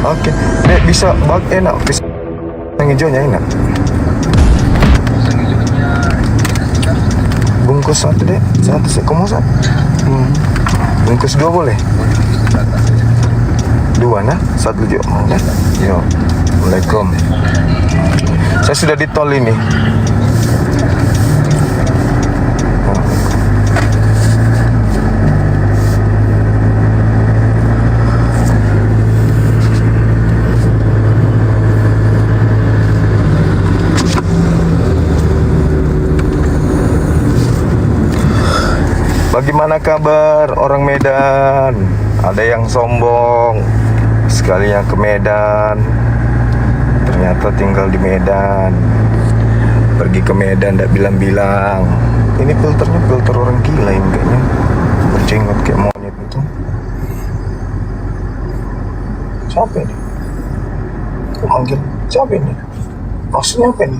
Oke, Dek bisa bag enak, bisa yang hijaunya enak. Bungkus satu deh, satu sih, kamu satu. Bungkus dua boleh? Dua nah, satu juga mau ya. Yo, Assalamualaikum. Saya sudah di tol ini. Bagaimana kabar orang Medan? Ada yang sombong sekalinya ke Medan, ternyata tinggal di Medan. Pergi ke Medan tidak bilang-bilang. Ini filternya filter orang gila ini kayaknya, berjenggot kayak monyet itu. Siapa ini? Aku manggil siapa ini? Maksudnya apa ini?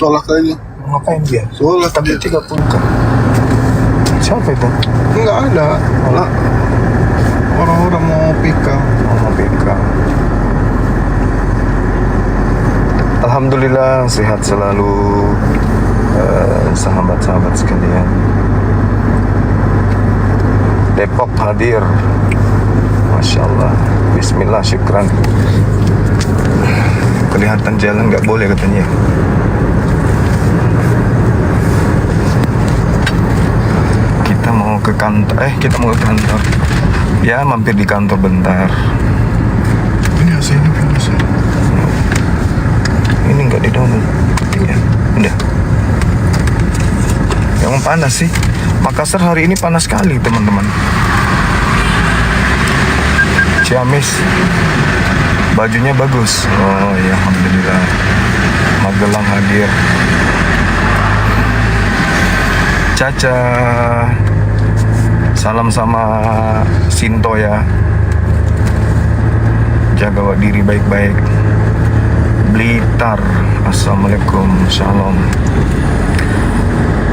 Tolak aja. Ngapain dia? Tolak Tapi dia. 30 kan. Siapa itu? Enggak ada. Lah, orang-orang mau pika. Mau PK. Alhamdulillah sehat selalu, sahabat-sahabat sekalian. Depok hadir, Masya Allah. Bismillah, syukran. Kelihatan jalan nggak boleh katanya. Kita mau ke kantor, kita mau ke kantor. Ya, mampir di kantor bentar. Ini hasilnya panas ya. Ini nggak di download. Ya, udah. Yang panas sih. Makassar hari ini panas sekali, teman-teman. Ciamis, bajunya bagus. Oh ya, alhamdulillah. Magelang hadir. Caca, salam sama Sinto ya. Jaga diri baik-baik. Blitar, assalamualaikum, shalom.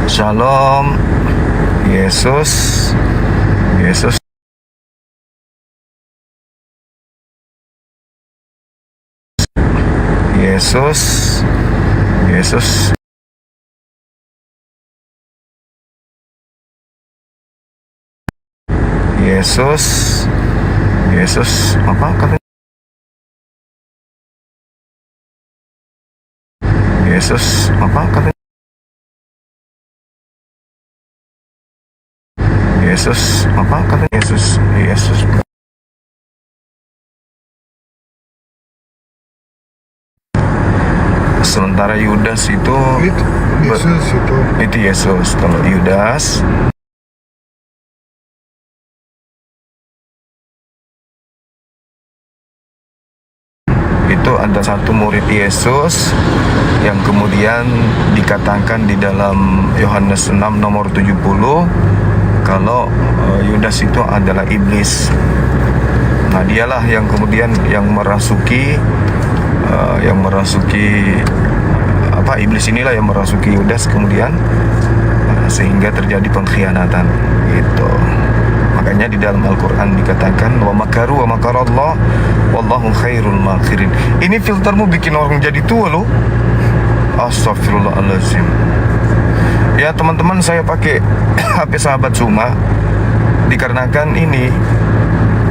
Shalom. Yesus, Yesus. Yesus, Yesus. Yesus, Yesus, apa katanya? Yesus, apa katanya? Yesus, apa katanya? Yesus, Yesus. Sementara Yudas itu Itu Yesus itu. itu Yesus. Kalau Yudas itu ada satu murid Yesus yang kemudian dikatakan di dalam Yohanes 6 nomor 70 kalau Yudas itu adalah iblis. Nah, dialah yang kemudian yang merasuki iblis inilah yang merasuki Yudas kemudian sehingga terjadi pengkhianatan gitu. Makanya di dalam Al-Quran dikatakan wa makaru wa makarallah wallahu khairul makirin. Ini filtermu bikin orang jadi tua loh. Astagfirullahaladzim. Ya teman-teman, saya pakai HP sahabat Suma dikarenakan ini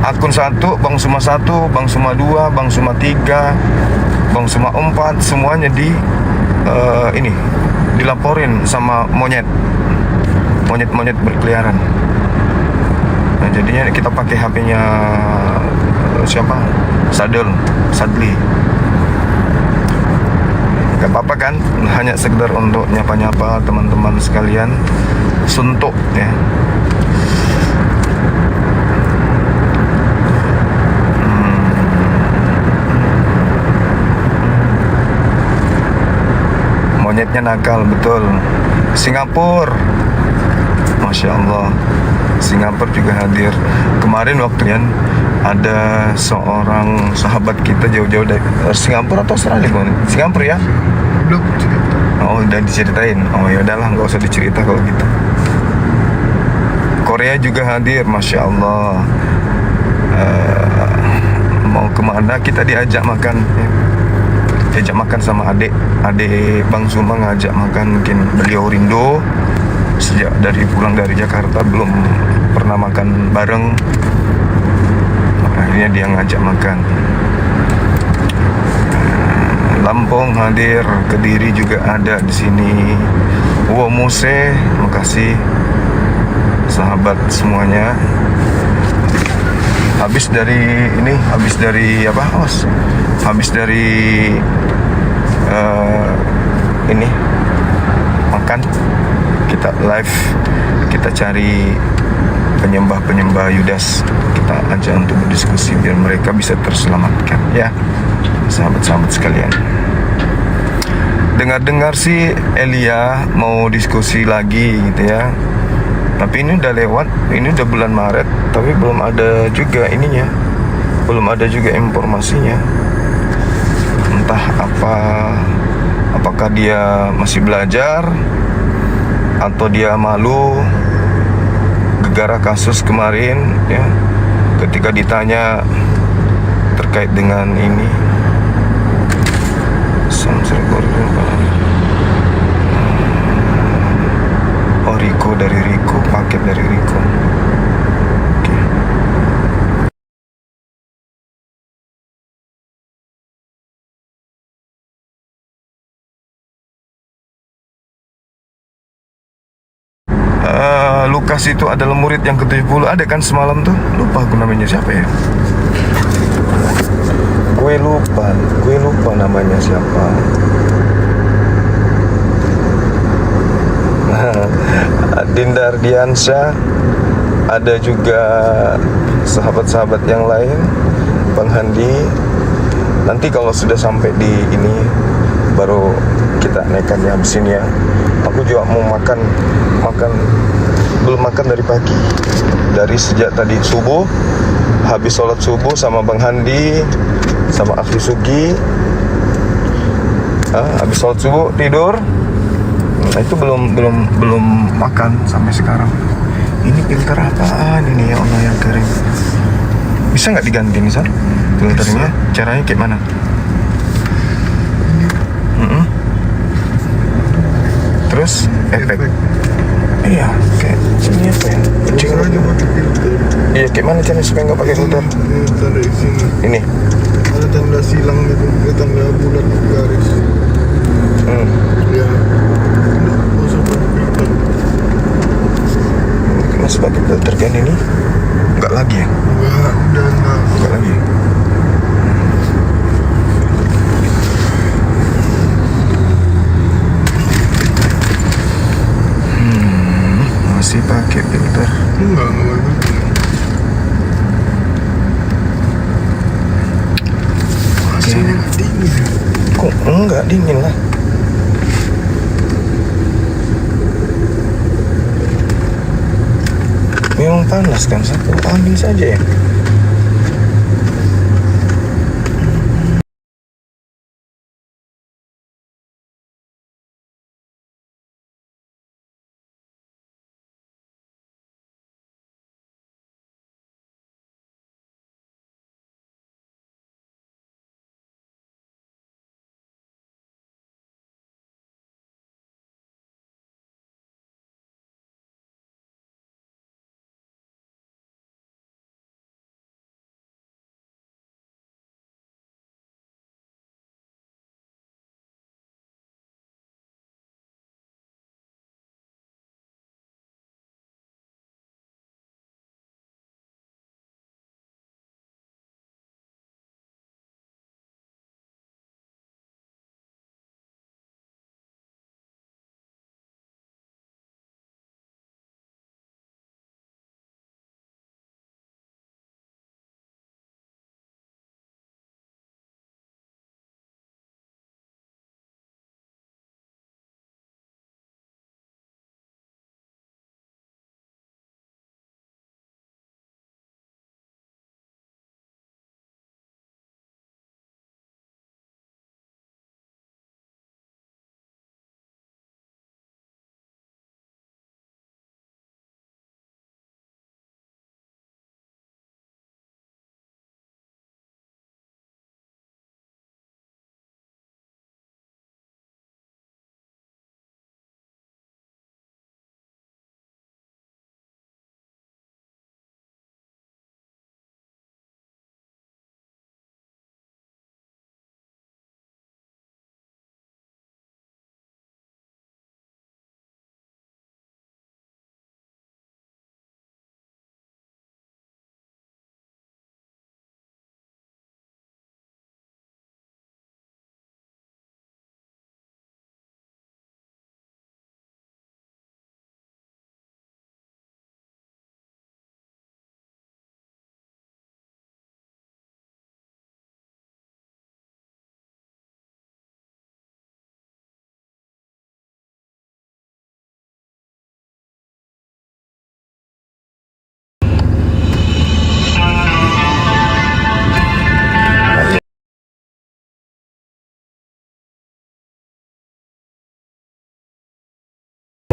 akun 1, Bang Suma 1, Bang Suma 2, Bang Suma 3, Bang Suma 4 semuanya ini dilaporin sama monyet-monyet berkeliaran. Nah, jadinya kita pakai HP-nya siapa? Sadli. Gak apa-apa kan? Hanya sekedar untuk nyapa-nyapa teman-teman sekalian. Suntuk ya. Monyetnya nakal betul. Singapura, Masya Allah. Singapura juga hadir. Kemarin waktu ada seorang sahabat kita jauh-jauh dari Singapura atau Australia, Singapura ya? Belum cerita. Oh, udah diceritain. Oh ya udahlah, nggak usah dicerita kalau gitu. Korea juga hadir, Masya Allah. Mau kemana, kita diajak makan ya. Diajak makan sama adik Bang Zuma, ngajak makan. Mungkin beliau rindu, sejak pulang dari Jakarta belum pernah makan bareng. Akhirnya dia ngajak makan. Lampung hadir, Kediri juga ada di sini. Muse, makasih sahabat semuanya. Habis dari apa? Habis dari ini makan, kita live, kita cari penyembah Yudas, kita ajak untuk berdiskusi biar mereka bisa terselamatkan ya, sahabat-sahabat sekalian. Dengar-dengar sih Elia mau diskusi lagi gitu ya, tapi ini udah lewat, ini udah bulan Maret, tapi belum ada juga ininya, belum ada juga informasinya. Entah apakah dia masih belajar atau dia malu gegara kasus kemarin ya, ketika ditanya terkait dengan ini. Oh, Riko, paket dari Riko. Oke. Lukas itu adalah murid yang ke-70. Ada kan semalam tuh, lupa aku namanya siapa ya. Gue lupa namanya siapa. Dinda Ardiansyah, ada juga sahabat-sahabat yang lain, Bang Handi. Nanti kalau sudah sampai di ini baru kita naikkannya habis ini ya. Aku juga mau makan belum makan dari pagi, dari sejak tadi subuh, habis sholat subuh sama Bang Handi sama Afri Sugi. Habis sholat subuh tidur. Nah, itu belum makan sampai sekarang. Ini filter apaan ini ya Allah yang kering? Bisa nggak diganti nih, San? Filternya caranya kayak mana? Terus efek. Iya, kayak ini apa ya? Terus aja pakai filter. Iya, kayak mana caranya supaya nggak pakai filter? Tanda di sini. Ini. Ada tanda silang gitu, tanda bulat garis. Ya. Nggak usah pakai filter. Masih pakai filter kan ini? Enggak lagi ya? Enggak lagi. Masih pakai filter. Enggak pakai filter. Masih dingin. Kok enggak dingin lah? Memang panas kan, satu ambil saja ya.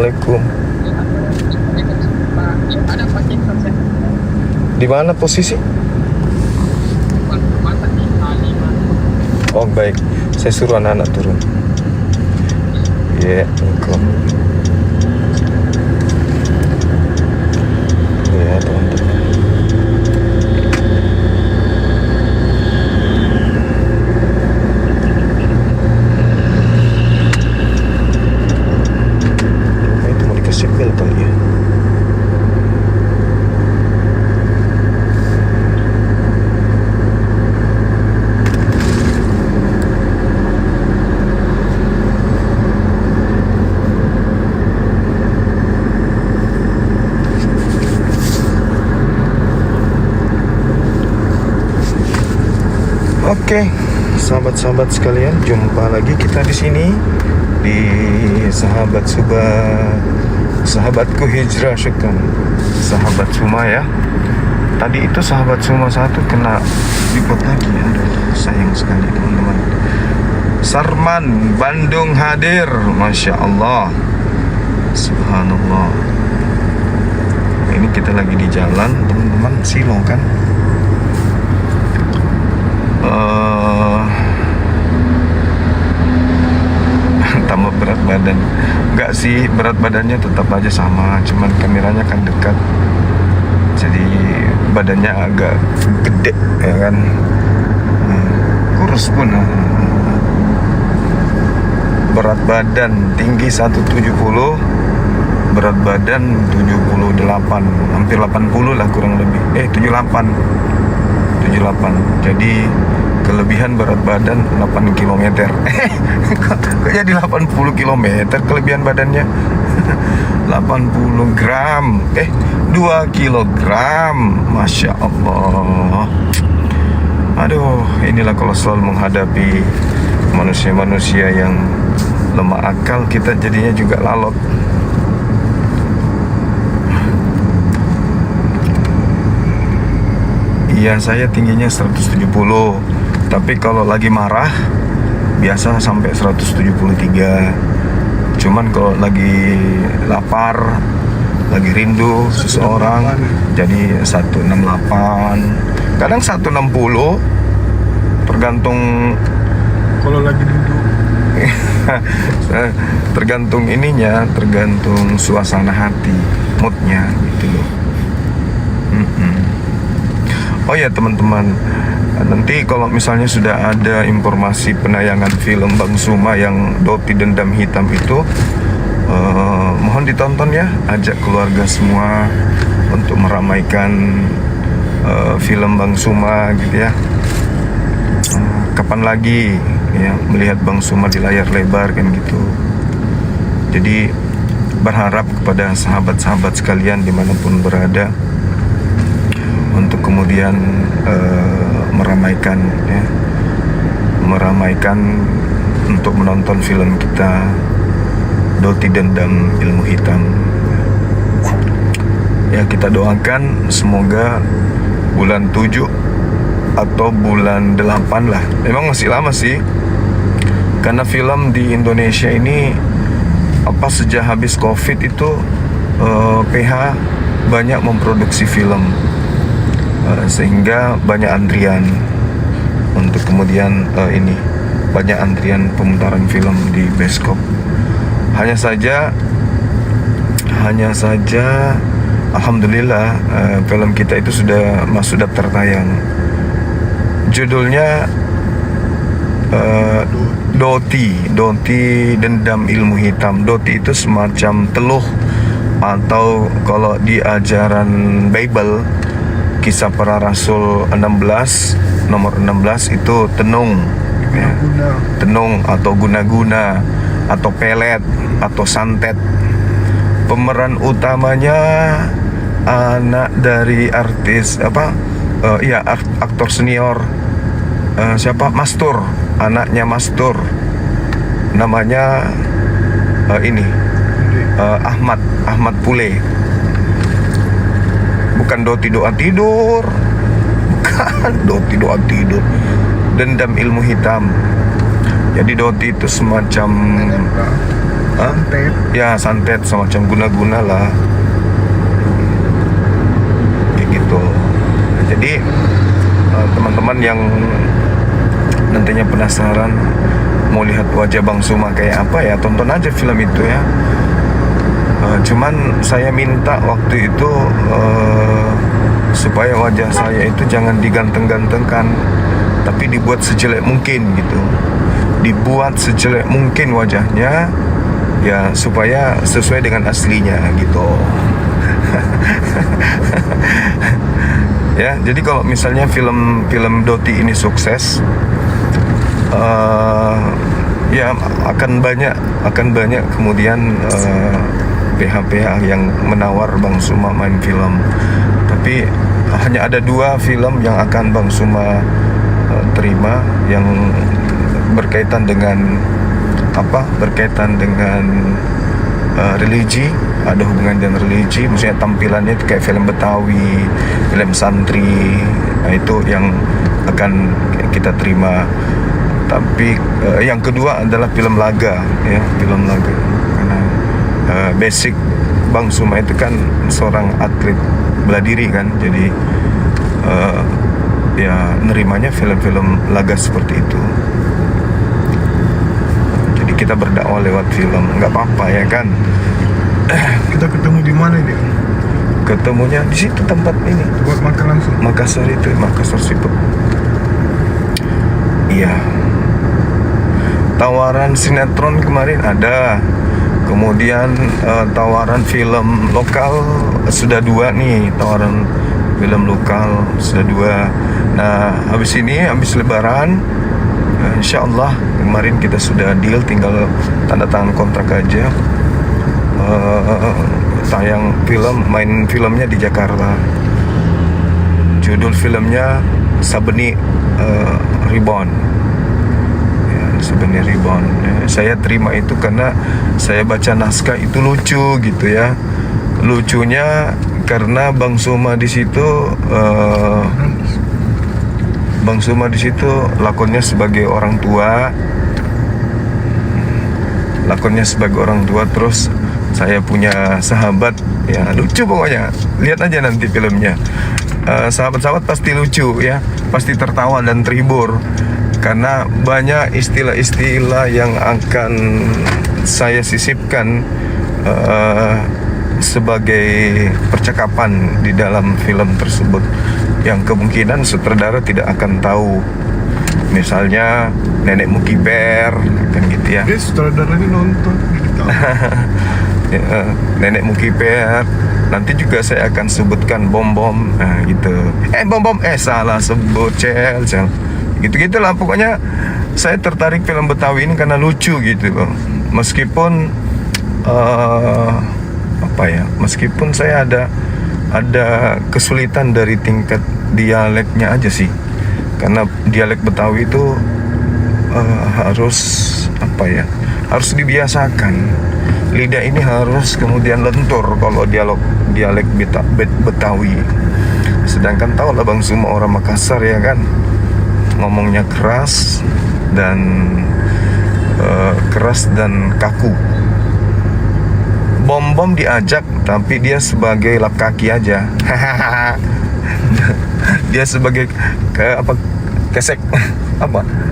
Assalamualaikum. Ada paket saya. Di mana posisi? Masa di A5. Oh baik, saya suruh anak-anak turun. Iya, Assalamualaikum. Iya teman-teman. Itu mau dikasih bel kali ya. Oke, sahabat-sahabat sekalian, jumpa lagi kita di sini di Sahabat Suba, sahabatku hijrah syukur, sahabat Suma ya. Tadi itu sahabat Suma satu kena liput lagi, aduh sayang sekali teman-teman. Sarman Bandung hadir, masya Allah, subhanallah. Ini kita lagi di jalan teman-teman, Silo kan. Tambah berat badan. Enggak sih, berat badannya tetap aja sama, cuman kameranya kan dekat, jadi badannya agak gede ya kan. Kurus pun. Berat badan tinggi 170, berat badan 78, hampir 80 lah kurang lebih. 78. Jadi kelebihan berat badan 8 km. Kok jadi 80 km kelebihan badannya? 80 gram. 2 kilogram. Masya Allah. Aduh, inilah kalau selalu menghadapi manusia-manusia yang lemah akal, kita jadinya juga lalot. Iya, saya tingginya 170, tapi kalau lagi marah biasa sampai 173. Cuman kalau lagi lapar, lagi rindu seseorang jadi 168, kadang 160, tergantung Kalau lagi duduk. tergantung ininya, tergantung suasana hati, moodnya gitu loh. Oh ya teman-teman, nanti kalau misalnya sudah ada informasi penayangan film Bang Suma yang Doti Dendam Hitam itu, mohon ditonton ya, ajak keluarga semua untuk meramaikan film Bang Suma gitu ya. Kapan lagi ya melihat Bang Suma di layar lebar kan gitu. Jadi berharap kepada sahabat-sahabat sekalian dimanapun berada untuk kemudian meramaikan untuk menonton film kita Doti Dendam Ilmu Hitam. Ya, kita doakan semoga bulan 7 atau bulan 8 lah. Memang masih lama sih, karena film di Indonesia ini sejak habis Covid itu PH banyak memproduksi film, sehingga banyak antrian untuk kemudian banyak antrian pemutaran film di bioskop. Hanya saja alhamdulillah film kita itu sudah masuk daftar tayang. Judulnya Doti Dendam Ilmu Hitam. Doti itu semacam teluh, atau kalau di ajaran Bible, Kisah Para Rasul 16 nomor 16 itu tenung ya. Tenung atau guna-guna atau pelet atau santet. Pemeran utamanya anak dari artis aktor senior, Mastur, anaknya Mastur, namanya Ahmad Pule. Bukan Doti Doa Tidur, bukan Doti Doa Tidur, Dendam Ilmu Hitam. Jadi Doti itu semacam Hah? Santet. Ya santet semacam guna-guna lah kayak gitu. Jadi teman-teman yang nantinya penasaran mau lihat wajah Bang Suma kayak apa ya, tonton aja film itu ya. Cuman saya minta waktu itu supaya wajah saya itu jangan diganteng-gantengkan, tapi dibuat sejelek mungkin gitu. Dibuat sejelek mungkin wajahnya ya, supaya sesuai dengan aslinya gitu. Ya, jadi kalau misalnya film Doti ini sukses, ya akan banyak kemudian pihak-pihak yang menawar Bang Suma main film. Tapi hanya ada 2 film yang akan Bang Suma terima, yang berkaitan dengan berkaitan dengan religi, ada hubungan dengan religi, maksudnya tampilannya itu kayak film Betawi, film santri. Nah, itu yang akan kita terima. Tapi yang kedua adalah film laga, ya, film laga. Karena basic Bang Suma itu kan seorang atlet bela diri kan, jadi ya nerimanya film-film laga seperti itu. Jadi kita berdakwah lewat film, nggak apa-apa ya kan. Kita ketemu di mana ini? Ketemunya di situ tempat ini, Buat makan langsung. Makassar itu, Makassar Siput. Iya. Tawaran sinetron kemarin ada. Kemudian tawaran film lokal sudah 2 nih, tawaran film lokal sudah 2. Nah, habis Lebaran, insya Allah kemarin kita sudah deal, tinggal tanda tangan kontrak aja. Tayang film, main filmnya di Jakarta. Judul filmnya Sabeni Reborn. Ya, Sabeni Reborn. Saya terima itu karena saya baca naskah itu lucu gitu ya. Lucunya karena Bang Suma di situ lakonnya sebagai orang tua. Terus saya punya sahabat ya, lucu pokoknya. Lihat aja nanti filmnya. Sahabat-sahabat pasti lucu ya, pasti tertawa dan terhibur karena banyak istilah-istilah yang akan saya sisipkan sebagai percakapan di dalam film tersebut yang kemungkinan sutradara tidak akan tahu. Misalnya nenek Mukiber kan gitu ya. Sutradara ini nonton jadi tahu. Ya, nenek Mukiber. Nanti juga saya akan sebutkan bom-bom, nah gitu. Bom-bom, salah sebut cel. Gitu-gitulah pokoknya. Saya tertarik film Betawi ini karena lucu gitu loh. Meskipun meskipun saya ada kesulitan dari tingkat dialeknya aja sih. Karena dialek Betawi itu harus dibiasakan. Lidah ini harus kemudian lentur kalau dialek Betawi. Sedangkan tau lah Bang Suma orang Makassar ya kan, ngomongnya keras dan kaku. Bom-bom diajak tapi dia sebagai lap kaki aja. Dia sebagai kesek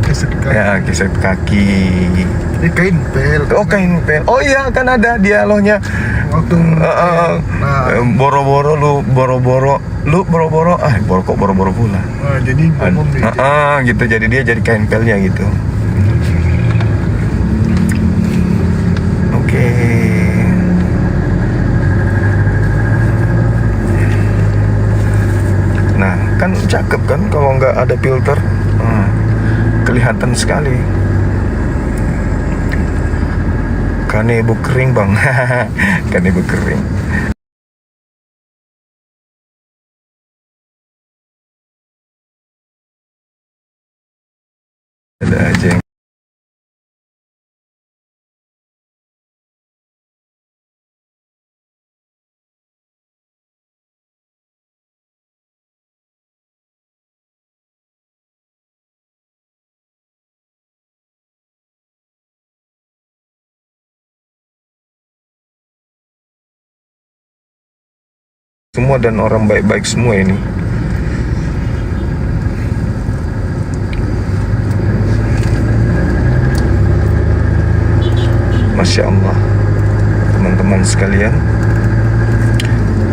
Keset kaki. ya, kesek kaki. Ini kain pel. Kain pel. Oh iya, kan ada dialognya. Waktu Boro-boro lu boro-boro pula. jadi bom Gitu, jadi dia jadi kain pelnya gitu. Oke. Nah, kan cakep kan kalau nggak ada filter. Kelihatan sekali. Kanebo kering bang. Kanebo kering. Ada aja yang semua dan orang baik-baik semua ini. Masya Allah, teman-teman sekalian,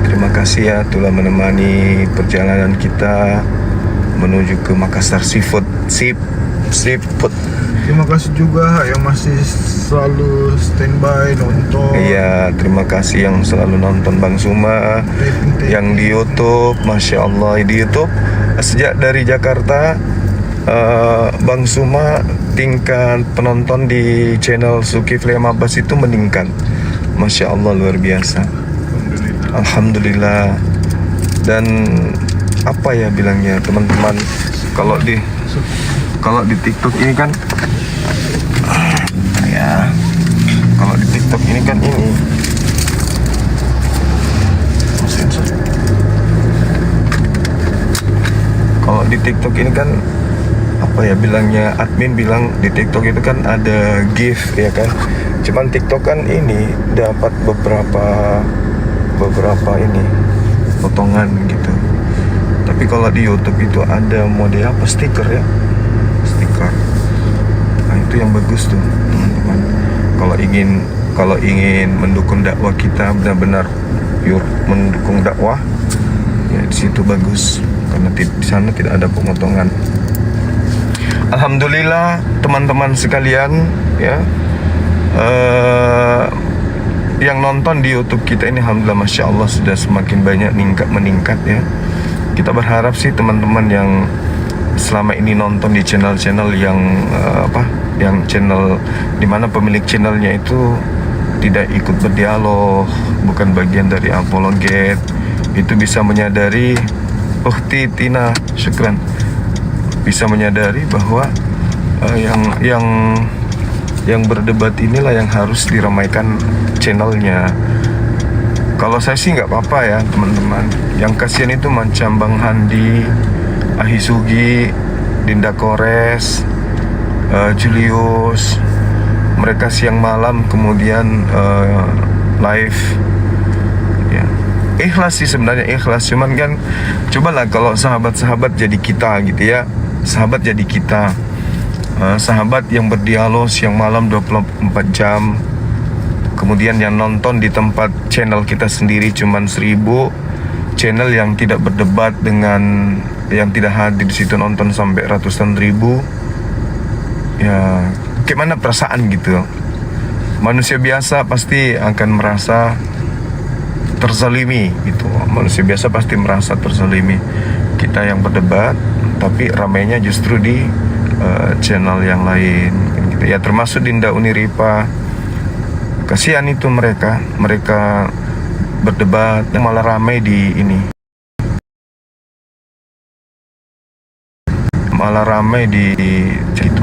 terima kasih ya telah menemani perjalanan kita menuju ke Makassar Seafood. Seafood. Terima kasih juga yang masih selalu standby nonton. Iya, terima kasih yang selalu nonton Bang Suma yang di YouTube. Masya Allah, di YouTube sejak dari Jakarta, Bang Suma tingkat penonton di channel Zulkifli Abbas itu meningkat. Masya Allah, luar biasa. Alhamdulillah. Dan apa ya bilangnya teman-teman, kalau di TikTok ini kan ya, kalau di TikTok ini kan ini kalau di TikTok ini kan apa ya bilangnya, admin bilang di TikTok itu kan ada gift ya kan. Cuman TikTok kan ini dapat beberapa ini potongan gitu. Tapi kalau di YouTube itu ada mode apa, stiker ya, stiker. Nah itu yang bagus tuh teman-teman. Kalau ingin mendukung dakwah kita, benar-benar pure mendukung dakwah, ya di situ bagus karena di sana tidak ada pemotongan. Alhamdulillah teman-teman sekalian ya, yang nonton di YouTube kita ini alhamdulillah Masya Allah sudah semakin banyak meningkat ya. Kita berharap sih teman-teman yang selama ini nonton di channel-channel yang yang channel dimana pemilik channelnya itu tidak ikut berdialog, bukan bagian dari apologet, itu bisa menyadari, Tina, syukran, bisa menyadari bahwa yang berdebat inilah yang harus diramaikan channelnya. Kalau saya sih nggak apa-apa ya teman-teman. Yang kasihan itu macam Bang Handi, Ahisugi, Dinda Kores, Julius, mereka siang malam kemudian live ya. Ikhlas sih sebenarnya, ikhlas. Cuman kan cobalah kalau sahabat-sahabat jadi kita gitu ya. Sahabat jadi kita, sahabat yang berdialog siang malam 24 jam. Kemudian yang nonton di tempat channel kita sendiri cuman 1000. Channel yang tidak berdebat dengan yang tidak hadir di situ nonton sampai ratusan ribu. Ya, gimana perasaan gitu. Manusia biasa pasti akan merasa terzalimi gitu. Manusia biasa pasti merasa terzalimi. Kita yang berdebat, tapi ramainya justru di channel yang lain gitu. Ya termasuk Dinda Uniripa. Kasihan itu mereka berdebat malah ramai di ini, malah ramai di situ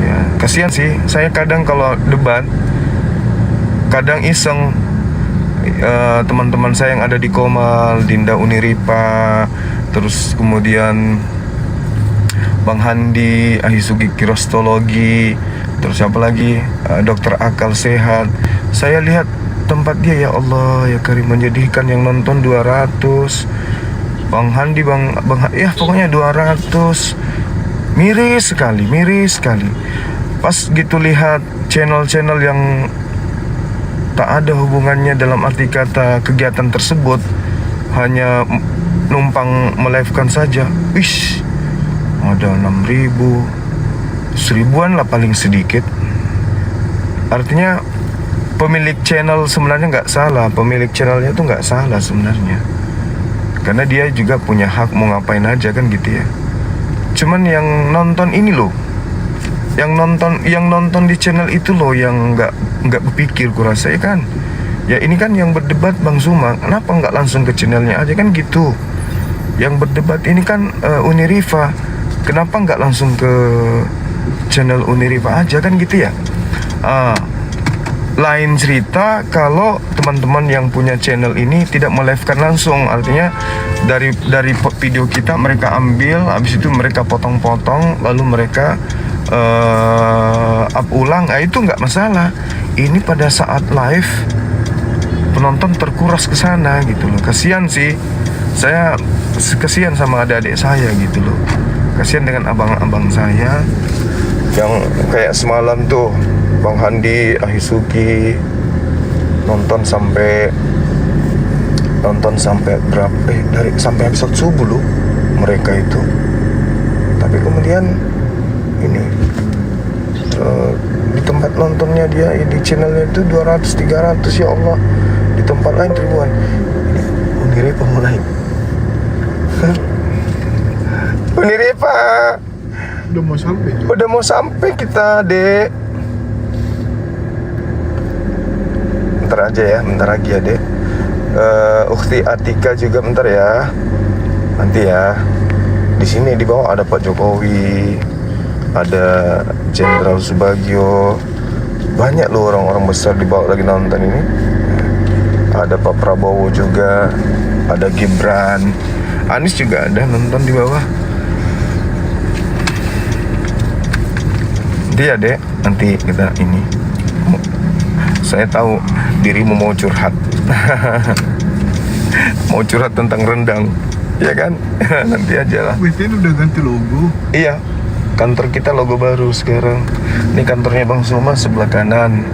ya. Kasihan sih, saya kadang kalau debat kadang iseng, teman-teman saya yang ada di Komal, Dinda Uniripa, terus kemudian Bang Handi, Ahisugi Kirostologi, terus siapa lagi, Dokter Akal Sehat. Saya lihat tempat dia, ya Allah ya Karim, menjadikan yang nonton 200. Bang Handi, ya pokoknya 200. Miris sekali. Pas gitu lihat channel-channel yang tak ada hubungannya dalam arti kata kegiatan tersebut, hanya numpang melivekan saja. Wish, ada 6.000, 1000-an lah paling sedikit. Artinya pemilik channel sebenarnya nggak salah, pemilik channelnya tuh nggak salah sebenarnya, karena dia juga punya hak mau ngapain aja kan gitu ya. Cuman yang nonton ini loh, yang nonton di channel itu loh yang nggak berpikir, kurasa ya kan. Ya ini kan yang berdebat Bang Suma, kenapa nggak langsung ke channelnya aja kan gitu. Yang berdebat ini kan Unirifa, kenapa nggak langsung ke channel Unirifa aja kan gitu ya. Lain cerita kalau teman-teman yang punya channel ini tidak melivekan langsung, artinya dari video kita mereka ambil, habis itu mereka potong-potong, lalu mereka up ulang, itu nggak masalah. Ini pada saat live penonton terkuras ke sana gitu loh. Kasihan sih, saya kasihan sama adik-adik saya gitu loh. Kasihan dengan abang-abang saya yang kayak semalam tuh Bang Handi, Ahisuki nonton sampai berapa? Sampai episode subuh loh mereka itu. Tapi kemudian ini di tempat nontonnya dia di channelnya itu 200-300 ya Allah, di tempat lain ribuan. Ini Unirepa mulai. Unirepa udah mau sampai kita, Dek. Bentar aja ya, bentar lagi ya, Dek. Ukhti Atika juga bentar ya. Nanti ya. Di sini di bawah ada Pak Jokowi, ada Jenderal Subagio, banyak loh orang-orang besar di bawah lagi nonton ini. Ada Pak Prabowo juga, ada Gibran, Anies juga ada nonton di bawah. Nanti ya, Dek, nanti kita ini. Saya tahu dirimu mau curhat. Mau curhat tentang rendang, ya kan? Nanti aja lah. WTN udah ganti logo. Iya, kantor kita logo baru sekarang. Ini kantornya Bang Suma sebelah kanan.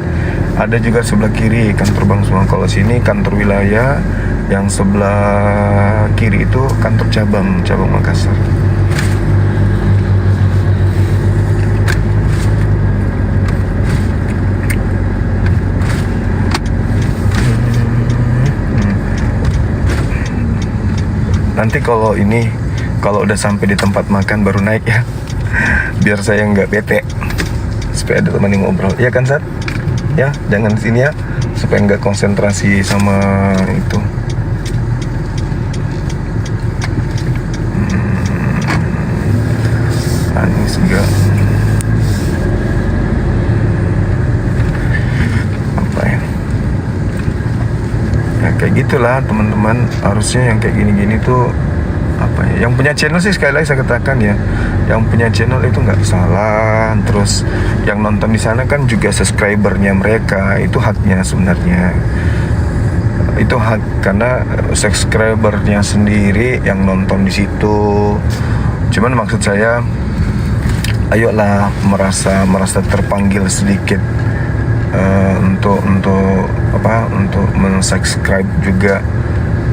Ada juga sebelah kiri kantor Bang Suma. Kalau sini kantor wilayah, yang sebelah kiri itu kantor cabang Makassar. Nanti kalau udah sampai di tempat makan baru naik ya, biar saya nggak bete, supaya ada teman yang ngobrol, ya kan Sat? Ya, jangan di sini ya, supaya nggak konsentrasi sama itu. Anies juga. Apa ya? Ya kayak gitulah teman-teman, harusnya yang kayak gini-gini tuh apa ya, yang punya channel sih sekali lagi saya katakan ya, yang punya channel itu nggak salah. Terus yang nonton di sana kan juga subscribernya mereka, itu haknya sebenarnya, itu hak karena subscribernya sendiri yang nonton di situ. Cuman maksud saya, ayolah merasa terpanggil sedikit untuk men-subscribe juga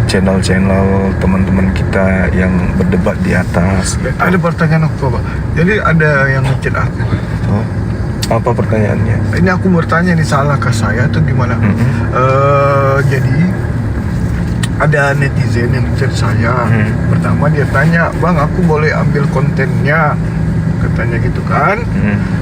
channel-channel teman-teman kita yang berdebat di atas. Ada pertanyaan aku, Pak. Jadi ada yang ngechat aku. Oh, apa pertanyaannya? Ini aku bertanya, ini salahkah saya atau gimana? Jadi ada netizen yang chat saya. Pertama dia tanya, Bang, aku boleh ambil kontennya? Katanya gitu kan.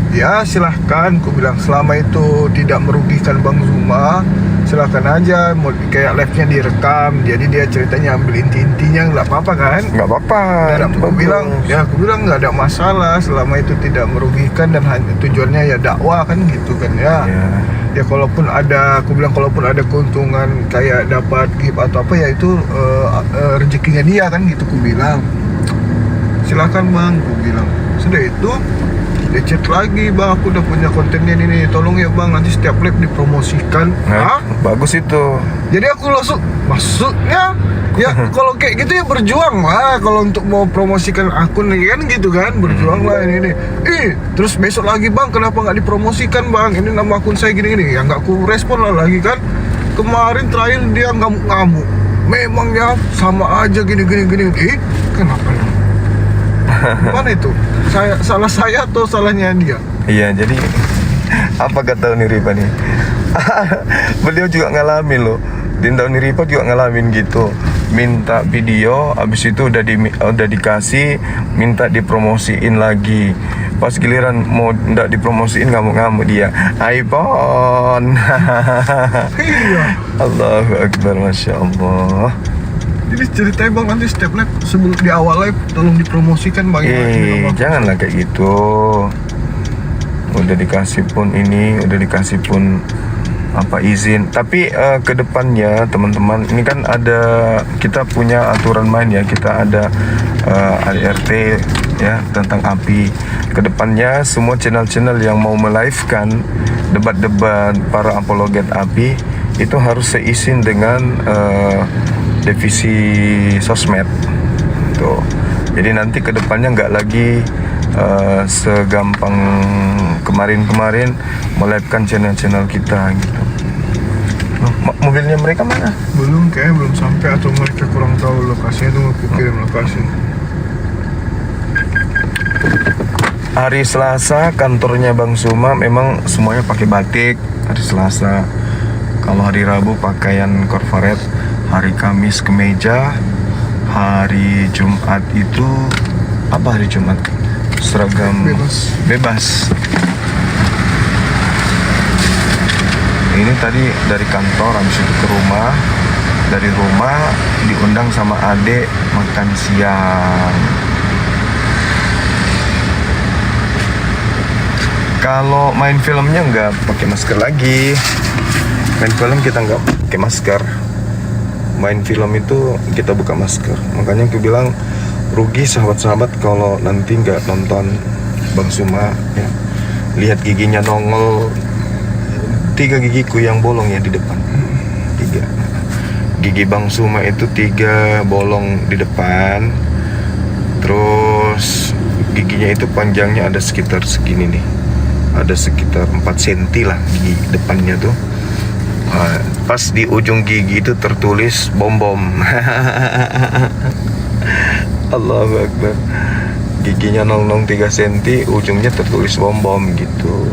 Ya silahkan, aku bilang selama itu tidak merugikan Bang Zuma, silahkan aja. Mau kayak live-nya direkam, jadi dia ceritanya ambil inti-intinya, nggak apa-apa kan? Nggak apa-apa. Dan aku bilang nggak ada masalah selama itu tidak merugikan dan hanya tujuannya ya dakwah kan gitu kan ya. Ya kalaupun ada keuntungan kayak dapat gift atau apa ya itu rezekinya dia kan gitu, aku bilang. Silakan Bang, aku bilang. Sudah itu dia chat lagi, Bang, aku udah punya kontennya ini, tolong ya Bang, nanti setiap live dipromosikan. Nah, bagus itu. Jadi aku langsung, maksudnya ya kalau kayak gitu ya berjuang lah, kalau untuk mau promosikan akun kan gitu kan, berjuang lah ini. Terus besok lagi, Bang, kenapa nggak dipromosikan Bang, ini nama akun saya gini-gini, ya nggak aku respon lah lagi kan. Kemarin terakhir dia ngamuk-ngamuk, memangnya sama aja gini-gini. Kenapa? Mana itu? Salah saya atau salahnya dia? Iya, jadi apa kata Unirepa nih? Beliau juga ngalamin loh. Dinda Unirepa juga ngalamin gitu. Minta video, abis itu udah dikasih, minta dipromosiin lagi. Pas giliran mau ndak dipromosiin, ngamuk-ngamuk dia. iPhone. Iya. Allahu Akbar, Masya Allah. Jadi ceritain Bang, nanti setiap live sebelum di awal live tolong dipromosikan Bang. Janganlah kayak gitu. Udah dikasih pun izin. Tapi kedepannya teman-teman, ini kan kita punya aturan main ya, kita ada ART ya tentang api. Kedepannya semua channel-channel yang mau melive-kan debat-debat para apologet api itu harus seisin dengan divisi sosmed tuh. Jadi nanti kedepannya nggak lagi segampang kemarin-kemarin melive-kan channel-channel kita gitu. Mobilnya mereka mana? Belum, kayaknya belum sampai atau mereka kurang tahu lokasinya, itu aku kirim lokasi. Hari Selasa kantornya Bang Suma memang semuanya pakai batik hari Selasa. Kalau hari Rabu pakaian corporate, hari Kamis kemeja, hari Jumat itu apa hari Jumat? Seragam bebas. Ini tadi dari kantor habis itu ke rumah. Dari rumah diundang sama adek makan siang. Kalau main filmnya nggak pakai masker lagi. Main film kita nggak pakai masker. Main film itu kita buka masker. Makanya aku bilang rugi sahabat-sahabat kalau nanti nggak nonton Bang Suma ya. Lihat giginya nongol, 3 gigiku yang bolong ya di depan. 3 gigi Bang Suma itu 3 bolong di depan. Terus giginya itu panjangnya ada sekitar segini nih. Ada sekitar 4 cm lah gigi depannya tuh. Pas di ujung gigi itu tertulis bom-bom. Allahu Akbar. Giginya nong-nong 3 cm, ujungnya tertulis bom-bom gitu.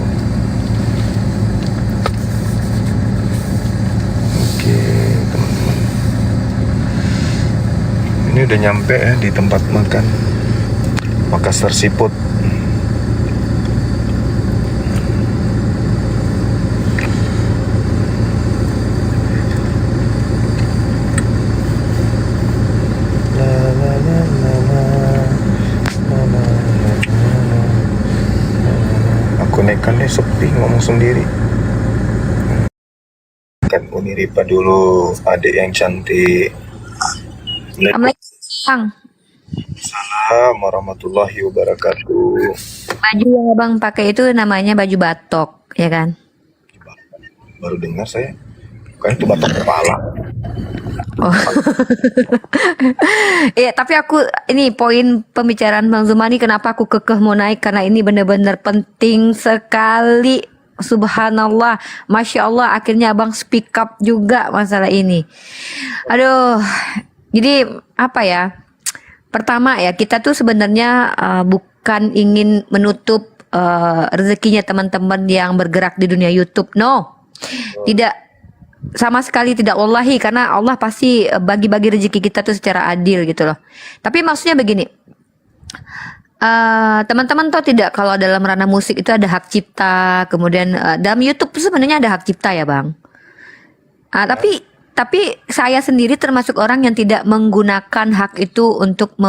Oke, teman-teman. Ini udah nyampe ya di tempat makan Makassar Seafood. Aku nekan deh sepi ngomong sendiri. Kan Uniripa dulu, adik yang cantik. Assalamualaikum. Assalamualaikum warahmatullahi wabarakatuh. Baju yang abang pakai itu namanya baju batok, ya kan? Baru dengar saya. Kayaknya itu batok kepala. Oh. Iya, tapi aku ini poin pembicaraan Bang Zumani kenapa aku kekeh mau naik karena ini benar-benar penting sekali. Subhanallah, Masya Allah, akhirnya abang speak up juga masalah ini. Aduh, jadi apa ya? Pertama ya, kita tuh sebenarnya bukan ingin menutup rezekinya teman-teman yang bergerak di dunia YouTube. No, tidak. Sama sekali tidak, wallahi, karena Allah pasti bagi-bagi rezeki kita tuh secara adil gitu loh. Tapi maksudnya begini, teman-teman tahu tidak kalau dalam ranah musik itu ada hak cipta, kemudian dalam YouTube sebenarnya ada hak cipta ya bang. Tapi saya sendiri termasuk orang yang tidak menggunakan hak itu untuk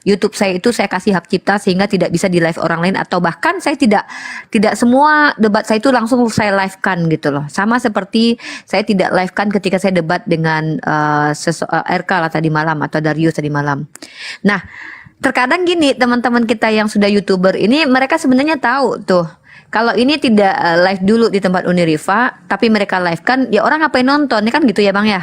YouTube saya itu saya kasih hak cipta sehingga tidak bisa di live orang lain, atau bahkan saya tidak semua debat saya itu langsung saya live kan gitu loh. Sama seperti saya tidak live kan ketika saya debat dengan RK lah tadi malam atau Darius tadi malam. Nah, terkadang gini teman-teman kita yang sudah YouTuber ini mereka sebenarnya tahu tuh. Kalau ini tidak live dulu di tempat Uniriva, tapi mereka live kan, ya orang ngapain nonton, ini kan gitu ya bang ya.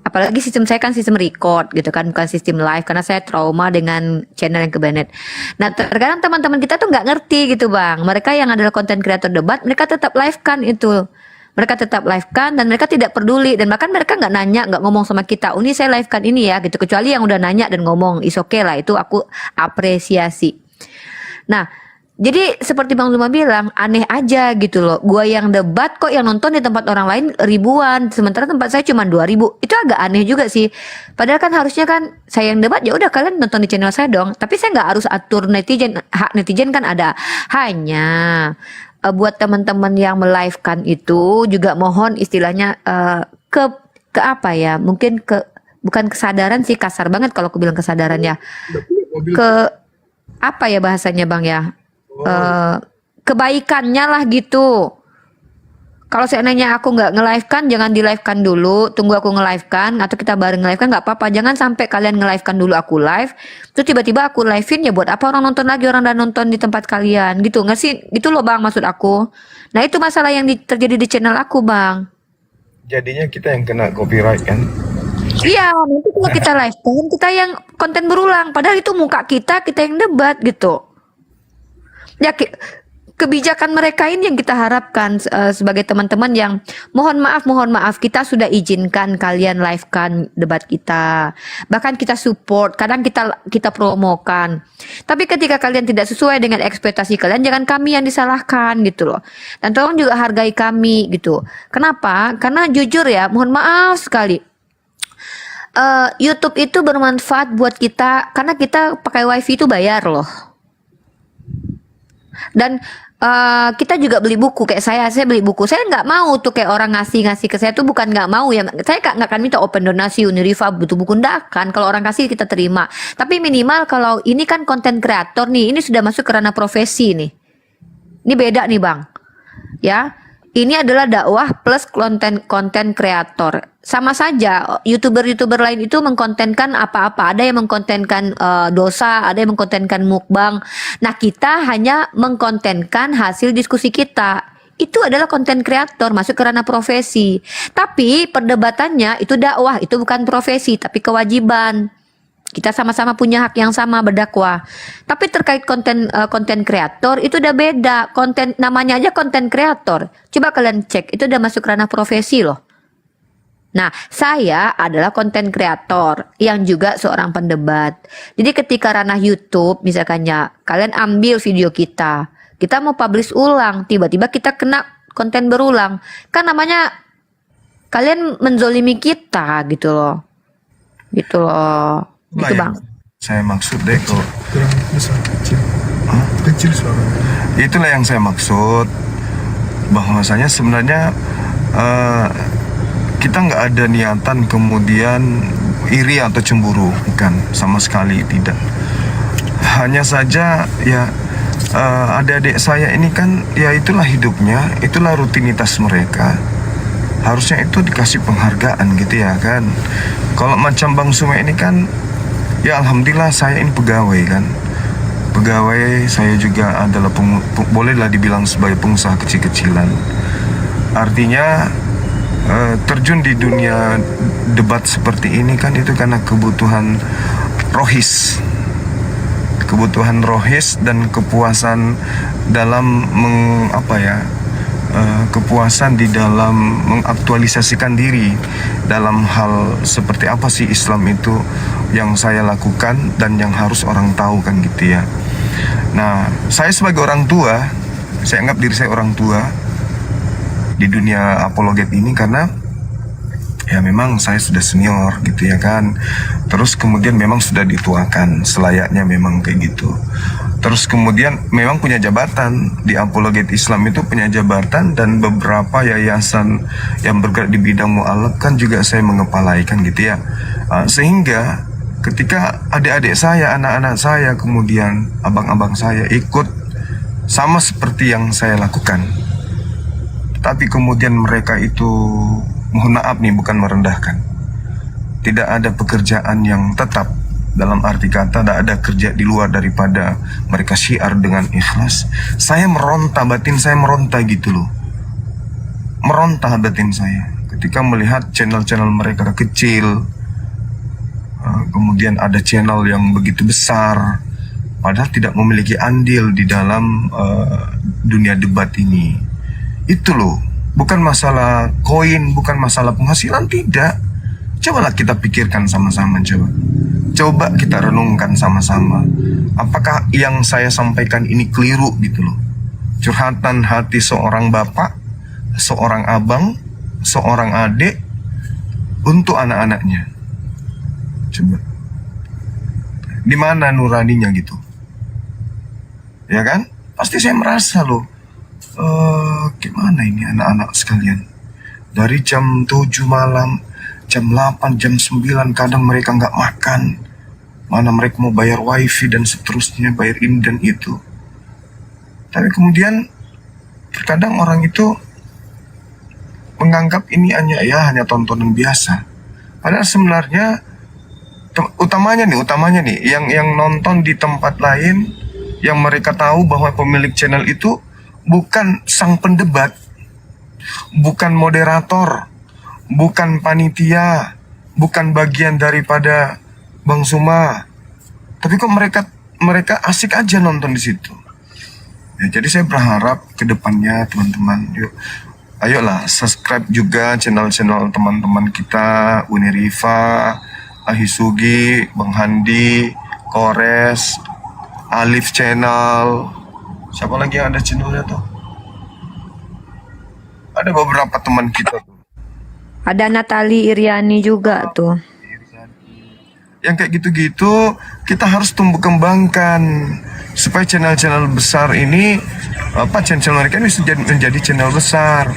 Apalagi sistem saya kan sistem record gitu kan, bukan sistem live, karena saya trauma dengan channel yang kebanet. Nah terkadang teman-teman kita tuh nggak ngerti gitu bang. Mereka yang adalah konten kreator debat, mereka tetap live kan itu. Mereka tetap live kan dan mereka tidak peduli, dan bahkan mereka nggak nanya, nggak ngomong sama kita, ini saya live kan ini ya gitu. Kecuali yang udah nanya dan ngomong, is okay lah, itu aku apresiasi. Nah, jadi seperti Bang Zuma bilang, aneh aja gitu loh. Gua yang debat kok yang nonton di tempat orang lain ribuan, sementara tempat saya cuma 2.000. Itu agak aneh juga sih. Padahal kan harusnya kan saya yang debat, ya udah kalian nonton di channel saya dong. Tapi saya nggak harus atur netizen, hak netizen kan ada. Hanya buat teman-teman yang melive-kan itu juga mohon istilahnya ke apa ya? Mungkin bukan kesadaran sih, kasar banget kalau aku bilang kesadaran ya. Ke apa ya bahasanya Bang ya? Kebaikannya lah gitu. Kalau seandainya aku nggak nge-live kan, jangan di-live kan dulu, tunggu aku nge-live kan, atau kita bareng nge-live kan nggak apa-apa. Jangan sampai kalian nge-live kan dulu aku live, terus tiba-tiba aku live-in, ya buat apa orang nonton lagi, orang udah nonton di tempat kalian gitu, nggak sih? Gitu loh bang maksud aku. Nah itu masalah yang terjadi di channel aku bang. Jadinya kita yang kena copyright kan? Iya, nanti kalau kita live kan kita yang konten berulang. Padahal itu muka kita yang debat gitu. Ya kebijakan mereka ini yang kita harapkan sebagai teman-teman yang mohon maaf kita sudah izinkan kalian live-kan debat kita. Bahkan kita support, kadang kita promokan. Tapi ketika kalian tidak sesuai dengan ekspektasi kalian, jangan kami yang disalahkan gitu loh. Dan tolong juga hargai kami gitu. Kenapa? Karena jujur ya, mohon maaf sekali. YouTube itu bermanfaat buat kita karena kita pakai wifi itu bayar loh. Dan kita juga beli buku kayak saya beli buku. Saya nggak mau tuh kayak orang ngasih ke saya tuh, bukan nggak mau ya. Saya nggak akan minta open donasi Uniriva butuh buku, nggak akan. Kalau orang kasih kita terima. Tapi minimal kalau ini kan konten kreator nih, ini sudah masuk ke ranah profesi nih. Ini beda nih bang, ya. Ini adalah dakwah plus konten kreator. Sama saja, YouTuber lain itu mengkontenkan apa-apa. Ada yang mengkontenkan dosa, ada yang mengkontenkan mukbang. Nah, kita hanya mengkontenkan hasil diskusi kita. Itu adalah konten kreator, masuk ke ranah profesi. Tapi perdebatannya itu dakwah, itu bukan profesi, tapi kewajiban. Kita sama-sama punya hak yang sama berdakwah. Tapi terkait konten kreator itu udah beda. Konten namanya aja konten kreator. Coba kalian cek, itu udah masuk ranah profesi loh. Nah, saya adalah konten kreator yang juga seorang pendebat. Jadi ketika ranah YouTube misalkannya kalian ambil video kita mau publish ulang, tiba-tiba kita kena konten berulang. Kan namanya kalian menzolimi kita gitu loh. Gitu loh. Gitu bang. Saya maksud deh kok. Kurang besar, kecil suaranya. Itulah yang saya maksud, bahwasanya sebenarnya kita nggak ada niatan kemudian iri atau cemburu, bukan, sama sekali tidak. Hanya saja ya adik-adik saya ini kan ya itulah hidupnya, itulah rutinitas mereka. Harusnya itu dikasih penghargaan gitu ya kan. Kalau macam Bang Sume ini kan ya alhamdulillah saya ini pegawai kan. Pegawai, saya juga adalah bolehlah dibilang sebagai pengusaha kecil-kecilan. Artinya terjun di dunia debat seperti ini kan itu karena kebutuhan rohis. Kebutuhan rohis dan kepuasan dalam kepuasan di dalam mengaktualisasikan diri dalam hal seperti apa sih Islam itu yang saya lakukan dan yang harus orang tahu kan gitu ya. Nah, saya sebagai orang tua, saya anggap diri saya orang tua di dunia apologet ini karena ya memang saya sudah senior gitu ya kan. Terus kemudian memang sudah dituakan, selayaknya memang kayak gitu. Terus kemudian memang punya jabatan di apologet Islam itu, punya jabatan, dan beberapa yayasan yang bergerak di bidang mu'alaf kan juga saya mengepalai kan gitu ya. Sehingga ketika adik-adik saya, anak-anak saya, kemudian abang-abang saya ikut sama seperti yang saya lakukan, tapi kemudian mereka itu, mohon maaf nih, bukan merendahkan, tidak ada pekerjaan yang tetap, dalam arti kata tidak ada kerja di luar daripada mereka syiar dengan ikhlas. Saya meronta, batin saya meronta gitu loh, meronta batin saya ketika melihat channel-channel mereka kecil, kemudian ada channel yang begitu besar padahal tidak memiliki andil di dalam dunia debat ini. Itu loh, bukan masalah koin, bukan masalah penghasilan, tidak. Cobalah kita pikirkan sama-sama, coba kita renungkan sama-sama. Apakah yang saya sampaikan ini keliru gitu loh? Curhatan hati seorang bapak, seorang abang, seorang adik untuk anak-anaknya. Coba, di mana nuraninya gitu? Ya kan? Pasti saya merasa loh, gimana ini anak-anak sekalian? Dari jam 7 malam, jam 8, jam 9 kadang mereka nggak makan. Mana mereka mau bayar wifi dan seterusnya, bayar ini dan itu. Tapi kemudian terkadang orang itu menganggap ini hanya tontonan biasa. Padahal sebenarnya utamanya nih yang nonton di tempat lain, yang mereka tahu bahwa pemilik channel itu bukan sang pendebat, bukan moderator, bukan panitia, bukan bagian daripada Bang Zuma. Tapi kok mereka asik aja nonton di situ. Ya, jadi saya berharap ke depannya teman-teman, yuk, ayolah subscribe juga channel-channel teman-teman kita, Uni Rifa, Ahisugi, Bang Handi, Kores, Alif Channel. Siapa lagi yang ada channelnya tuh? Ada beberapa teman kita tuh. Ada Natali Iriani juga tuh. Yang kayak gitu-gitu kita harus tumbuh kembangkan supaya channel-channel besar ini channel mereka ini menjadi channel besar.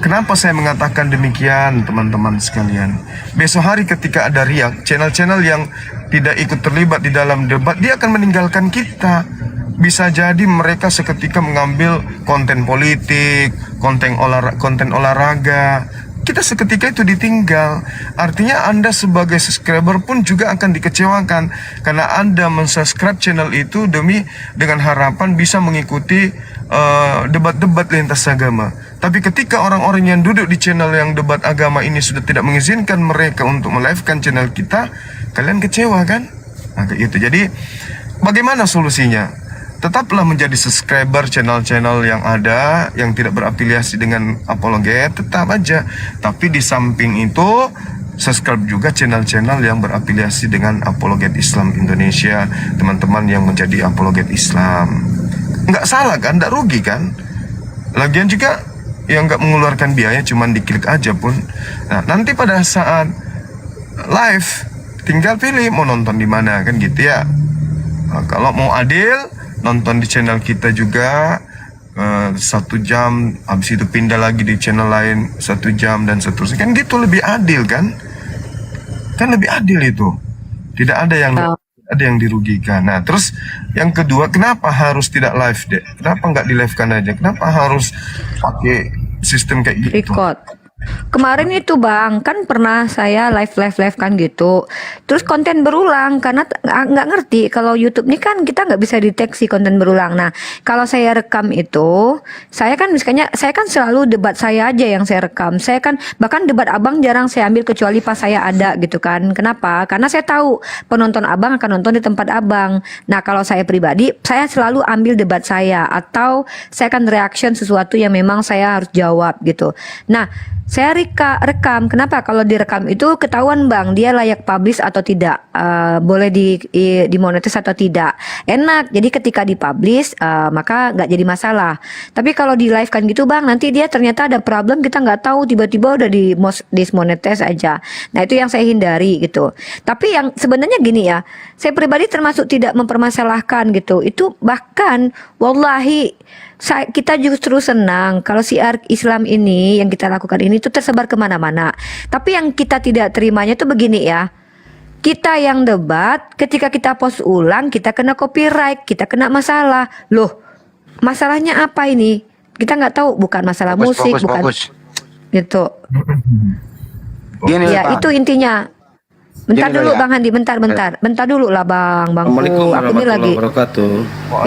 Kenapa saya mengatakan demikian teman-teman sekalian? Besok hari ketika ada riak, channel-channel yang tidak ikut terlibat di dalam debat, dia akan meninggalkan kita. Bisa jadi mereka seketika mengambil konten politik, konten olahraga. Kita seketika itu ditinggal. Artinya Anda sebagai subscriber pun juga akan dikecewakan karena Anda mensubscribe channel itu dengan harapan bisa mengikuti debat-debat lintas agama. Tapi ketika orang-orang yang duduk di channel yang debat agama ini sudah tidak mengizinkan mereka untuk melive-kan channel kita, kalian kecewa kan? Nah, kayak gitu. Jadi bagaimana solusinya? Tetaplah menjadi subscriber channel-channel yang ada, yang tidak berafiliasi dengan apologet, tetap aja. Tapi di samping itu, subscribe juga channel-channel yang berafiliasi dengan apologet Islam Indonesia, teman-teman yang menjadi apologet Islam. Nggak salah kan, nggak rugi kan? Lagian juga yang nggak mengeluarkan biaya, cuman diklik aja pun. Nah, nanti pada saat live, tinggal pilih mau nonton di mana kan gitu ya. Nah, kalau mau adil, nonton di channel kita juga 1 jam, habis itu pindah lagi di channel lain 1 jam dan seterusnya. Kan gitu lebih adil kan? Kan lebih adil itu. Tidak ada yang dirugikan. Nah, terus yang kedua, kenapa harus tidak live deh? Kenapa nggak di live kan aja? Kenapa harus pakai sistem kayak gitu? Record. Kemarin itu Bang, kan pernah saya live kan gitu. Terus konten berulang karena nggak ngerti kalau YouTube ini kan kita nggak bisa deteksi konten berulang. Nah, kalau saya rekam itu, saya kan selalu debat saya aja yang saya rekam. Saya kan bahkan debat Abang jarang saya ambil kecuali pas saya ada gitu kan. Kenapa? Karena saya tahu penonton Abang akan nonton di tempat Abang. Nah, kalau saya pribadi, saya selalu ambil debat saya atau saya akan reaction sesuatu yang memang saya harus jawab gitu. Nah, saya rekam. Kenapa? Kalau direkam itu ketahuan Bang, dia layak publish atau tidak, boleh dimonetis atau tidak. Enak. Jadi ketika dipublish, maka nggak jadi masalah. Tapi kalau di live kan gitu Bang, nanti dia ternyata ada problem kita nggak tahu, tiba-tiba udah dismonetis aja. Nah, itu yang saya hindari gitu. Tapi yang sebenarnya gini ya, saya pribadi termasuk tidak mempermasalahkan gitu. Itu bahkan wallahi kita justru senang kalau siar Islam ini yang kita lakukan ini itu tersebar kemana-mana. Tapi yang kita tidak terimanya itu begini ya. Kita yang debat, ketika kita post ulang, kita kena copyright, kita kena masalah. Loh, masalahnya apa ini? Kita nggak tahu, bukan masalah musik, bukan gitu. Gini, Ya, Pak. itu intinya. Bentar Gini dulu ya. Bang Handi, bentar dulu lah Bang. Assalamualaikum Aku ini lagi. warahmatullahi wabarakatuh.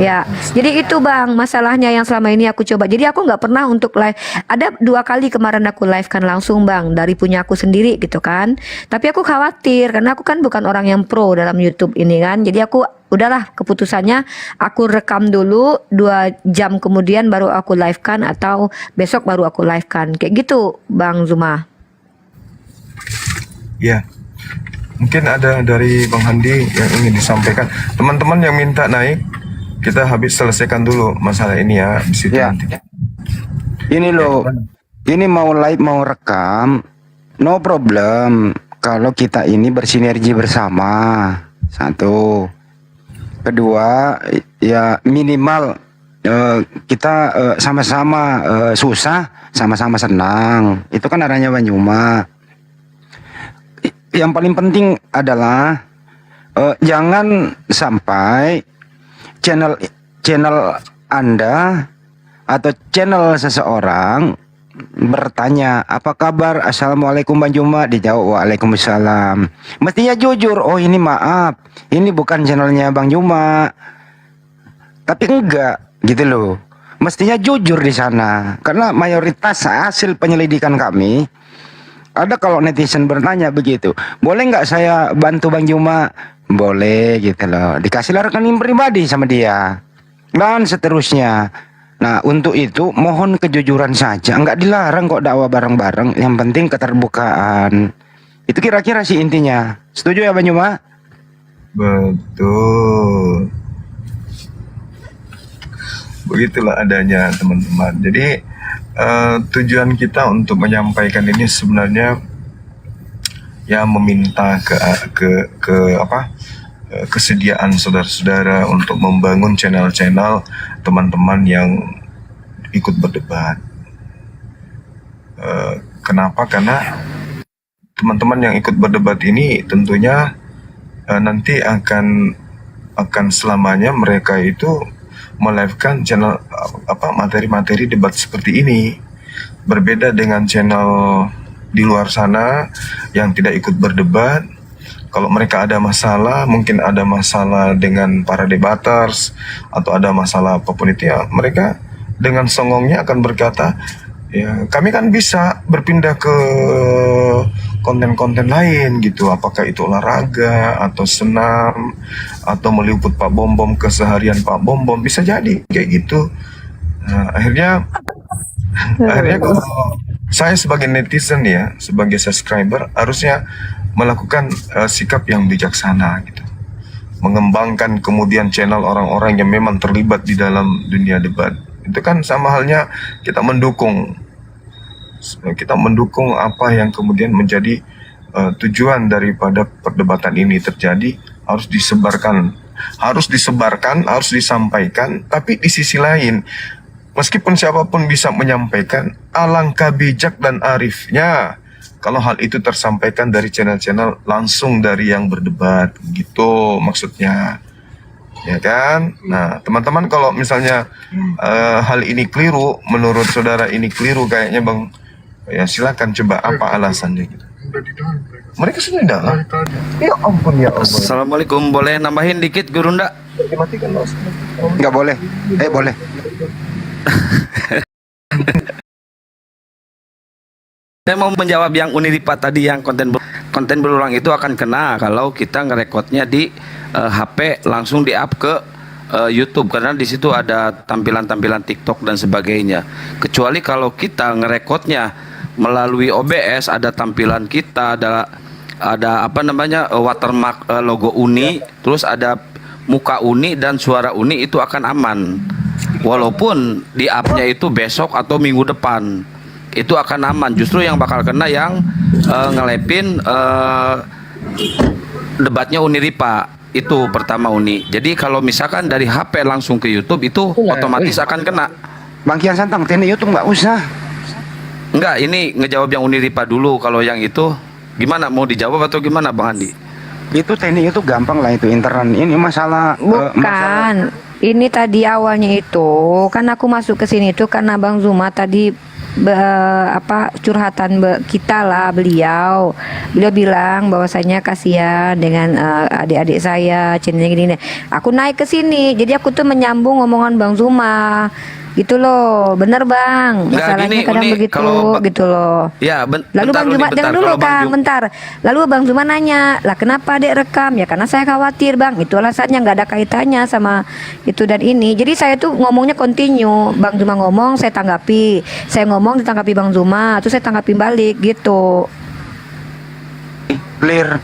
Ya, jadi itu Bang masalahnya yang selama ini aku coba. Jadi aku nggak pernah untuk live. Ada 2 kali kemarin aku live kan langsung Bang dari punya aku sendiri gitu kan. Tapi aku khawatir karena aku kan bukan orang yang pro dalam YouTube ini kan. Jadi aku udahlah keputusannya aku rekam dulu 2 jam kemudian baru aku live kan atau besok baru aku live kan. Kayak gitu Bang Zuma. Ya, mungkin ada dari Bang Handi yang ingin disampaikan. Teman-teman yang minta naik, kita habis selesaikan dulu masalah ini ya. Di situ Ya. nanti. Ini loh, ini mau live mau rekam, no problem. Kalau kita ini bersinergi bersama, 1. Kedua, ya minimal kita sama-sama susah, sama-sama senang. Itu kan arahnya Banyuma. Yang paling penting adalah jangan sampai channel Anda atau channel seseorang bertanya apa kabar, assalamualaikum Bang Juma, dijawab waalaikumsalam. Mestinya jujur, oh ini maaf, ini bukan channelnya Bang Juma. Tapi enggak gitu loh. Mestinya jujur di sana karena mayoritas hasil penyelidikan kami ada kalau netizen bertanya begitu, boleh nggak saya bantu Bang Juma? Boleh gitu loh. Dikasih rekening pribadi sama dia dan seterusnya. Nah untuk itu mohon kejujuran saja, nggak dilarang kok dakwah bareng-bareng. Yang penting keterbukaan. Itu kira-kira sih intinya. Setuju ya Bang Juma? Betul. Begitulah adanya teman-teman. Jadi tujuan kita untuk menyampaikan ini sebenarnya ya meminta kesediaan saudara-saudara untuk membangun channel-channel teman-teman yang ikut berdebat. Kenapa? Karena teman-teman yang ikut berdebat ini tentunya nanti akan selamanya mereka itu melive-kan channel materi-materi debat seperti ini. Berbeda dengan channel di luar sana yang tidak ikut berdebat. Kalau mereka ada masalah, mungkin ada masalah dengan para debaters atau ada masalah apapun itu ya, mereka dengan songongnya akan berkata, ya kami kan bisa berpindah ke konten-konten lain gitu, apakah itu olahraga atau senam atau meliput Pak Bom Bom, keseharian Pak Bom Bom, bisa jadi kayak gitu. Nah, akhirnya kalau saya sebagai netizen ya, sebagai subscriber harusnya melakukan sikap yang bijaksana gitu, mengembangkan kemudian channel orang-orang yang memang terlibat di dalam dunia debat. Itu kan sama halnya kita mendukung apa yang kemudian menjadi tujuan daripada perdebatan ini terjadi, harus disebarkan, harus disampaikan. Tapi di sisi lain, meskipun siapapun bisa menyampaikan, alangkah bijak dan arifnya kalau hal itu tersampaikan dari channel-channel langsung dari yang berdebat, gitu maksudnya. Ya kan? Nah, teman-teman kalau misalnya hal ini keliru, menurut saudara ini keliru kayaknya Bang, ya silakan coba apa alasannya gitu. Udah di dalam Mereka sudah di dalam. dari tadi. Ya ampun ya Allah. Assalamualaikum, boleh nambahin dikit Gurunda? Dimatikan Mas. Nggak boleh. Boleh. Saya mau menjawab yang Uniripa tadi, yang konten berulang itu akan kena kalau kita ngerekodnya di HP langsung di up ke YouTube, karena di situ ada tampilan-tampilan TikTok dan sebagainya. Kecuali kalau kita ngerekodnya melalui OBS, ada tampilan kita, ada apa namanya watermark logo Uni, terus ada muka Uni dan suara Uni, itu akan aman. Walaupun di up-nya itu besok atau minggu depan, itu akan aman. Justru yang bakal kena yang ngelepin debatnya Uniripa. Itu pertama Uni. Jadi kalau misalkan dari HP langsung ke YouTube itu otomatis akan kena. Bang Kian Santang, teknik YouTube nggak usah. Enggak, ini ngejawab yang Uniripa dulu. Kalau yang itu gimana, mau dijawab atau gimana Bang Andi? Itu teknik YouTube gampang lah, itu internet. Ini masalah Bukan. Ini tadi awalnya itu kan aku masuk ke sini itu karena Bang Zuma tadi curhatan kita lah, beliau bilang bahwasanya kasihan dengan adik-adik saya channelnya gini. Aku naik ke sini, jadi aku tuh menyambung omongan Bang Zuma gitu loh. Bener Bang, Nggak, masalahnya gini, kadang Uni, begitu kalau gitu loh. Ya, Lalu bentar, Bang Zuma, Uni, dengar bentar. dulu Kalau Bang Kang, Ju- bentar. Lalu Bang Zuma nanya, lah kenapa adek rekam? Ya karena saya khawatir Bang, itu alasannya, nggak ada kaitannya sama itu dan ini. Jadi saya tuh ngomongnya continue. Bang Zuma ngomong, saya tanggapi. Saya ngomong, ditanggapi Bang Zuma, terus saya tanggapi balik gitu. clear.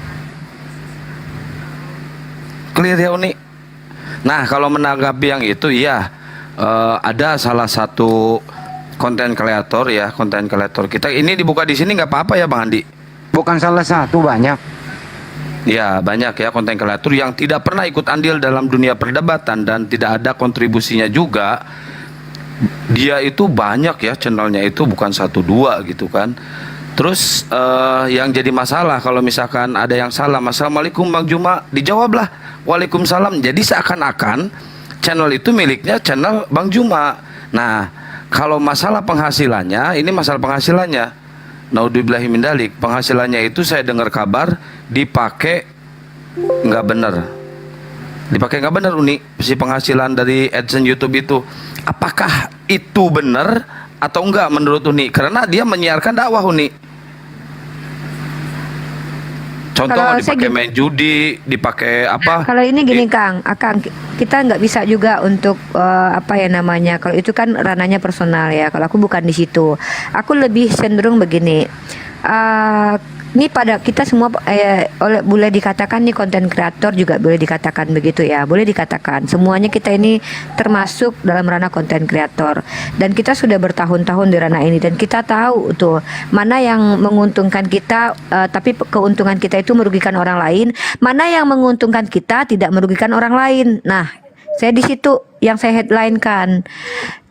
Clear ya Uni. Nah, kalau menanggapi yang itu, ya ada salah satu konten kreator ya, konten kreator kita ini dibuka di sini nggak apa-apa ya Bang Andi? Bukan salah satu, banyak. Ya banyak ya konten kreator yang tidak pernah ikut andil dalam dunia perdebatan dan tidak ada kontribusinya juga. Dia itu banyak ya channelnya, itu bukan 1-2 gitu kan. Terus yang jadi masalah kalau misalkan ada yang salah, Assalamualaikum Bang Juma, dijawablah Waalaikumsalam. Jadi seakan-akan channel itu miliknya channel Bang Juma. Nah, kalau masalah penghasilannya, ini masalah penghasilannya, naudzubillahi min dzalik, penghasilannya itu saya dengar kabar dipakai nggak benar. Dipakai nggak benar Uni, si penghasilan dari AdSense YouTube itu. Apakah itu benar atau enggak menurut Uni? Karena dia menyiarkan dakwah Uni. Contoh kalau saya dipakai gini, main judi, dipakai apa? kalau ini gini Kang, Akang, kita nggak bisa juga untuk apa ya namanya. Kalau itu kan ranahnya personal ya. Kalau aku bukan di situ. Aku lebih cenderung begini. Ini pada kita semua boleh dikatakan nih konten kreator juga boleh dikatakan begitu ya, boleh dikatakan semuanya kita ini termasuk dalam ranah konten kreator dan kita sudah bertahun-tahun di ranah ini dan kita tahu tuh mana yang menguntungkan kita tapi keuntungan kita itu merugikan orang lain, mana yang menguntungkan kita tidak merugikan orang lain. Nah, saya di situ yang saya headline-kan.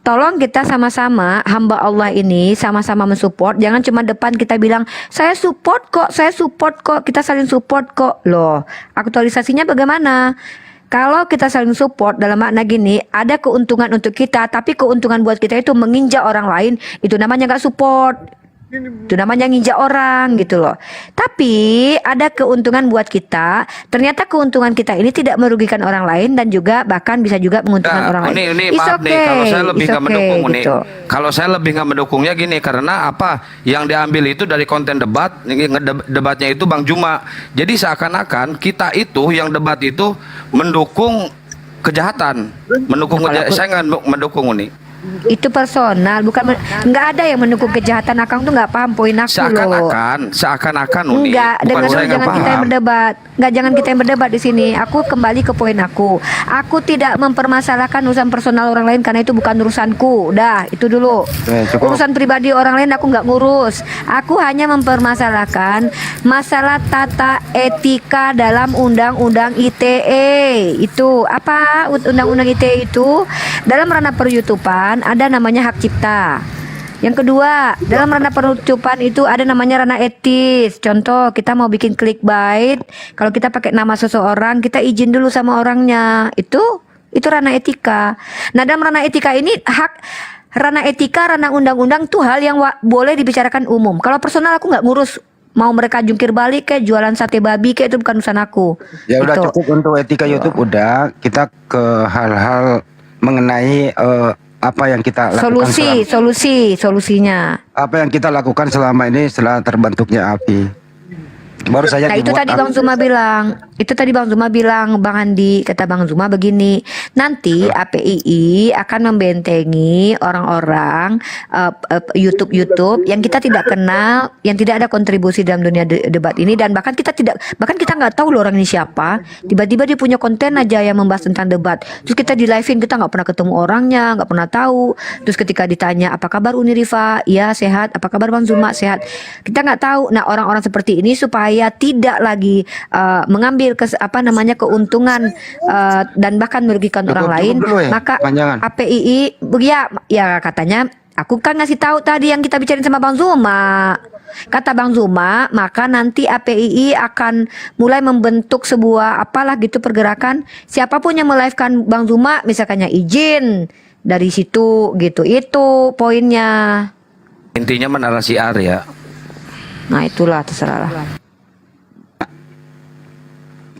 Tolong kita sama-sama hamba Allah ini sama-sama mensupport. Jangan cuma depan kita bilang saya support kok, kita saling support kok. Loh, aktualisasinya bagaimana? Kalau kita saling support dalam makna gini, ada keuntungan untuk kita, tapi keuntungan buat kita itu menginjak orang lain, itu namanya nggak support. Itu namanya nginjak orang gitu loh. Tapi ada keuntungan buat kita. Ternyata keuntungan kita ini tidak merugikan orang lain dan juga bahkan bisa juga menguntungkan orang lain. Ini It's maaf nih, kalau saya lebih it's nggak mendukung nih. gitu. Kalau saya lebih nggak mendukungnya gini, karena apa? Yang diambil itu dari konten debat, debatnya itu Bang Juma. Jadi seakan-akan kita itu yang debat itu mendukung kejahatan, mendukung kejahatan. Saya nggak mendukung ini. Itu personal, bukan nggak ada yang mendukung kejahatan. Akang tuh nggak paham poin aku loh. Seakan-akan Uni. Enggak, Bukan dengar saya dulu, nggak jangan kita yang paham. berdebat. Enggak, jangan kita yang berdebat di sini. Aku kembali ke poin aku. Aku tidak mempermasalahkan urusan personal orang lain karena itu bukan urusanku. Udah, itu dulu. Cukup. Urusan pribadi orang lain aku nggak ngurus. Aku hanya mempermasalahkan masalah tata etika dalam undang-undang ITE. Itu apa? Undang-undang ITE itu dalam ranah per-YouTubean ada namanya hak cipta. Yang kedua, dalam ranah penutupan itu ada namanya ranah etis. Contoh, kita mau bikin clickbait, kalau kita pakai nama seseorang, kita izin dulu sama orangnya. Itu ranah etika. Nah, dalam ranah etika ini ranah etika, ranah undang-undang tuh hal yang boleh dibicarakan umum. Kalau personal aku nggak ngurus. Mau mereka jungkir balik kayak jualan sate babi kayak itu bukan urusan aku. Ya udah Gitu. cukup untuk etika YouTube udah. Kita ke hal-hal mengenai apa yang kita lakukan Solusinya. apa yang kita lakukan selama ini setelah terbentuknya API. Baru saja Nah, itu dibuat tadi Bang Zuma bilang, Bang Andi, kata Bang Zuma begini, nanti APII akan membentengi orang-orang YouTube yang kita tidak kenal, yang tidak ada kontribusi dalam dunia debat ini, dan bahkan kita nggak tahu loh orang ini siapa. Tiba-tiba dia punya konten aja yang membahas tentang debat, terus kita di live-in, kita nggak pernah ketemu orangnya, nggak pernah tahu. Terus ketika ditanya apa kabar Uni Rifa, iya sehat. Apa kabar Bang Zuma, sehat. Kita nggak tahu. Nah, orang-orang seperti ini supaya tidak lagi mengambil keuntungan dan bahkan merugikan orang lain, dulu ya, maka panjangan. APII ya katanya aku kan ngasih tahu tadi yang kita bicarain sama Bang Zuma. Kata Bang Zuma, maka nanti APII akan mulai membentuk sebuah apalah gitu pergerakan. Siapapun yang melivekan Bang Zuma, misalkannya izin dari situ gitu. Itu poinnya. Intinya menarasi area. Nah, itulah terserah lah.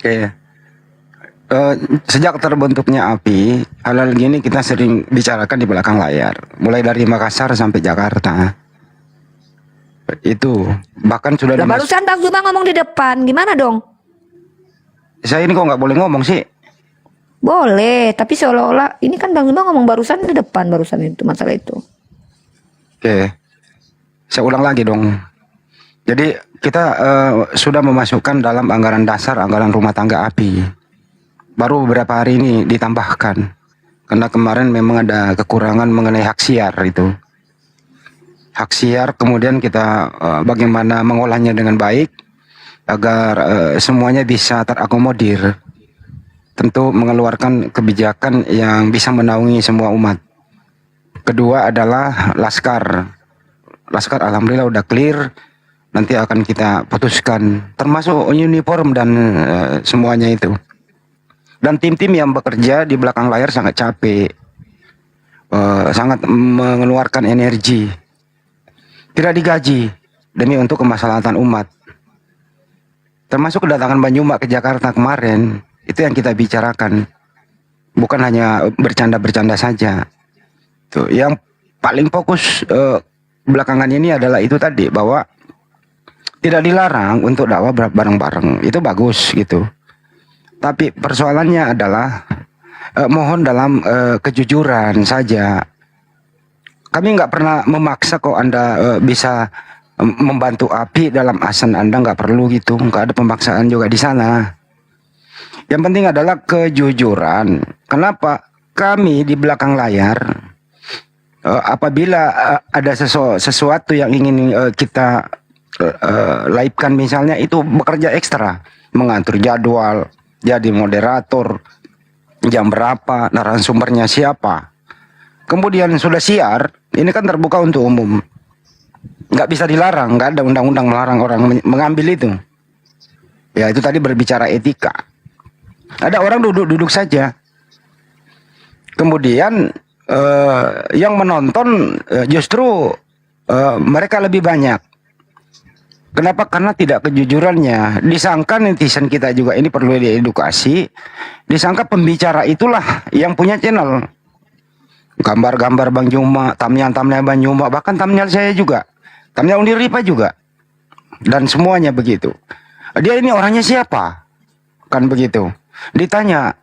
Oke. Sejak terbentuknya API, hal-hal gini kita sering bicarakan di belakang layar. Mulai dari Makassar sampai Jakarta. Itu bahkan sudah Lah, barusan Bang Zuma ngomong di depan, gimana dong? Saya ini kok nggak boleh ngomong sih? Boleh, tapi seolah-olah ini kan Bang Zuma ngomong barusan di depan itu masalah itu. Oke. Saya ulang lagi dong. Jadi kita sudah memasukkan dalam anggaran dasar anggaran rumah tangga API. Baru beberapa hari ini ditambahkan. Karena kemarin memang ada kekurangan mengenai hak siar itu. Hak siar kemudian kita bagaimana mengolahnya dengan baik agar semuanya bisa terakomodir. Tentu mengeluarkan kebijakan yang bisa menaungi semua umat. Kedua adalah Laskar. Laskar alhamdulillah udah clear. Nanti akan kita putuskan termasuk uniform dan semuanya itu. Dan tim-tim yang bekerja di belakang layar sangat capek, sangat mengeluarkan energi, tidak digaji demi untuk kemaslahatan umat. Termasuk kedatangan Bang Juma ke Jakarta kemarin, itu yang kita bicarakan, bukan hanya bercanda-bercanda saja. Tuh, yang paling fokus belakangan ini adalah itu tadi, bahwa tidak dilarang untuk dakwah bareng-bareng, itu bagus gitu. Tapi persoalannya adalah mohon dalam kejujuran saja. Kami nggak pernah memaksa kok Anda bisa membantu API dalam asan Anda, nggak perlu gitu, nggak ada pemaksaan juga di sana. Yang penting adalah kejujuran. Kenapa? Kami di belakang layar, apabila ada sesuatu yang ingin kita live-kan misalnya, itu bekerja ekstra, mengatur jadwal, jadi moderator, jam berapa, narasumbernya siapa. Kemudian sudah siar, ini kan terbuka untuk umum, nggak bisa dilarang, nggak ada undang-undang melarang orang mengambil itu. Ya itu tadi berbicara etika. Ada orang duduk-duduk saja, kemudian yang menonton justru mereka lebih banyak. Kenapa? Karena tidak kejujurannya. Disangka netizen kita juga ini perlu diedukasi. Disangka pembicara itulah yang punya channel. Gambar-gambar Bang Juma, thumbnail Bang Juma, bahkan thumbnail saya juga, thumbnail Undi Ripa juga, dan semuanya begitu. Dia ini orangnya siapa? Kan begitu. Ditanya,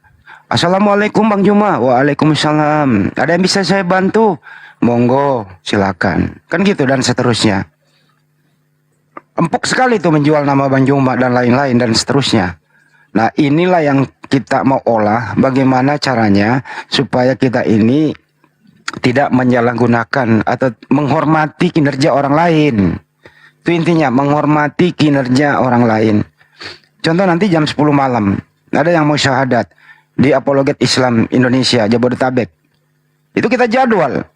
Assalamualaikum Bang Juma. Waalaikumsalam. Ada yang bisa saya bantu? Monggo, silakan. Kan gitu dan seterusnya. Empuk sekali itu menjual nama Bang Juma dan lain-lain dan seterusnya. Nah inilah yang kita mau olah, bagaimana caranya supaya kita ini tidak menyalahgunakan atau menghormati kinerja orang lain. Itu intinya, menghormati kinerja orang lain. Contoh nanti jam 10 malam, ada yang mau syahadat di Apologet Islam Indonesia, Jabodetabek. Itu kita jadwal.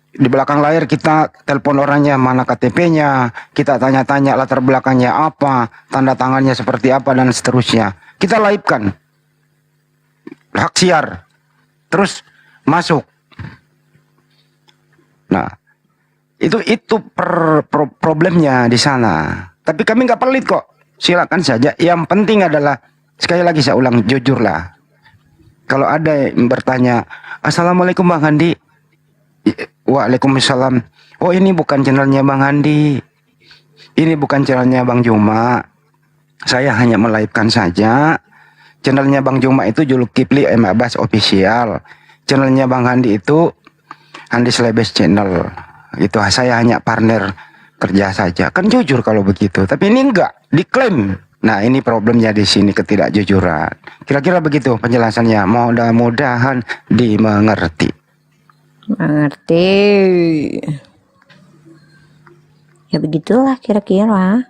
Di belakang layar kita telepon orangnya, mana KTP-nya, kita tanya-tanya latar belakangnya apa, tanda tangannya seperti apa, dan seterusnya. Kita live-kan. Hak siar. Terus masuk. Nah, itu problemnya di sana. Tapi kami nggak pelit kok. Silakan saja. Yang penting adalah, sekali lagi saya ulang, jujurlah. Kalau ada yang bertanya, Assalamualaikum Bang Handi. Waalaikumsalam. Oh ini bukan channelnya Bang Handi. Ini bukan channelnya Bang Juma. Saya hanya melive-kan saja. Channelnya Bang Juma itu Zulkifli M. Abbas Official. Channelnya Bang Handi itu Handi Slebes Channel. Itu saya hanya partner kerja saja. Kan jujur kalau begitu. Tapi ini enggak, diklaim. Nah ini problemnya di sini, ketidakjujuran. Kira-kira begitu penjelasannya. Mudah-mudahan dimengerti. Mengerti. Ya begitulah kira-kira.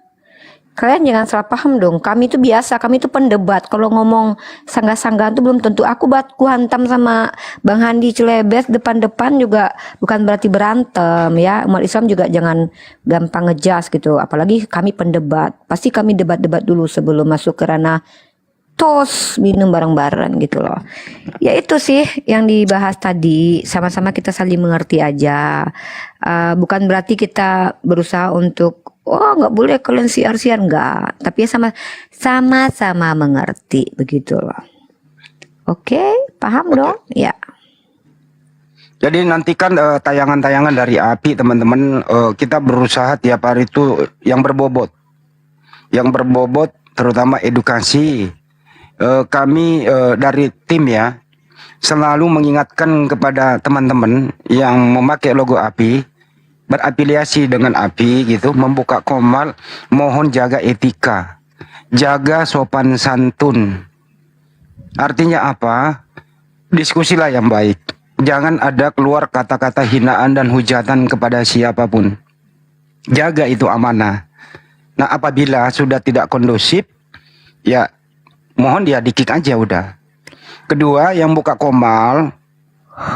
Kalian jangan salah paham dong. Kami itu biasa, kami itu pendebat. Kalau ngomong sanggah-sanggahan itu belum tentu aku hantam sama Bang Handi Celebes depan-depan juga bukan berarti berantem ya. Umat Islam juga jangan gampang ngejas gitu. Apalagi kami pendebat. Pasti kami debat-debat dulu sebelum masuk ke ranah tos minum bareng-bareng gitu loh. Ya itu sih yang dibahas tadi, sama-sama kita saling mengerti aja. Bukan berarti kita berusaha untuk nggak boleh kalian siar-siar, enggak. Tapi ya sama-sama mengerti begitu loh. Oke, paham dong? Ya. Jadi nantikan tayangan-tayangan dari API teman-teman. Kita berusaha tiap hari itu yang berbobot. Yang berbobot terutama edukasi. Kami dari tim ya selalu mengingatkan kepada teman-teman yang memakai logo API, berafiliasi dengan API gitu, membuka komal, mohon jaga etika, jaga sopan santun. Artinya apa? Diskusilah yang baik. Jangan ada keluar kata-kata hinaan dan hujatan kepada siapapun. Jaga itu amanah. Nah apabila sudah tidak kondusif, ya mohon dia di-kick aja udah. Kedua, yang buka komal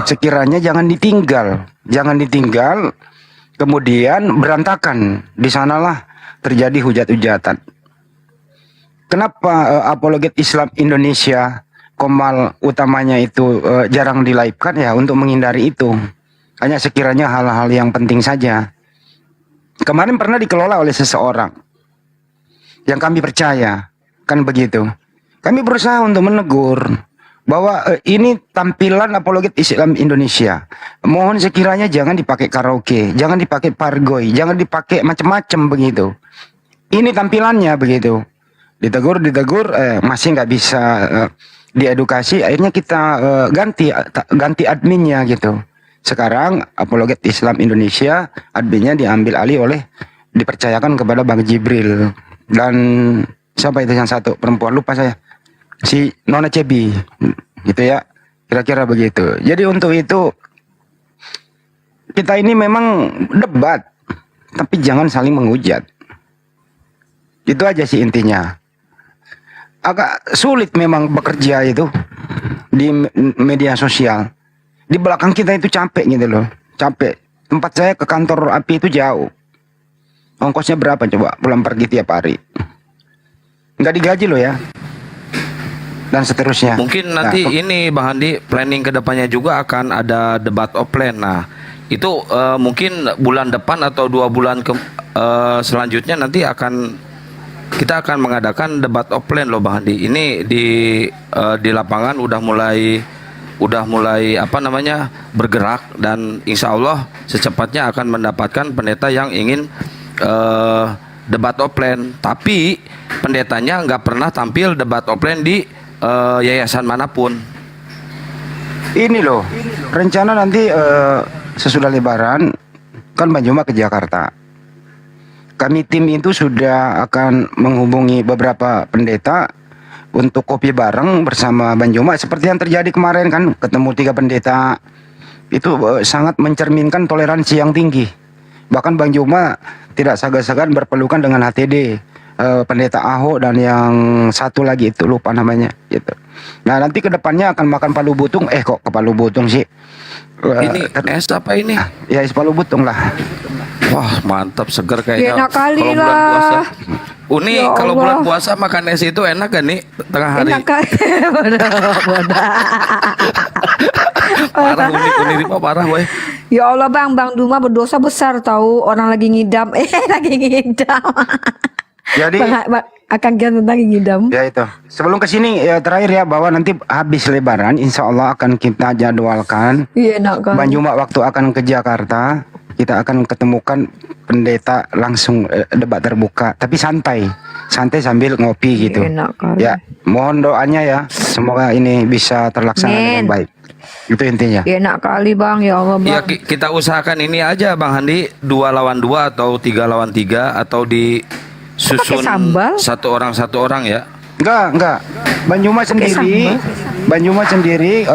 sekiranya jangan ditinggal. Jangan ditinggal, kemudian berantakan. Di sanalah terjadi hujat-hujatan. Kenapa Apologet Islam Indonesia komal utamanya itu jarang di-live-kan ya, untuk menghindari itu. Hanya sekiranya hal-hal yang penting saja. Kemarin pernah dikelola oleh seseorang yang kami percaya, kan begitu. Kami berusaha untuk menegur bahwa ini tampilan Apologet Islam Indonesia. Mohon sekiranya jangan dipakai karaoke, jangan dipakai pargoy, jangan dipakai macam-macam begitu. ini tampilannya begitu. Ditegur, masih nggak bisa diedukasi. Akhirnya kita ganti adminnya gitu. Sekarang Apologet Islam Indonesia adminnya diambil alih dipercayakan kepada Bang Jibril dan siapa itu yang satu perempuan, lupa saya, si Nona Cebi gitu ya, kira-kira begitu. Jadi untuk itu kita ini memang debat, tapi jangan saling menghujat. Itu aja sih intinya. Agak sulit memang bekerja itu di media sosial. Di belakang kita itu capek gitu loh, capek. Tempat saya ke kantor API itu jauh. Ongkosnya berapa coba pulang pergi tiap hari? Nggak digaji loh ya. Dan seterusnya. Mungkin nanti ini Bang Handi planning kedepannya juga akan ada debat offline. Nah itu mungkin bulan depan atau 2 bulan selanjutnya nanti kita akan mengadakan debat offline loh Bang Handi. Ini di lapangan udah mulai apa namanya bergerak, dan insya Allah secepatnya akan mendapatkan pendeta yang ingin debat offline. Tapi pendetanya nggak pernah tampil debat offline di yayasan manapun. Ini loh, rencana nanti sesudah Lebaran kan Bang Juma ke Jakarta. Kami tim itu sudah akan menghubungi beberapa pendeta untuk kopi bareng bersama Bang Juma, seperti yang terjadi kemarin kan, ketemu 3 pendeta. Itu sangat mencerminkan toleransi yang tinggi. Bahkan Bang Juma tidak segan-segan berpelukan dengan HTD, pendeta Ahok dan yang satu lagi itu lupa namanya gitu. Nah nanti kedepannya akan makan palu butung. Kok ke palu butung sih? Ini es apa ini? Ya es palu butung lah. Wah mantap, seger kayaknya. Enak kali Kalau bulan lah. puasa. Uni Ya kalau Allah. bulan puasa makan es itu enak kan nih tengah hari? Enak kali. Parah Uni Ripa parah weh. Ya Allah Bang Duma berdosa besar tahu, orang lagi ngidam. Lagi ngidam. Jadi Bang akan tentang ngidam. ya itu. Sebelum kesini ya terakhir ya, bahwa nanti habis Lebaran insya Allah akan kita jadwalkan. Iya enak kan. Bang Juma waktu akan ke Jakarta, kita akan ketemukan pendeta langsung debat terbuka, tapi santai sambil ngopi gitu. Enak kali. Ya, mohon doanya ya, semoga ini bisa terlaksana dengan Amin. baik. Itu intinya. Enak kali Bang, ya Allah Bang. Ya kita usahakan ini aja Bang Handi, 2 lawan 2 atau 3 lawan 3 atau disusun sambal? satu orang ya. Enggak. Bang Juma sendiri,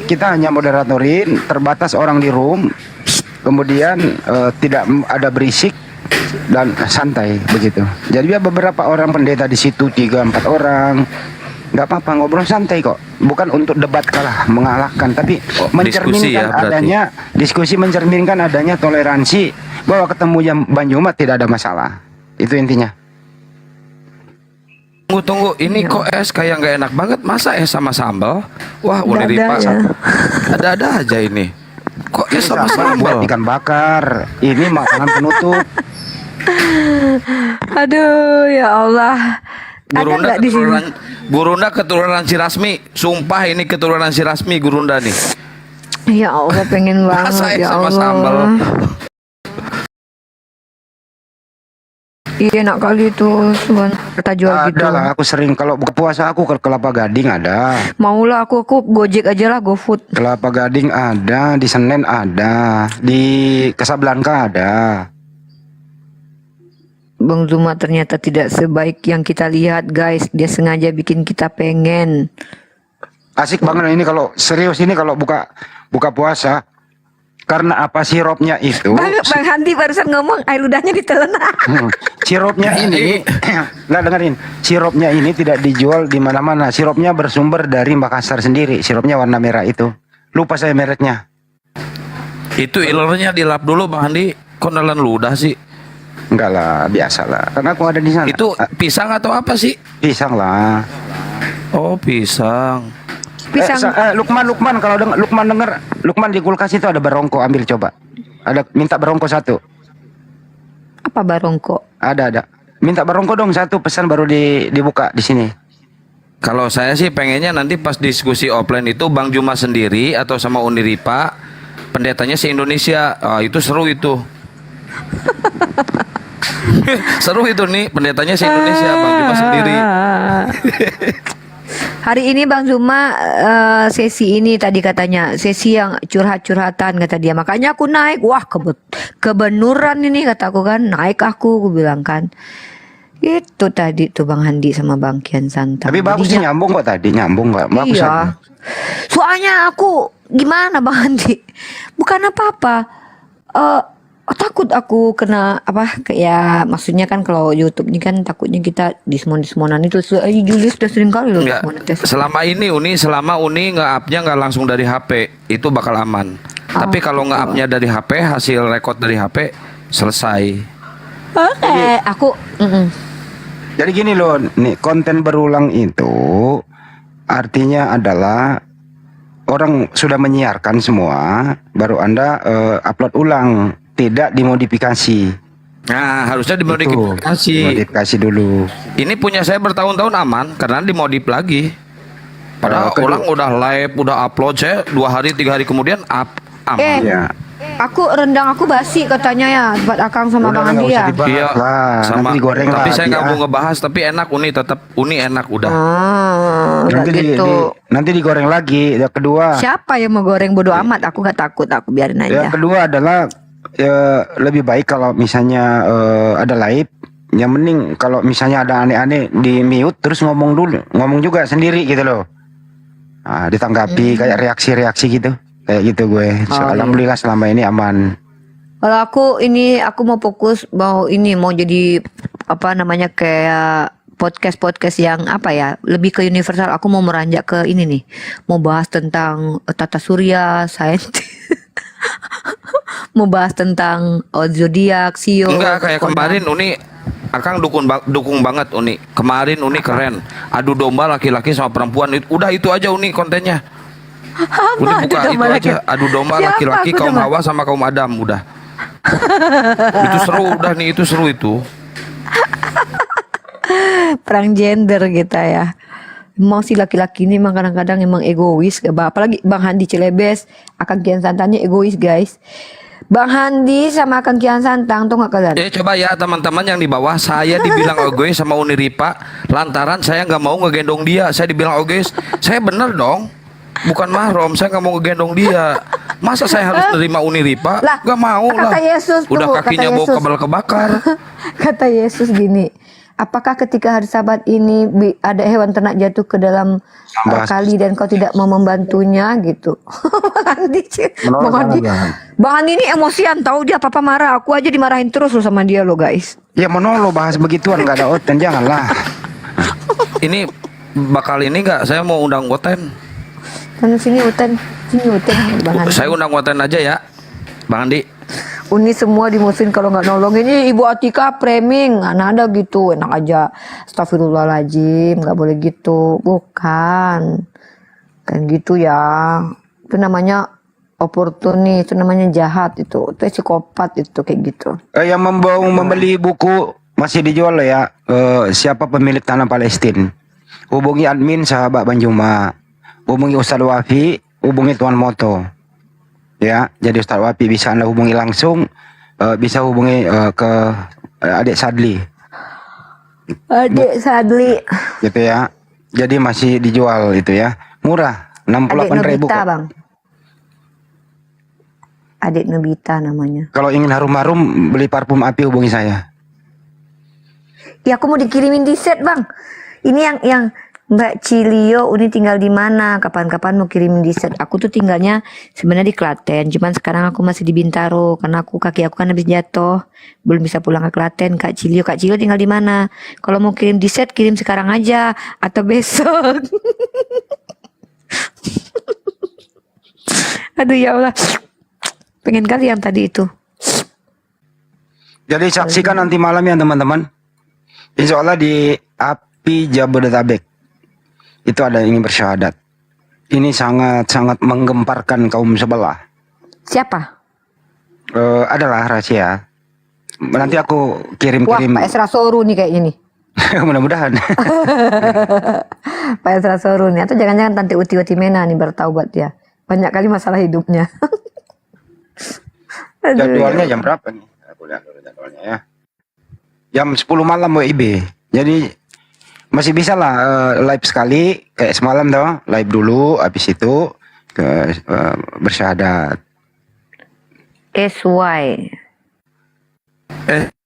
kita hanya moderatorin, terbatas orang di room. Kemudian tidak ada berisik dan santai begitu. Jadi ya beberapa orang pendeta di situ 3-4 orang. Nggak apa-apa, ngobrol santai kok. Bukan untuk debat kalah mengalahkan, tapi Diskusi ya, berarti. diskusi mencerminkan adanya toleransi, bahwa ketemu Bang Juma tidak ada masalah. Itu intinya. Tunggu, ini kok es kayak nggak enak banget, masa es sama sambal? Wah Uni Ripa, ya. ada aja ini. Kok es sama Buat sambal? ikan bakar. Ini makanan penutup. Aduh, ya Allah. Ada nggak di sini? Gurunda keturunan si Rasmi. Sumpah ini keturunan si Rasmi Gurunda nih. Ya Allah, pengen Masa banget es ya sama Allah. sambal? Iya enak kali itu, kita jual gitu. Ada lah, aku sering kalau buka puasa aku ke Kelapa Gading ada. Maulah aku Gojek aja lah, GoFood. Kelapa Gading ada, di Senen ada, di Casablanca ada. Bang Zuma ternyata tidak sebaik yang kita lihat guys. Dia sengaja bikin kita pengen. Asik banget ini kalau serius ini kalau buka puasa. Karena apa, sirupnya itu? Bang Handi barusan ngomong air ludahnya ditelan. Sirupnya ini, nah dengerin, sirupnya ini tidak dijual di mana-mana. Sirupnya bersumber dari Makassar sendiri. Sirupnya warna merah itu. Lupa saya mereknya. Itu ilernya dilap dulu Bang Handi. Kok nelan ludah sih? Enggak lah, biasa lah. Karena aku ada di sana. Itu pisang atau apa sih? Pisang lah. Oh pisang. Pisang. Lukman kalau Lukman di kulkas itu ada barongko, ambil coba. Ada, minta barongko 1. Apa barongko? Ada. Minta barongko dong 1, pesan baru dibuka di sini. Kalau saya sih pengennya nanti pas diskusi offline itu Bang Juma sendiri atau sama Uni Ripa, pendetanya se-Indonesia. Itu seru itu. Seru itu nih, pendetanya si Indonesia, Bang Juma sendiri. Hari ini Bang Zuma sesi ini tadi katanya sesi yang curhat-curhatan kata dia. Makanya aku naik. Wah kebenuran ini kataku kan. Naik aku bilang kan. Itu tadi tuh Bang Handi sama Bang Kian Santang. Tapi bagus sih, nyambung kok tadi, nyambung kok. Bagus Iya. aja. Soalnya aku gimana Bang Handi? Bukan apa-apa. Takut aku kena apa kayak maksudnya kan kalau YouTube ini kan takutnya kita dismonan itu Julius udah sering kali loh Enggak. dismonetis. Selama Uni nge-upnya nggak langsung dari HP, itu bakal aman. Tapi kalau nge-upnya dari HP, hasil record dari HP selesai. Oke, aku Jadi gini loh, nih konten berulang itu artinya adalah orang sudah menyiarkan semua, baru Anda upload ulang, tidak dimodifikasi. Nah, harusnya Itu, dimodifikasi. modifikasi dulu. Ini punya saya bertahun-tahun aman karena dimodif lagi. Padahal Kedua. orang udah live, udah upload, saya 2 hari 3 hari kemudian aman. Ya. aku rendang aku basi katanya ya buat Akang sama Udah, Bang nggak Andi usah ya. dibahas. Iya, Lah, nanti digoreng tapi lah, saya nggak ya. mau ngebahas, tapi enak Uni enak udah. Udah gitu. Nanti digoreng lagi. Yang kedua, Siapa yang mau goreng bodo amat? Aku gak takut, aku biarin aja. yang kedua adalah lebih baik kalau misalnya ada live. Yang mending kalau misalnya ada aneh-aneh di mute terus ngomong dulu, ngomong juga sendiri gitu loh. Nah, ditanggapi kayak reaksi-reaksi gitu, kayak gitu gue. Oh, Alhamdulillah selama ini aman. Kalau aku mau fokus mau jadi apa namanya kayak podcast yang apa ya lebih ke universal. Aku mau meranjak ke ini nih, mau bahas tentang tata surya, sains, mau bahas tentang zodiak, sio. Enggak kayak kodam. kemarin Uni, Akang dukung banget Uni. Kemarin Uni keren. Adu domba laki-laki sama perempuan. Udah itu aja Uni kontennya. Uni Apa buka adu itu domba aja. laki- Adu domba Siapa laki-laki aku kaum coba? Hawa sama kaum Adam udah. Itu seru udah nih, itu seru itu. Perang gender gitu ya. Emang si laki-laki ini emang kadang-kadang emang egois, apalagi Bang Handi Celebes, Akang Kian Santangnya egois guys. Bang Handi sama Akang Kian Santang tuh nggak kalian? Coba ya teman-teman yang di bawah, saya dibilang egois sama Uni Ripa lantaran saya nggak mau ngegendong dia. Saya dibilang egois, saya bener dong, bukan mahram, saya nggak mau ngegendong dia. Masa saya harus nerima Uni Ripa? Lah, Gak mau kata lah. Yesus, Udah tunggu, kakinya kata bau Yesus. kabel kebakar. Kata Yesus gini, apakah ketika hari Sabat ini ada hewan ternak jatuh ke dalam Bahas. kali dan kau tidak mau membantunya gitu? Bang Handi, Menolak Bang Handi, jangan. Bang Handi ini emosian tahu dia apa marah. Aku aja dimarahin terus loh sama dia loh guys. Ya menolo bahas begituan nggak ada oten, janganlah. Ini bakal ini nggak? Saya mau undang Woten. Kan sini Uten Bang Handi. Saya undang Woten aja ya, Bang Andi. Uni semua dimusuhin kalau nggak nolong. Ini Ibu Atika framing, nggak ada gitu, enak aja. Astagfirullahaladzim, nggak boleh gitu, bukan, kan gitu ya. Itu namanya oportunis, itu namanya jahat itu psikopat itu kayak gitu. Yang membeli buku masih dijual loh ya. Siapa pemilik tanah Palestina? Hubungi admin sahabat Banjuma, hubungi Ustadz Wafi, hubungi Tuan Moto. Ya, jadi Ustadz Wafi bisa Anda hubungi langsung, bisa hubungi ke adik Sadli, Adik Sadli, gitu ya. Jadi masih dijual itu ya, murah, adik 68.000 Nobita kok. bang, adik Nobita namanya. Kalau ingin harum-harum beli parfum api hubungi saya. Ya aku mau dikirimin di set bang. Ini yang Mbak Cilio, Uni tinggal di mana? Kapan-kapan mau kirimin di set. Aku tuh tinggalnya sebenarnya di Klaten. Cuman sekarang aku masih di Bintaro karena kaki aku kan habis jatuh, belum bisa pulang ke Klaten. Kak Cilio tinggal di mana? Kalau mau kirim di set kirim sekarang aja atau besok. Aduh ya Allah, pengen kali yang tadi itu. Jadi saksikan nanti malam ya teman-teman. Insya Allah di Api Jabodetabek itu ada yang ingin bersyahadat. Ini sangat-sangat menggemparkan kaum sebelah. Siapa? Adalah rahasia. Nanti aku Wah, kirim-kirim. Pak Esra Soru nih kayaknya nih. Mudah-mudahan. Pak Esra Soru nih. Atau jangan-jangan Tante Uti Mena nih bertaubat dia. Banyak kali masalah hidupnya. Aduh, Jadwalnya ya. jam berapa nih? Aku lihat dulu jadwalnya ya. jam 10 malam WIB. Jadi masih bisa lah live sekali kayak semalam toh, live dulu habis itu ke bersyahadat. SY.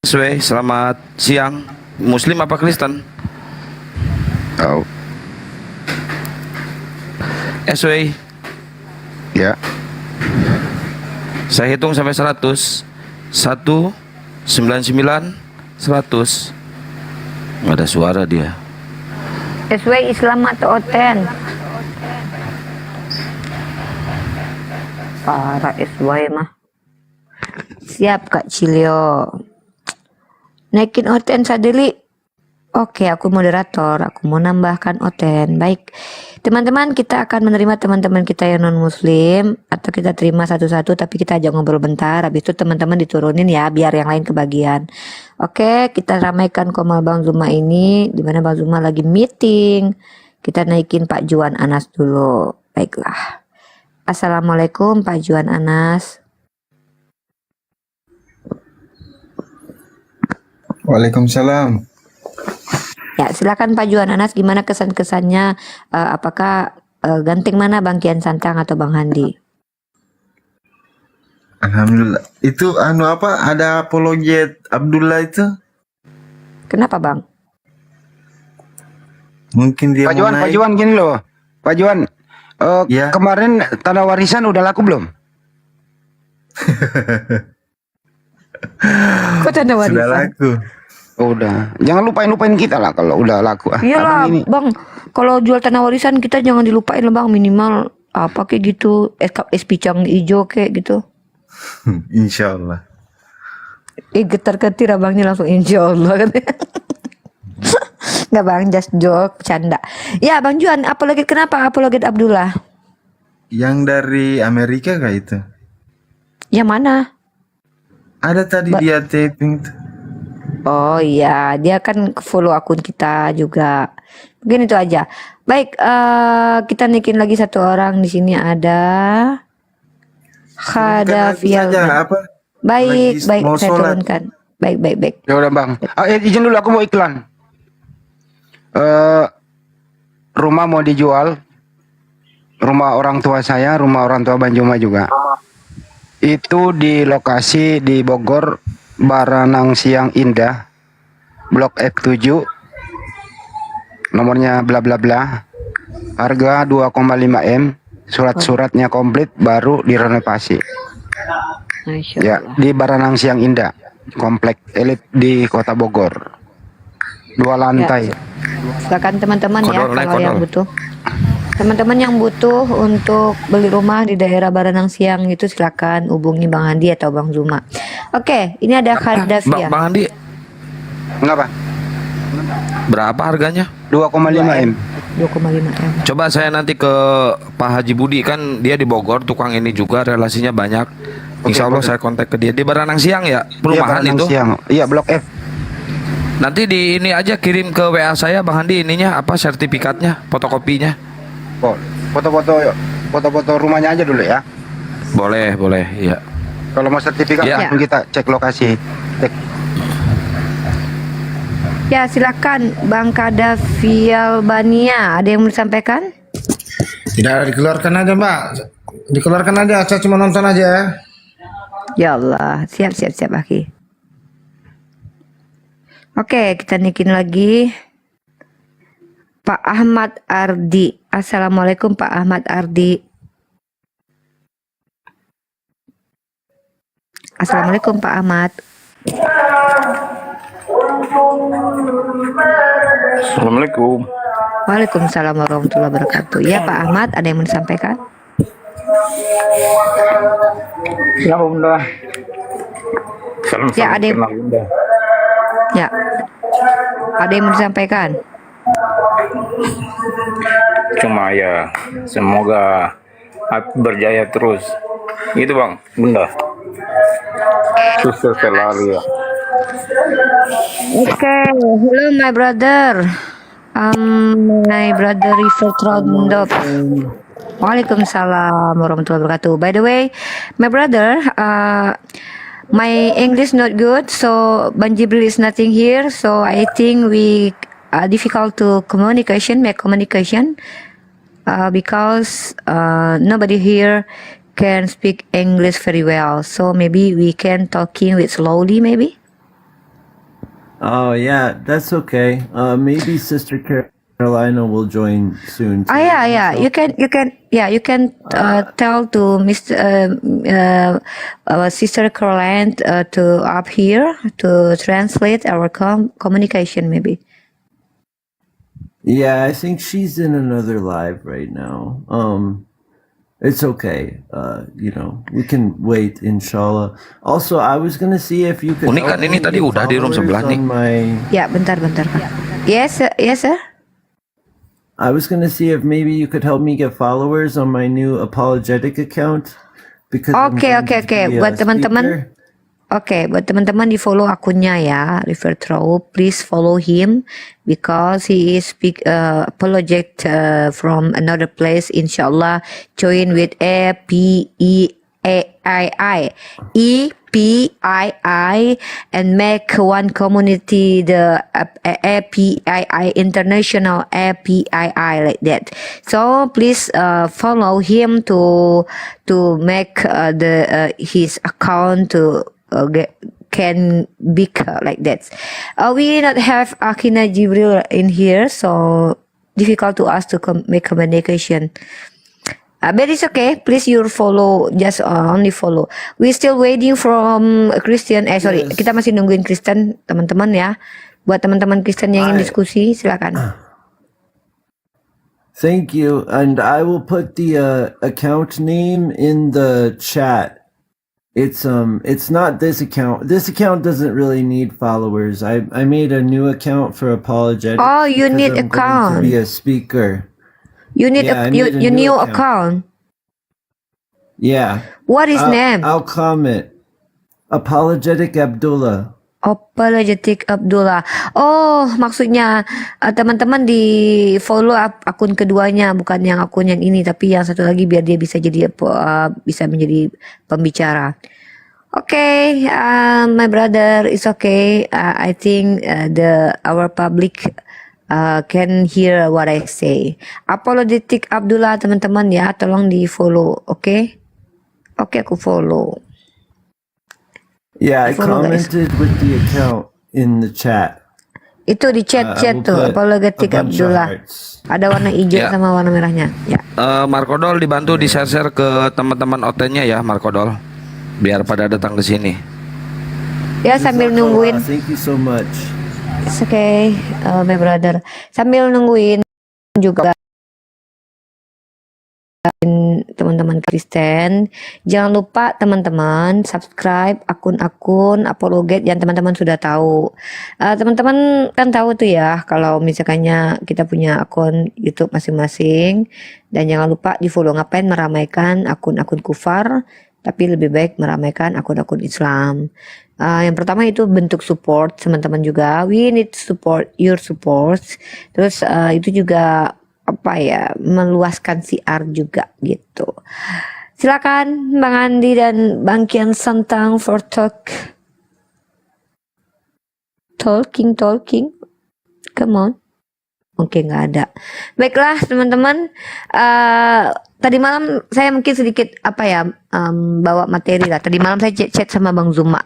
SW, selamat siang. Muslim apa Kristen? Oh, SW, ya. saya hitung sampai 100. 1, 99, 100. Nggak ada suara dia. SY Islam atau Oten? Para SY mah. Siap Kak Cilio. Naikin Oten sadeli. Oke, aku moderator. Aku mau nambahkan Oten. Baik. Teman-teman, kita akan menerima teman-teman kita yang non-muslim. Atau kita terima satu-satu, tapi kita ajak ngobrol bentar. Habis itu teman-teman diturunin ya, biar yang lain kebagian. Oke, kita ramaikan komal Bang Zuma ini. Dimana Bang Zuma lagi meeting. Kita naikin Pak Juan Anas dulu. Baiklah. Assalamualaikum Pak Juan Anas. Waalaikumsalam. Ya, silakan Pak Juan Anas, gimana kesan-kesannya? Apakah ganteng mana Bang Kian Santang atau Bang Handi? Alhamdulillah. Itu apa? Ada apologet Abdullah itu? Kenapa Bang? Mungkin dia Pak mau Juan, Pak naik. Juan gini loh. Pak Juan, Ya. kemarin tanah warisan udah laku belum? Kok tanda Sudah laku. Oh, udah. Jangan lupain kita lah kalau udah laku. Iyalah Abang ini. Bang, kalau jual tanah warisan kita jangan dilupain lah Bang, minimal apa kayak gitu, es picang hijau kayak gitu. Insya Allah. Getar-getir abangnya langsung insya Allah katanya. Nggak Bang, just joke, bercanda. Ya Bang Juan, apologet kenapa apologet Abdullah? Yang dari Amerika kah itu? Yang mana? Ada tadi dia taping tuh. Oh iya, dia kan follow akun kita juga. Mungkin itu aja. Baik, kita naikin lagi satu orang di sini ada Khadafial. Saja apa? Baik, Lagi baik, mau saya sholat. turunkan. Baik. Ya udah Bang. Izin dulu aku mau iklan. Rumah mau dijual. Rumah orang tua saya, rumah orang tua Banjuma juga. Itu di lokasi di Bogor, Baranang Siang Indah, Blok F7. Nomornya bla bla bla. Harga 2,5 M. Surat-suratnya komplit, baru direnovasi. Masya Ya, Allah. di Baranang Siang Indah, komplek elit di Kota Bogor. 2 lantai. Silakan teman-teman ya Kodol, naik kalau yang kodol. butuh. Teman-teman yang butuh untuk beli rumah di daerah Baranang Siang itu silakan hubungi Bang Handi atau Bang Zuma. Oke, ini ada Khadafia. Bang Andi, Ngapa? berapa harganya? 2,5 M. 2,5 M. Coba saya nanti ke Pak Haji Budi, kan dia di Bogor, tukang ini juga, relasinya banyak. Insya Allah oke. saya kontak ke dia. Di Baranang Siang ya, perumahan Baranang itu. Siang. Iya, Blok F. Nanti di ini aja kirim ke WA saya Bang Handi ininya apa sertifikatnya, fotokopinya. Oh, foto-foto rumahnya aja dulu ya. Boleh, ya. Kalau mau sertifikat Ya. langsung kita cek lokasi. Cek. Ya, silakan Bang Khadafial Bania. Ada yang mau disampaikan? Tidak, dikeluarkan aja Mbak. Dikeluarkan aja, saya cuma nonton aja ya. Ya Allah, siap Aki. Oke, kita naikin lagi Pak Ahmad Ardi. Assalamualaikum Pak Ahmad Ardi. Assalamualaikum Pak Ahmad. Assalamualaikum. Waalaikumsalam warahmatullahi wabarakatuh. Ya Pak Ahmad, ada yang mau disampaikan? Ya Bunda. Salam Ya, ada yang- kenal Bunda. Ya. Ada yang mau disampaikan? Cuma ya semoga berjaya terus. Gitu Bang, Bunda. Sukses selalu ya. Okay, hello my brother. My brother River Trondop. Waalaikumsalam warahmatullahi wabarakatuh. By the way, my brother, My English not good, so Bang Jibril is nothing here, so I think we difficult to make communication because nobody here can speak English very well. So maybe we can talking with slowly, maybe. Oh yeah, that's okay. Maybe Sister Carolina will join soon. Too. Yeah. You can tell to Sister Caroline to up here to translate our communication, maybe. Yeah, I think she's in another live right now. It's okay. We can wait, inshallah. Also, I was gonna see if you could. Unik kan ini tadi udah di room sebelah nih. Ya, bentar. Yes, sir. I was gonna see if maybe you could help me get followers on my new apologetic account because. Okay. Buat teman-teman. Oke, buat teman-teman di follow akunnya ya, River Throw. Please follow him because he is apologetic from another place. Insyaallah, join with EPII and make one community, the APII International APII like that. So please follow him to make his account to. Can big like that. We not have Akina Jibril in here, so difficult to us to make communication. But it's okay. Please you follow, just only follow. We still waiting from Christian. Sorry, kita masih nungguin Kristen teman-teman ya. Buat teman-teman Kristen yang ingin diskusi, silakan. Thank you, and I will put the account name in the chat. It's not this account. This account doesn't really need followers. I made a new account for apologetics. Oh, you need I'm account. going to be a speaker. You need Yeah, I a need a new new account. Yeah. What is name? I'll comment. Apologetic Abdullah. Apologetic Abdullah. Oh, maksudnya teman-teman di follow akun keduanya, bukan yang akun yang ini, tapi yang satu lagi biar dia bisa jadi bisa menjadi pembicara. Okay, my brother, it's okay. I think our public can hear what I say. Apologetic Abdullah teman-teman ya, tolong di follow, okay? Oke, aku follow. Yeah, I commented with the account in the chat. Itu di chat I will tuh, put apologetic a bunch of Abdullah. hearts. Ada warna hijau Ya. sama warna merahnya. Ya. Markodol dibantu di share ke teman-teman OT-nya ya, Markodol. Biar pada datang ke sini. Ya sambil nungguin. Thank you so much. It's okay, my brother. Sambil nungguin juga teman-teman Kristen, jangan lupa teman-teman subscribe akun-akun apologet yang teman-teman sudah tahu. Teman-teman kan tahu tuh ya kalau misalkannya kita punya akun YouTube masing-masing, dan jangan lupa di follow. Ngapain meramaikan akun-akun kufar, tapi lebih baik meramaikan akun-akun Islam. Yang pertama itu bentuk support teman-teman juga. We need support, your support. Terus itu juga meluaskan siar juga gitu. Silakan Bang Andi dan Bang Kian Santang for talking. Come on. Oke, nggak ada. Baiklah teman-teman. Tadi malam saya mungkin sedikit bawa materi lah. Tadi malam saya chat sama Bang Zuma.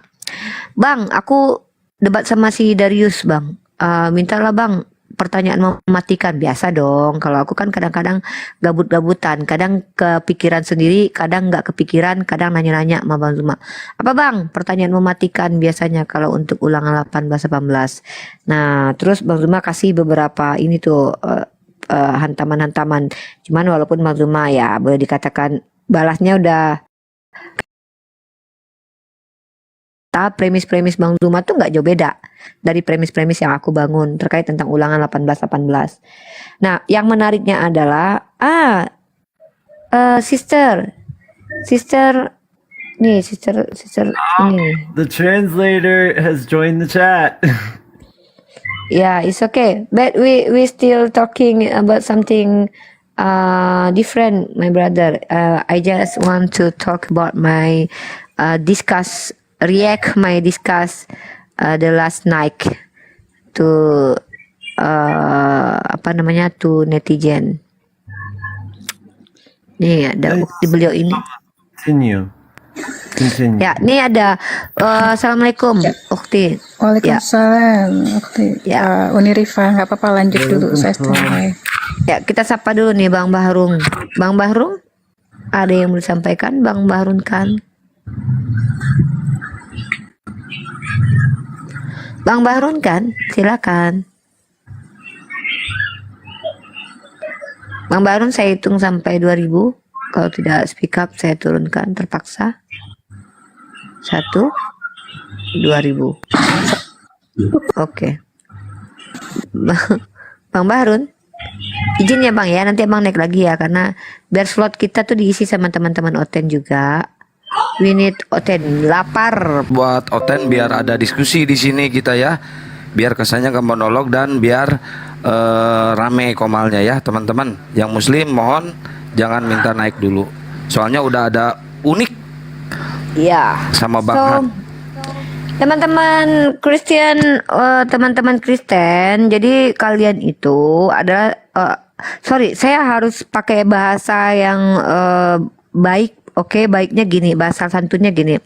Bang, aku debat sama si Darius Bang. Mintalah Bang pertanyaan mematikan. Biasa dong, kalau aku kan kadang-kadang gabut-gabutan, kadang kepikiran sendiri, kadang nggak kepikiran, kadang nanya-nanya sama Bang Zuma. Apa Bang pertanyaan mematikan biasanya kalau untuk ulangan 18-18? Nah terus Bang Zuma kasih beberapa ini tuh hantaman-hantaman. Cuman walaupun Bang Zuma ya boleh dikatakan balasnya udah premis-premis Bang Zuma tuh nggak jauh beda dari premis-premis yang aku bangun terkait tentang ulangan 18-18. Nah, yang menariknya adalah sister nih. The translator has joined the chat. Yeah, it's okay. But we still talking about something different, my brother. I just want to talk about my discuss react my discuss the last night to to netizen. Nih ada bukti beliau ini. Continue. Ya, ini ada assalamualaikum Ukti. Waalaikumsalam. Oke. Ya. Uni Rifa, nggak apa-apa lanjut dulu. Saya standby. Ya, kita sapa dulu nih Bang Bahrung. Bang Bahrung, ada yang mau disampaikan Bang Bahrun kan? Bang Bahrun kan? Silakan. Bang Bahrun saya hitung sampai 2000. Kalau tidak speak up saya turunkan terpaksa. 1 2000. Oke. Bang Bahrun, izin ya Bang ya, nanti Abang naik lagi ya, karena biar slot kita tuh diisi sama teman-teman Oten juga. We need Oten, lapar. Buat Oten biar ada diskusi di sini kita ya. Biar kesannya ke monolog dan biar rame komalnya ya teman-teman. Yang muslim mohon jangan minta naik dulu. Soalnya udah ada unik. Iya. Sama Bang Han. Teman-teman Kristen, jadi kalian itu adalah sorry, saya harus pakai bahasa yang baik. Oke, baiknya gini, bahasa santunnya gini.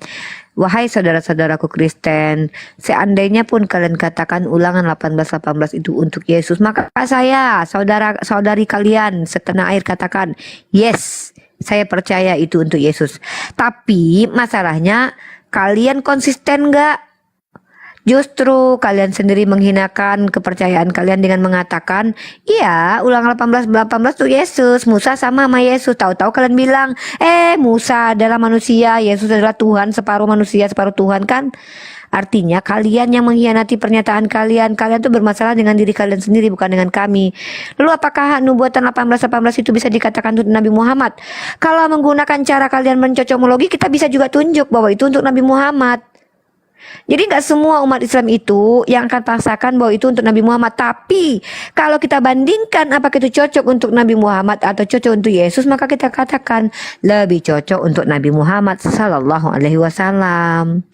Wahai saudara-saudaraku Kristen, seandainya pun kalian katakan Ulangan 18:18 itu untuk Yesus, maka saya, saudara-saudari kalian setanah air katakan, yes, saya percaya itu untuk Yesus. Tapi masalahnya kalian konsisten nggak? Justru kalian sendiri menghinakan kepercayaan kalian dengan mengatakan, iya Ulangan 18:18 itu Yesus, Musa sama Yesus. Tahu-tahu kalian bilang, Musa adalah manusia, Yesus adalah Tuhan, separuh manusia, separuh Tuhan kan? Artinya kalian yang mengkhianati pernyataan kalian. Kalian tuh bermasalah dengan diri kalian sendiri, bukan dengan kami. Lalu apakah nubuatan 18:18 itu bisa dikatakan untuk Nabi Muhammad? Kalau menggunakan cara kalian mencocomologi, kita bisa juga tunjuk bahwa itu untuk Nabi Muhammad. Jadi nggak semua umat Islam itu yang akan paksakan bahwa itu untuk Nabi Muhammad. Tapi kalau kita bandingkan apakah itu cocok untuk Nabi Muhammad atau cocok untuk Yesus, maka kita katakan lebih cocok untuk Nabi Muhammad Sallallahu Alaihi Wasallam.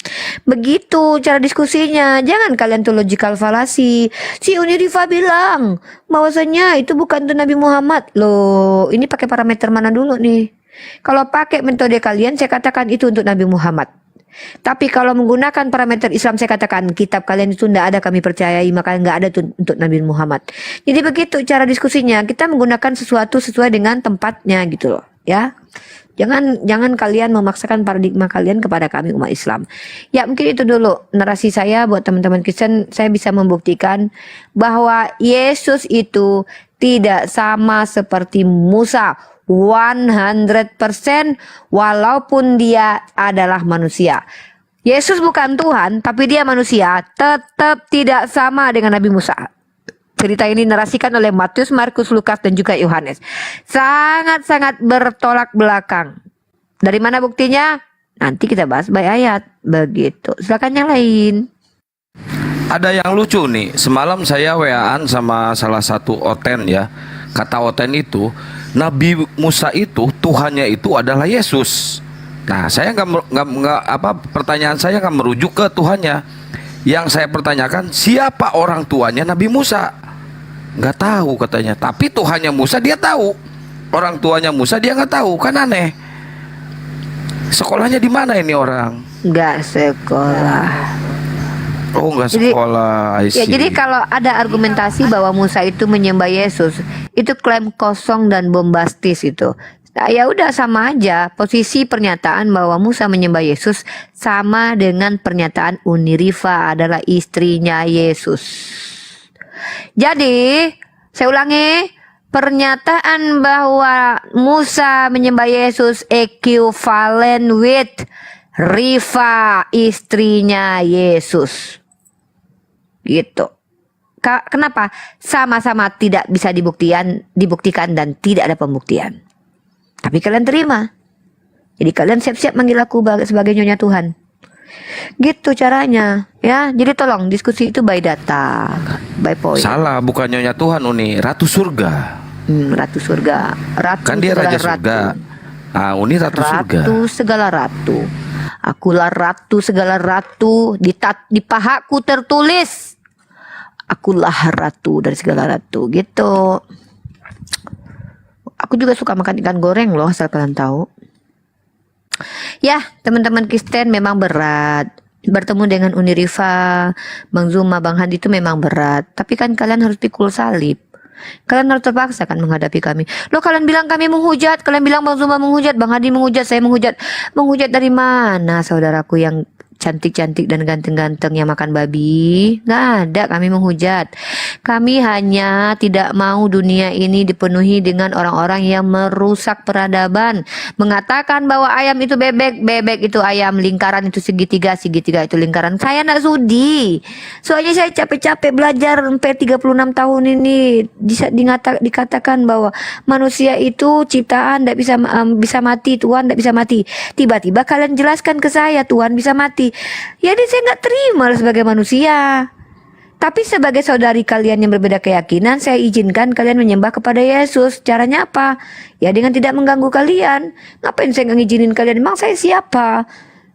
Begitu cara diskusinya. Jangan kalian tuh logical fallacy. Si Uni Rifa bilang bahwasanya itu bukan untuk Nabi Muhammad. Loh, ini pakai parameter mana dulu nih? Kalau pakai metode kalian, saya katakan itu untuk Nabi Muhammad. Tapi kalau menggunakan parameter Islam, saya katakan kitab kalian itu tidak ada kami percayai, maka nggak ada untuk Nabi Muhammad. Jadi begitu cara diskusinya, kita menggunakan sesuatu sesuai dengan tempatnya gitu loh ya. Jangan kalian memaksakan paradigma kalian kepada kami umat Islam. Ya mungkin itu dulu narasi saya buat teman-teman Kristen. Saya bisa membuktikan bahwa Yesus itu tidak sama seperti Musa 100%, walaupun dia adalah manusia. Yesus bukan Tuhan, tapi dia manusia, tetap tidak sama dengan Nabi Musa. Cerita ini narasikan oleh Matius, Markus, Lukas, dan juga Yohanes. Sangat-sangat bertolak belakang. Dari mana buktinya? Nanti kita bahas by ayat. Begitu. Silakan yang lain. Ada yang lucu nih. Semalam saya WA-an sama salah satu Oten ya. Kata Oten itu, Nabi Musa itu Tuhannya itu adalah Yesus. Nah, saya pertanyaan saya nggak merujuk ke Tuhannya. Yang saya pertanyakan, siapa orang tuanya Nabi Musa? Nggak tahu katanya. Tapi Tuhannya Musa dia tahu. Orang tuanya Musa dia nggak tahu, kan aneh. Sekolahnya di mana ini orang? Nggak sekolah. Oh, nggak sekolah. Ya, jadi kalau ada argumentasi bahwa Musa itu menyembah Yesus, itu klaim kosong dan bombastis itu. Nah, ya udah sama aja. Posisi pernyataan bahwa Musa menyembah Yesus sama dengan pernyataan Uni Rifa adalah istrinya Yesus. Jadi, saya ulangi, pernyataan bahwa Musa menyembah Yesus equivalent with Rifa, istrinya Yesus. Gitu. Kenapa? Sama-sama tidak bisa dibuktikan dan tidak ada pembuktian. Tapi kalian terima. Jadi kalian siap-siap manggil aku sebagai nyonya Tuhan. Gitu caranya, ya. Jadi tolong diskusi itu by data, by point. Salah, bukan nyonya Tuhan Uni, Ratu Surga. Ratu Surga. Ratu kan dia Raja Surga. Uni Ratu Surga. Ratu segala ratu. Akulah ratu segala ratu, di pahaku tertulis, akulah ratu dari segala ratu, gitu. Aku juga suka makan ikan goreng loh, asal kalian tahu. Ya, teman-teman Kristen memang berat. Bertemu dengan Uni Rifa, Bang Zuma, Bang Hadi itu memang berat. Tapi kan kalian harus pikul salib. Kalian harus terpaksa kan menghadapi kami. Loh, kalian bilang kami menghujat, kalian bilang Bang Zuma menghujat, Bang Hadi menghujat, saya menghujat. Menghujat dari mana saudaraku yang cantik-cantik dan ganteng-ganteng yang makan babi? Nggak ada kami menghujat. Kami hanya tidak mau dunia ini dipenuhi dengan orang-orang yang merusak peradaban. Mengatakan bahwa ayam itu bebek, bebek itu ayam, lingkaran itu segitiga, segitiga itu lingkaran. Saya nggak sudi. Soalnya saya capek-capek belajar sampai 36 tahun ini. Dikatakan bahwa manusia itu ciptaan tidak bisa mati, Tuhan tidak bisa mati. Tiba-tiba kalian jelaskan ke saya Tuhan bisa mati. Jadi saya nggak terima sebagai manusia. Tapi sebagai saudari kalian yang berbeda keyakinan, saya izinkan kalian menyembah kepada Yesus. Caranya apa? Ya dengan tidak mengganggu kalian. Ngapain saya ngizinin kalian? Emang saya siapa?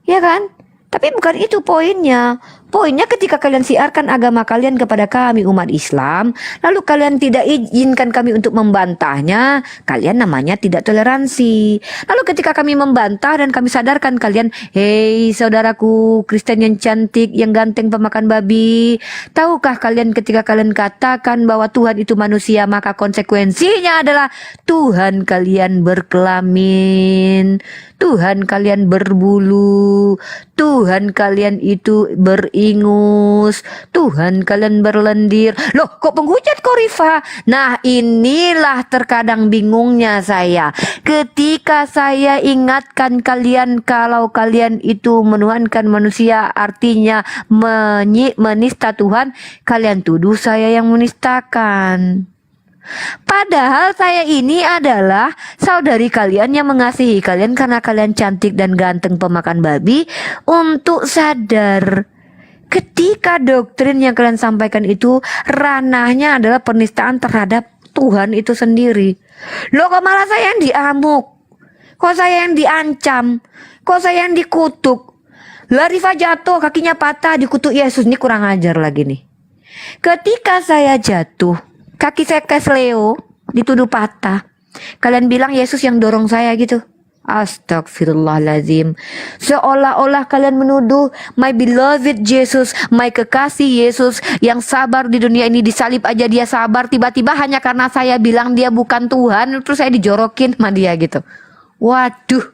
Ya kan? Tapi bukan itu poinnya. Poinnya ketika kalian siarkan agama kalian kepada kami umat Islam, lalu kalian tidak izinkan kami untuk membantahnya, kalian namanya tidak toleransi. Lalu ketika kami membantah dan kami sadarkan kalian, hei saudaraku Kristen yang cantik, yang ganteng pemakan babi, tahukah kalian ketika kalian katakan bahwa Tuhan itu manusia, maka konsekuensinya adalah Tuhan kalian berkelamin, Tuhan kalian berbulu, Tuhan kalian itu beringus, Tuhan kalian berlendir. Loh, kok penghujat kok Rifa? Nah, inilah terkadang bingungnya saya. Ketika saya ingatkan kalian kalau kalian itu menuhankan manusia, artinya menista Tuhan, kalian tuduh saya yang menistakan. Padahal saya ini adalah saudari kalian yang mengasihi kalian karena kalian cantik dan ganteng pemakan babi, untuk sadar ketika doktrin yang kalian sampaikan itu ranahnya adalah penistaan terhadap Tuhan itu sendiri. Loh, kok malah saya yang diamuk? Kok saya yang diancam? Kok saya yang dikutuk? Lah Rifa jatuh, kakinya patah, dikutuk Yesus. Ini kurang ajar lagi nih. Ketika saya jatuh, kaki saya kesleo, dituduh patah. Kalian bilang Yesus yang dorong saya gitu. Astagfirullahaladzim. Seolah-olah kalian menuduh my beloved Jesus, my kekasih Yesus yang sabar di dunia ini, disalib aja dia sabar. Tiba-tiba hanya karena saya bilang dia bukan Tuhan, terus saya dijorokin sama dia gitu. Waduh,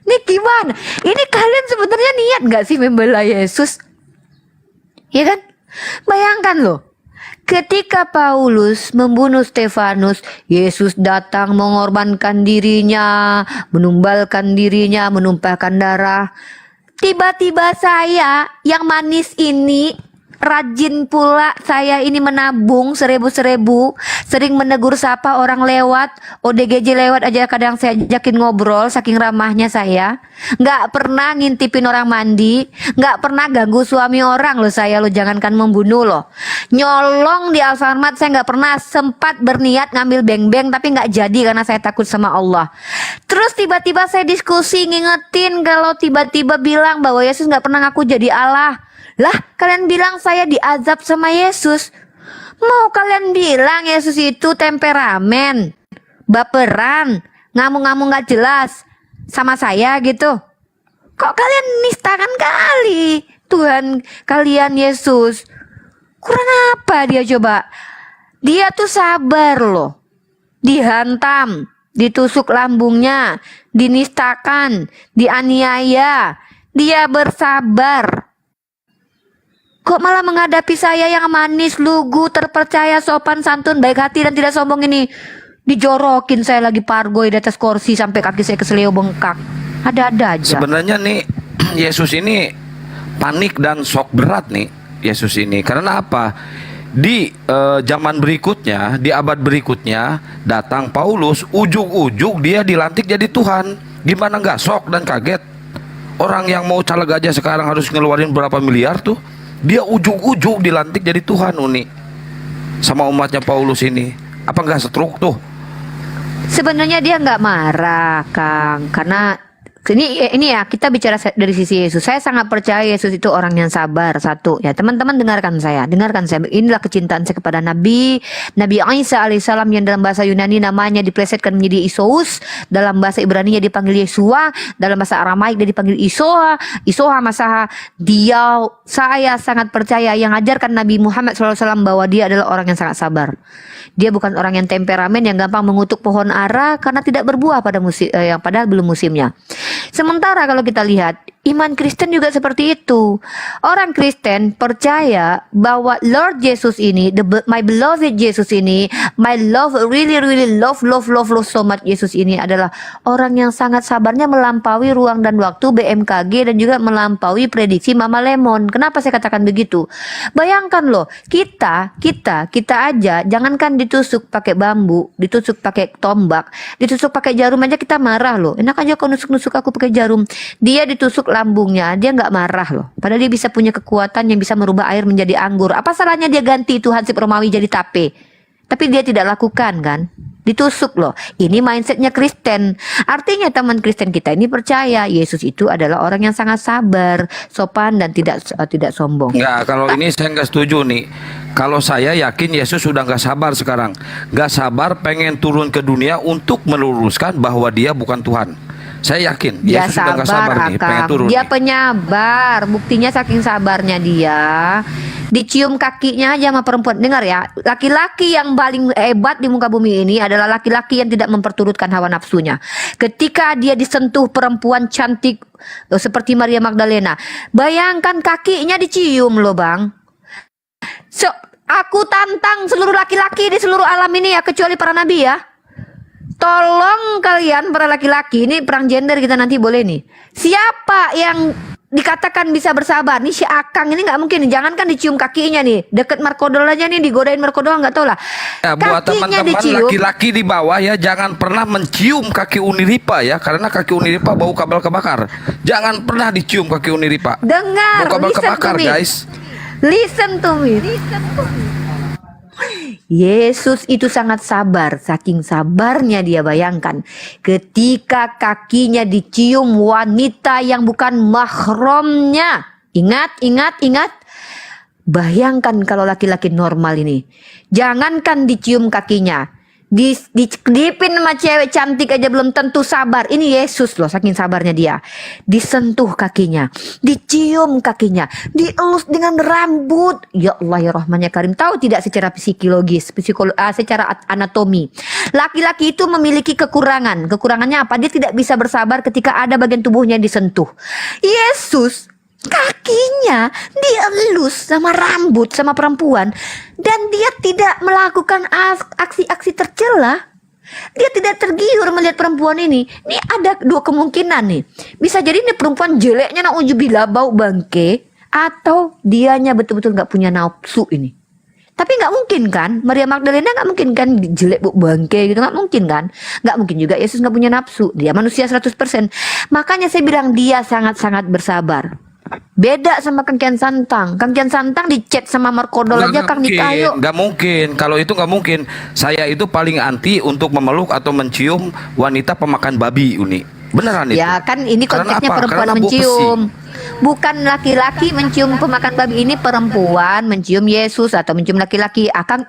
ini gimana? Ini kalian sebenarnya niat gak sih membela Yesus? Ya kan? Bayangkan loh. Ketika Paulus membunuh Stefanus, Yesus datang mengorbankan dirinya, menumbalkan dirinya, menumpahkan darah. Tiba-tiba saya yang manis ini, rajin pula saya ini menabung 1000-1000, sering menegur sapa orang lewat, ODGJ lewat aja kadang saya ajakin ngobrol, saking ramahnya saya. Nggak pernah ngintipin orang mandi, nggak pernah ganggu suami orang loh saya, lo jangankan membunuh loh. Nyolong di Alfamart saya nggak pernah, sempat berniat ngambil beng-beng tapi nggak jadi karena saya takut sama Allah. Terus tiba-tiba saya diskusi ngingetin kalau tiba-tiba bilang bahwa Yesus nggak pernah ngaku jadi Allah. Lah, kalian bilang saya diazab sama Yesus. Mau kalian bilang Yesus itu temperamen, baperan, ngamuk-ngamuk gak jelas sama saya gitu. Kok kalian nistakan kali Tuhan kalian Yesus? Kurang apa dia coba? Dia tuh sabar loh. Dihantam, ditusuk lambungnya, dinistakan, dianiaya. Dia bersabar. Kok malah menghadapi saya yang manis, lugu, terpercaya, sopan, santun, baik hati dan tidak sombong ini, dijorokin saya lagi pargoy di atas kursi sampai kaki saya keseleo bengkak. Ada-ada aja. Sebenarnya nih Yesus ini panik dan shock berat nih Yesus ini. Karena apa? Di zaman berikutnya, di abad berikutnya datang Paulus, ujug-ujug dia dilantik jadi Tuhan. Gimana nggak shock dan kaget? Orang yang mau caleg aja sekarang harus ngeluarin berapa miliar tuh. Dia ujug-ujug dilantik jadi Tuhan Uni sama umatnya Paulus ini. Apa nggak setruk tuh? Sebenarnya dia nggak marah, Kang, karena Ini ya kita bicara dari sisi Yesus. Saya sangat percaya Yesus itu orang yang sabar. Satu ya teman-teman dengarkan saya. Inilah kecintaan saya kepada Nabi Isa alaihissalam yang dalam bahasa Yunani namanya diplesetkan menjadi Isus, dalam bahasa Ibrani dipanggil Yesua, dalam bahasa Aramaik dia dipanggil Isoha Masaha. Saya sangat percaya yang ajarkan Nabi Muhammad SAW bahwa dia adalah orang yang sangat sabar. Dia bukan orang yang temperamen yang gampang mengutuk pohon ara karena tidak berbuah pada musim yang padahal belum musimnya. Sementara kalau kita lihat iman Kristen juga seperti itu. Orang Kristen percaya bahwa Lord Jesus ini, my beloved Jesus ini, my love really love so much Jesus ini adalah orang yang sangat sabarnya melampaui ruang dan waktu BMKG dan juga melampaui prediksi Mama Lemon. Kenapa saya katakan begitu? Bayangkan loh, kita aja jangankan ditusuk pakai bambu, ditusuk pakai tombak, ditusuk pakai jarum aja kita marah loh. Enak aja kau nusuk-nusuk aku pakai jarum. Dia ditusuk lambungnya, dia nggak marah loh. Padahal dia bisa punya kekuatan yang bisa merubah air menjadi anggur. Apa salahnya dia ganti itu hansip Romawi jadi tape? Tapi dia tidak lakukan kan? Ditusuk loh. Ini mindsetnya Kristen. Artinya teman Kristen kita ini percaya Yesus itu adalah orang yang sangat sabar, sopan dan tidak sombong. Enggak, kalau ini saya nggak setuju nih. Kalau saya yakin Yesus sudah nggak sabar sekarang. Nggak sabar pengen turun ke dunia untuk meluruskan bahwa dia bukan Tuhan. Saya yakin Dia Yesus sudah nggak sabar nih, pengen turun. Dia nih. penyabar. Buktinya saking sabarnya dia, dicium kakinya aja sama perempuan. Dengar ya, laki-laki yang paling hebat di muka bumi ini adalah laki-laki yang tidak memperturutkan hawa nafsunya. Ketika dia disentuh perempuan cantik seperti Maria Magdalena, bayangkan kakinya dicium loh bang. So, aku tantang seluruh laki-laki di seluruh alam ini ya, kecuali para nabi ya. Tolong kalian para laki-laki, ini perang gender kita nanti boleh nih. Siapa yang dikatakan bisa bersabar? Nih si Akang ini nggak mungkin. Jangankan dicium kakinya nih, deket Markodol aja nih, digodain Markodol nggak tahu lah. Ya, buat teman-teman laki-laki di bawah ya, jangan pernah mencium kaki Uniripa ya, karena kaki Uniripa bau kabel kebakar. Jangan pernah dicium kaki Uniripa. Dengar, bau kabel listen kebakar to me. guys. Listen to me. Yesus itu sangat sabar, saking sabarnya dia, bayangkan ketika kakinya dicium wanita yang bukan mahramnya. Ingat. Bayangkan kalau laki-laki normal ini, jangankan dicium kakinya, dicelipin sama cewek cantik aja belum tentu sabar. Ini Yesus loh, saking sabarnya dia. Disentuh kakinya, dicium kakinya, dielus dengan rambut. Ya Allah ya Rahman ya Karim. Tahu tidak secara psikologis, secara anatomi, laki-laki itu memiliki kekurangan. Kekurangannya apa? Dia tidak bisa bersabar ketika ada bagian tubuhnya disentuh. Yesus kakinya dielus sama rambut sama perempuan dan dia tidak melakukan aksi-aksi tercela. Dia tidak tergiur melihat perempuan ini. Ini ada dua kemungkinan nih. Bisa jadi ini perempuan jeleknya na'udzubillah bau bangke, atau dianya betul-betul nggak punya nafsu ini. Tapi nggak mungkin kan, Maria Magdalena nggak mungkin kan jelek bau bangke gitu, nggak mungkin kan. Nggak mungkin juga Yesus nggak punya nafsu. Dia manusia 100%. Makanya saya bilang dia sangat-sangat bersabar. Beda sama Kang Kian Santang. Kang Kian Santang dicet sama Markodol aja Kang dikayo. Nggak mungkin. Kalau itu nggak mungkin. Saya itu paling anti untuk memeluk atau mencium wanita pemakan babi, Uni. Beneran itu. Ya kan ini Karena konteksnya apa? perempuan Karena bau mencium. Bukan laki-laki mencium pemakan babi, ini perempuan mencium Yesus atau mencium laki-laki. Akang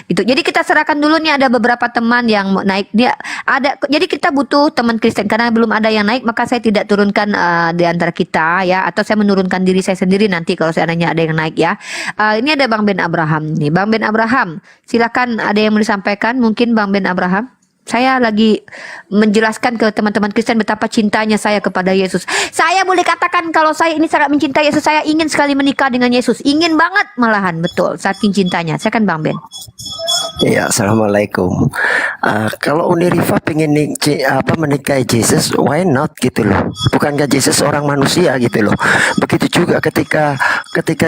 gitu. Jadi kita serahkan dulu nih, ada beberapa teman yang naik dia ada. Jadi kita butuh teman Kristen karena belum ada yang naik, maka saya tidak turunkan di antara kita ya, atau saya menurunkan diri saya sendiri nanti kalau seandainya ada yang naik ya. Ini ada Bang Ben Abraham nih. Bang Ben Abraham, silakan, ada yang mau disampaikan mungkin Bang Ben Abraham. Saya lagi menjelaskan ke teman-teman Kristen betapa cintanya saya kepada Yesus. Saya boleh katakan kalau saya ini sangat mencintai Yesus. Saya ingin sekali menikah dengan Yesus. Ingin banget malahan, betul. Saking cintanya. Saya kan Bang Ben. Ya, assalamualaikum. Kalau Uni Rifa pengen menikahi Yesus, why not gitu loh? Bukankah Yesus orang manusia gitu loh? Begitu juga ketika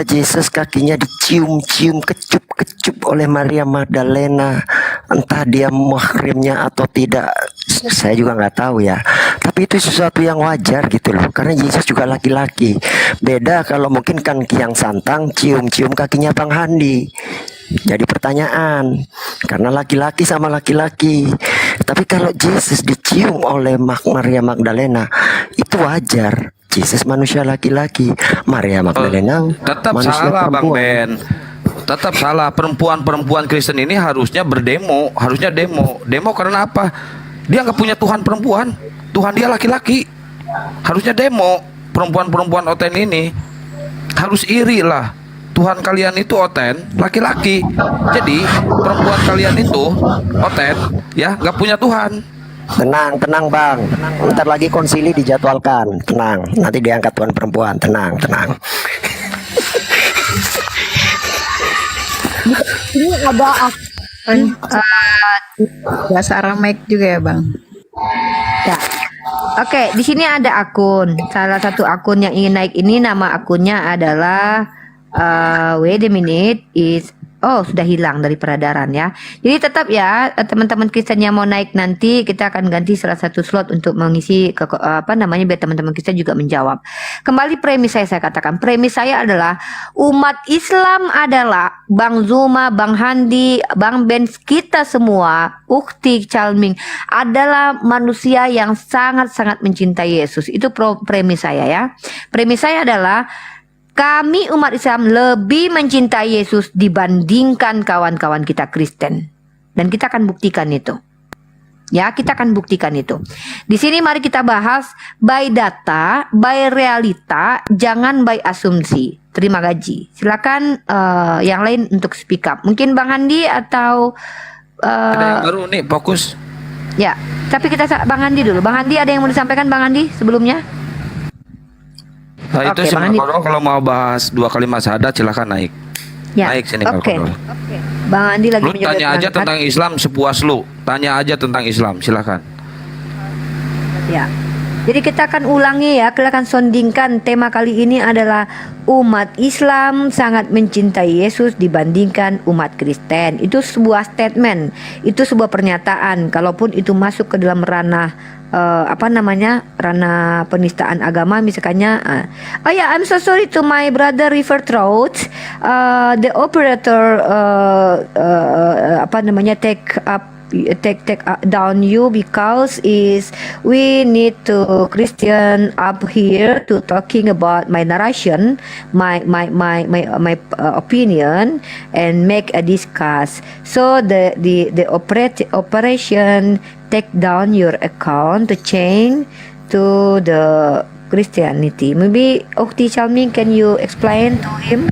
Yesus kakinya dicium-cium, kecup-kecup oleh Maria Magdalena, entah dia mahrimnya atau tidak, saya juga nggak tahu ya. Tapi itu sesuatu yang wajar gitu loh, karena Yesus juga laki-laki. Beda kalau mungkin kan Kiang Santang cium-cium kakinya Bang Handi. Jadi pertanyaan, karena laki-laki sama laki-laki. Tapi kalau Yesus dicium oleh Maria Magdalena, itu wajar. Yesus manusia laki-laki, Maria Magdalena Tetap manusia salah Bang perempuan. Ben. Tetap salah. Perempuan-perempuan Kristen ini harusnya berdemo, harusnya demo. Demo karena apa? Dia nggak punya Tuhan perempuan, Tuhan dia laki-laki. Harusnya demo. Perempuan-perempuan Oten ini harus iri lah. Tuhan kalian itu Oten laki-laki. Jadi perempuan kalian itu Oten ya nggak punya Tuhan. Tenang, tenang Bang. Ntar lagi konsili dijadwalkan. Tenang, nanti diangkat tuan perempuan. Tenang, tenang. Ini ada bahasa Aramaik juga ya Bang. Ya. Oke, di sini ada akun. Salah satu akun yang ingin naik ini nama akunnya adalah wait a minute is sudah hilang dari peredaran ya. Jadi tetap ya teman-teman Kristen yang mau naik nanti kita akan ganti salah satu slot untuk mengisi biar teman-teman Kristen juga menjawab. Kembali premis saya katakan. Premis saya adalah umat Islam adalah Bang Zuma, Bang Handi, Bang Ben, kita semua, Ukti Calming adalah manusia yang sangat-sangat mencintai Yesus. Itu premis saya ya. Premis saya adalah kami umat Islam lebih mencintai Yesus dibandingkan kawan-kawan kita Kristen. Dan kita akan buktikan itu. Ya, kita akan buktikan itu. Di sini mari kita bahas by data, by realita, jangan by asumsi. Terima gaji. Silakan yang lain untuk speak up. Mungkin Bang Handi atau Ada yang baru nih fokus. ya, tapi kita Bang Handi dulu. Bang Handi ada yang mau disampaikan Bang Handi sebelumnya? Nah, itu Oke, sih Bang Andi. kalau mau bahas 2 kalimat syahadat silahkan naik. Ya. Naik sini Oke. Bang. Bang Andi lagi Lu mencoba tanya aja mengangkat. tentang Islam sepuas lu. Tanya aja tentang Islam, silakan. Ya. Jadi kita akan ulangi ya, kita akan sondingkan tema kali ini adalah umat Islam sangat mencintai Yesus dibandingkan umat Kristen. Itu sebuah statement, itu sebuah pernyataan. Kalaupun itu masuk ke dalam ranah ranah penistaan agama misalnya. I'm so sorry to my brother River Trout. The operator take down you because we need to Christian up here to talking about my narration, my opinion, and make a discuss. So the operation take down your account to change to the Christianity. Maybe Ukti Chalming, can you explain to him?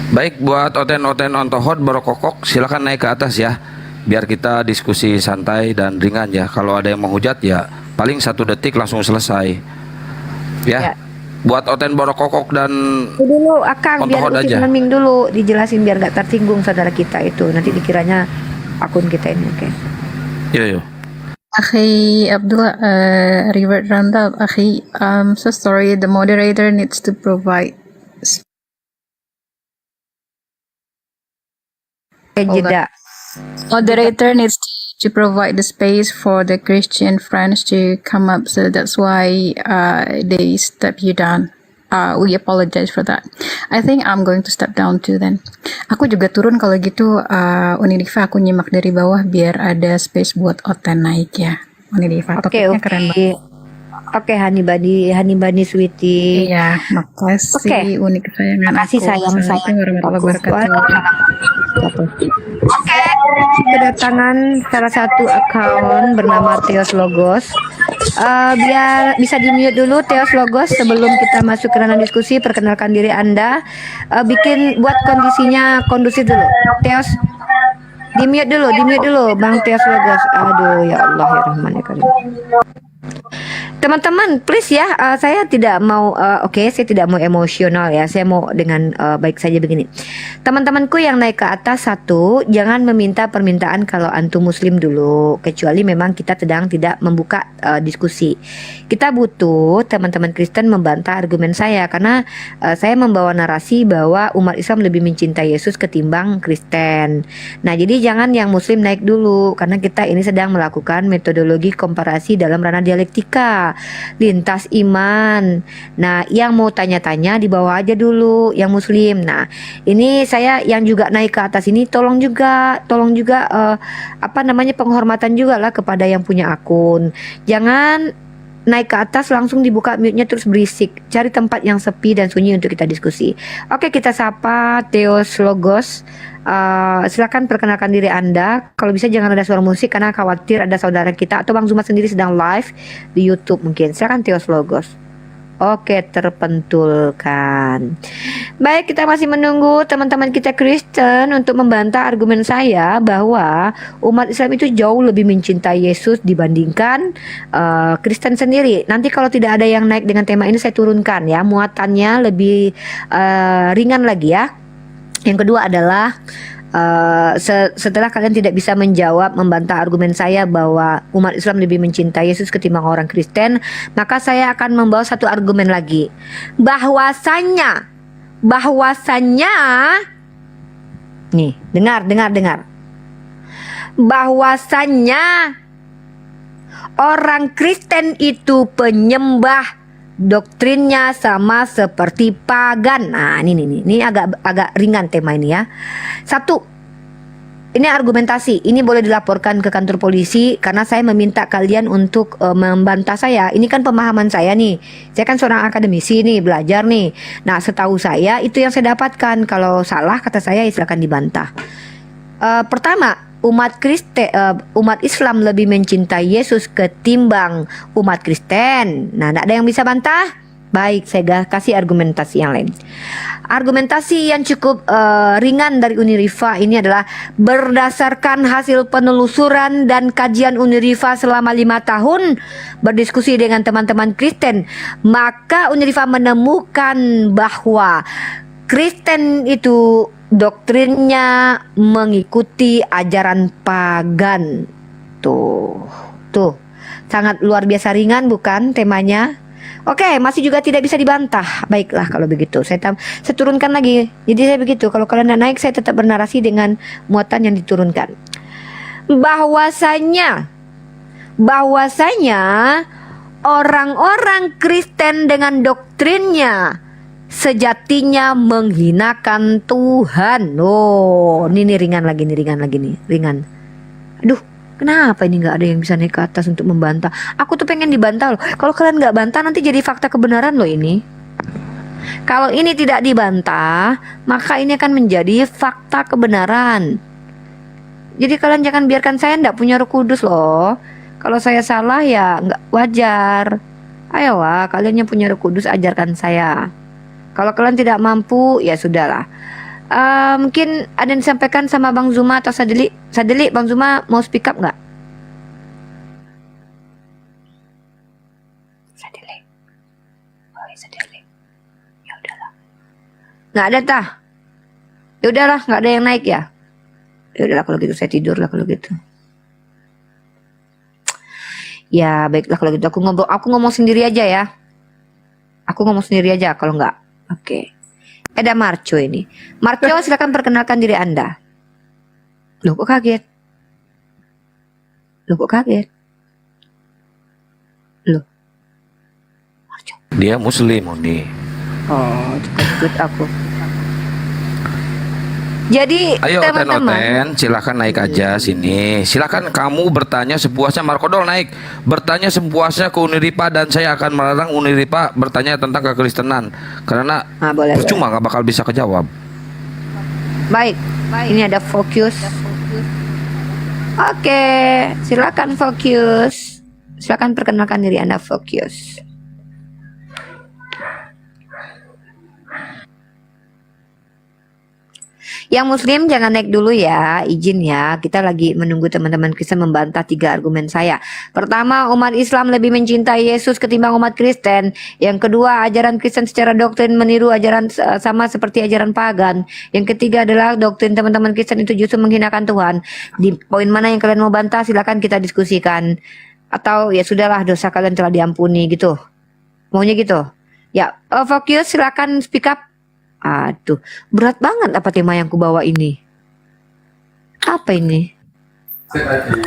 Baik, buat Oten-Oten ontohot borokokok silakan naik ke atas ya. Biar kita diskusi santai dan ringan ya. Kalau ada yang mau hujat ya paling 1 detik langsung selesai. Ya. Buat Oten borokokok dan Dulu Akang biar ontohot Ukti aja. Chalming dulu dijelasin biar gak tersinggung saudara kita itu. Nanti dikiranya akun kita ini, oke. Yo. Akhi Abdullah, revert round up. Akhi, so sorry, the moderator needs to provide. Jeda. Moderator needs to provide the space for the Christian friends to come up, so that's why they step you down. We apologize for that. I think I'm going to step down too then. Aku juga turun kalau gitu. Unidiva aku nyimak dari bawah biar ada space buat Oten naik ya. Unidiva topiknya keren banget. Oke, Hanibani Sweetie. Iya, makasih Uni kesayangan Makasih aku. sayang Assalamualaikum warahmatullahi wabarakatuh. Oke, kedatangan salah satu akun bernama Theos Logos. Biar bisa di-mute dulu Theos Logos sebelum kita masuk ke ranah diskusi. Perkenalkan diri Anda. Buat kondisinya kondusif dulu. Theos, di-mute dulu Bang Theos Logos. Aduh ya Allah ya Rahman ya Karim. Teman-teman, please ya, saya tidak mau, saya tidak mau emosional ya. Saya mau dengan baik saja begini. Teman-temanku yang naik ke atas satu, jangan meminta permintaan kalau antum muslim dulu, kecuali memang kita sedang tidak membuka diskusi. Kita butuh teman-teman Kristen membantah argumen saya karena saya membawa narasi bahwa umat Islam lebih mencintai Yesus ketimbang Kristen. Nah, jadi jangan yang muslim naik dulu karena kita ini sedang melakukan metodologi komparasi dalam ranah dialektika. lintas iman. Nah, yang mau tanya-tanya di bawah aja dulu, yang muslim. Nah, ini saya yang juga naik ke atas ini tolong juga apa namanya, penghormatan juga lah kepada yang punya akun. Jangan naik ke atas langsung dibuka mute-nya terus berisik. Cari tempat yang sepi dan sunyi untuk kita diskusi. Oke, kita sapa Theos Logos. Silakan perkenalkan diri Anda. Kalau bisa jangan ada suara musik karena khawatir ada saudara kita atau Bang Zuma sendiri sedang live di YouTube mungkin. Silakan Theos Logos. Oke, terpentulkan. Baik, kita masih menunggu teman-teman kita Kristen untuk membantah argumen saya bahwa umat Islam itu jauh lebih mencintai Yesus dibandingkan Kristen sendiri. Nanti kalau tidak ada yang naik dengan tema ini saya turunkan ya, muatannya lebih ringan lagi ya. Yang kedua adalah setelah kalian tidak bisa menjawab membantah argumen saya bahwa umat Islam lebih mencintai Yesus ketimbang orang Kristen, maka saya akan membawa satu argumen lagi, bahwasanya nih, dengar bahwasanya orang Kristen itu penyembah doktrinnya sama seperti pagan. Nah, ini agak ringan tema ini ya. Satu, ini argumentasi. Ini boleh dilaporkan ke kantor polisi karena saya meminta kalian untuk membantah saya. Ini kan pemahaman saya nih. Saya kan seorang akademisi nih, belajar nih. Nah, setahu saya itu yang saya dapatkan. Kalau salah kata saya silakan dibantah. Pertama, umat Islam lebih mencintai Yesus ketimbang umat Kristen. Nah, tidak ada yang bisa bantah. Baik, saya kasih argumentasi yang lain. Argumentasi yang cukup ringan dari Unirifa ini adalah berdasarkan hasil penelusuran dan kajian Unirifa selama 5 tahun berdiskusi dengan teman-teman Kristen, maka Unirifa menemukan bahwa Kristen itu doktrinnya mengikuti ajaran pagan. Tuh, sangat luar biasa ringan bukan temanya? Oke, masih juga tidak bisa dibantah. Baiklah kalau begitu, saya turunkan lagi. Jadi saya begitu, kalau kalian naik saya tetap bernarasi dengan muatan yang diturunkan. Bahwasanya orang-orang Kristen dengan doktrinnya sejatinya menghinakan Tuhan. Oh, ini ringan lagi nih. Aduh, kenapa ini nggak ada yang bisa naik ke atas untuk membantah? Aku tuh pengen dibantah loh. Kalau kalian nggak bantah nanti jadi fakta kebenaran loh ini. Kalau ini tidak dibantah, maka ini akan menjadi fakta kebenaran. Jadi kalian jangan biarkan saya nggak punya Roh Kudus loh. Kalau saya salah ya nggak wajar. Ayolah, kalian yang punya Roh Kudus ajarkan saya. Kalau kalian tidak mampu, ya sudahlah. Mungkin ada yang disampaikan sama Bang Zuma atau Sadeli. Bang Zuma mau speak up nggak? Sadeli. Ya udahlah. Nggak ada tah. Ya udahlah, nggak ada yang naik ya. Ya udahlah kalau gitu saya tidur lah kalau gitu. Ya baiklah kalau gitu aku ngomong sendiri aja ya. Aku ngomong sendiri aja kalau nggak. Oke. Ada Marco ini. Marco, silakan perkenalkan diri Anda. Loh kok kaget? Loh. Marco. Dia muslim nih. Oh, ikut aku. Jadi Ayo teman-teman, Oten, silakan naik aja sini. Silakan kamu bertanya sepuasnya. Markodol naik, bertanya sepuasnya ke Uniripa dan saya akan melarang Uniripa bertanya tentang kekristenan karena percuma nggak bakal bisa kejawab. Baik. Ini ada fokus. Oke, silakan fokus. Silakan perkenalkan diri Anda, fokus. Yang muslim jangan naik dulu ya, izin ya. Kita lagi menunggu teman-teman Kristen membantah 3 argumen saya. Pertama, umat Islam lebih mencintai Yesus ketimbang umat Kristen. Yang kedua, ajaran Kristen secara doktrin meniru ajaran sama seperti ajaran pagan. Yang ketiga adalah doktrin teman-teman Kristen itu justru menghinakan Tuhan. Di poin mana yang kalian mau bantah silakan kita diskusikan. Atau ya sudahlah, dosa kalian telah diampuni gitu. Maunya gitu. Ya, fokus silakan speak up. Aduh, berat banget apa tema yang kubawa ini. Apa ini?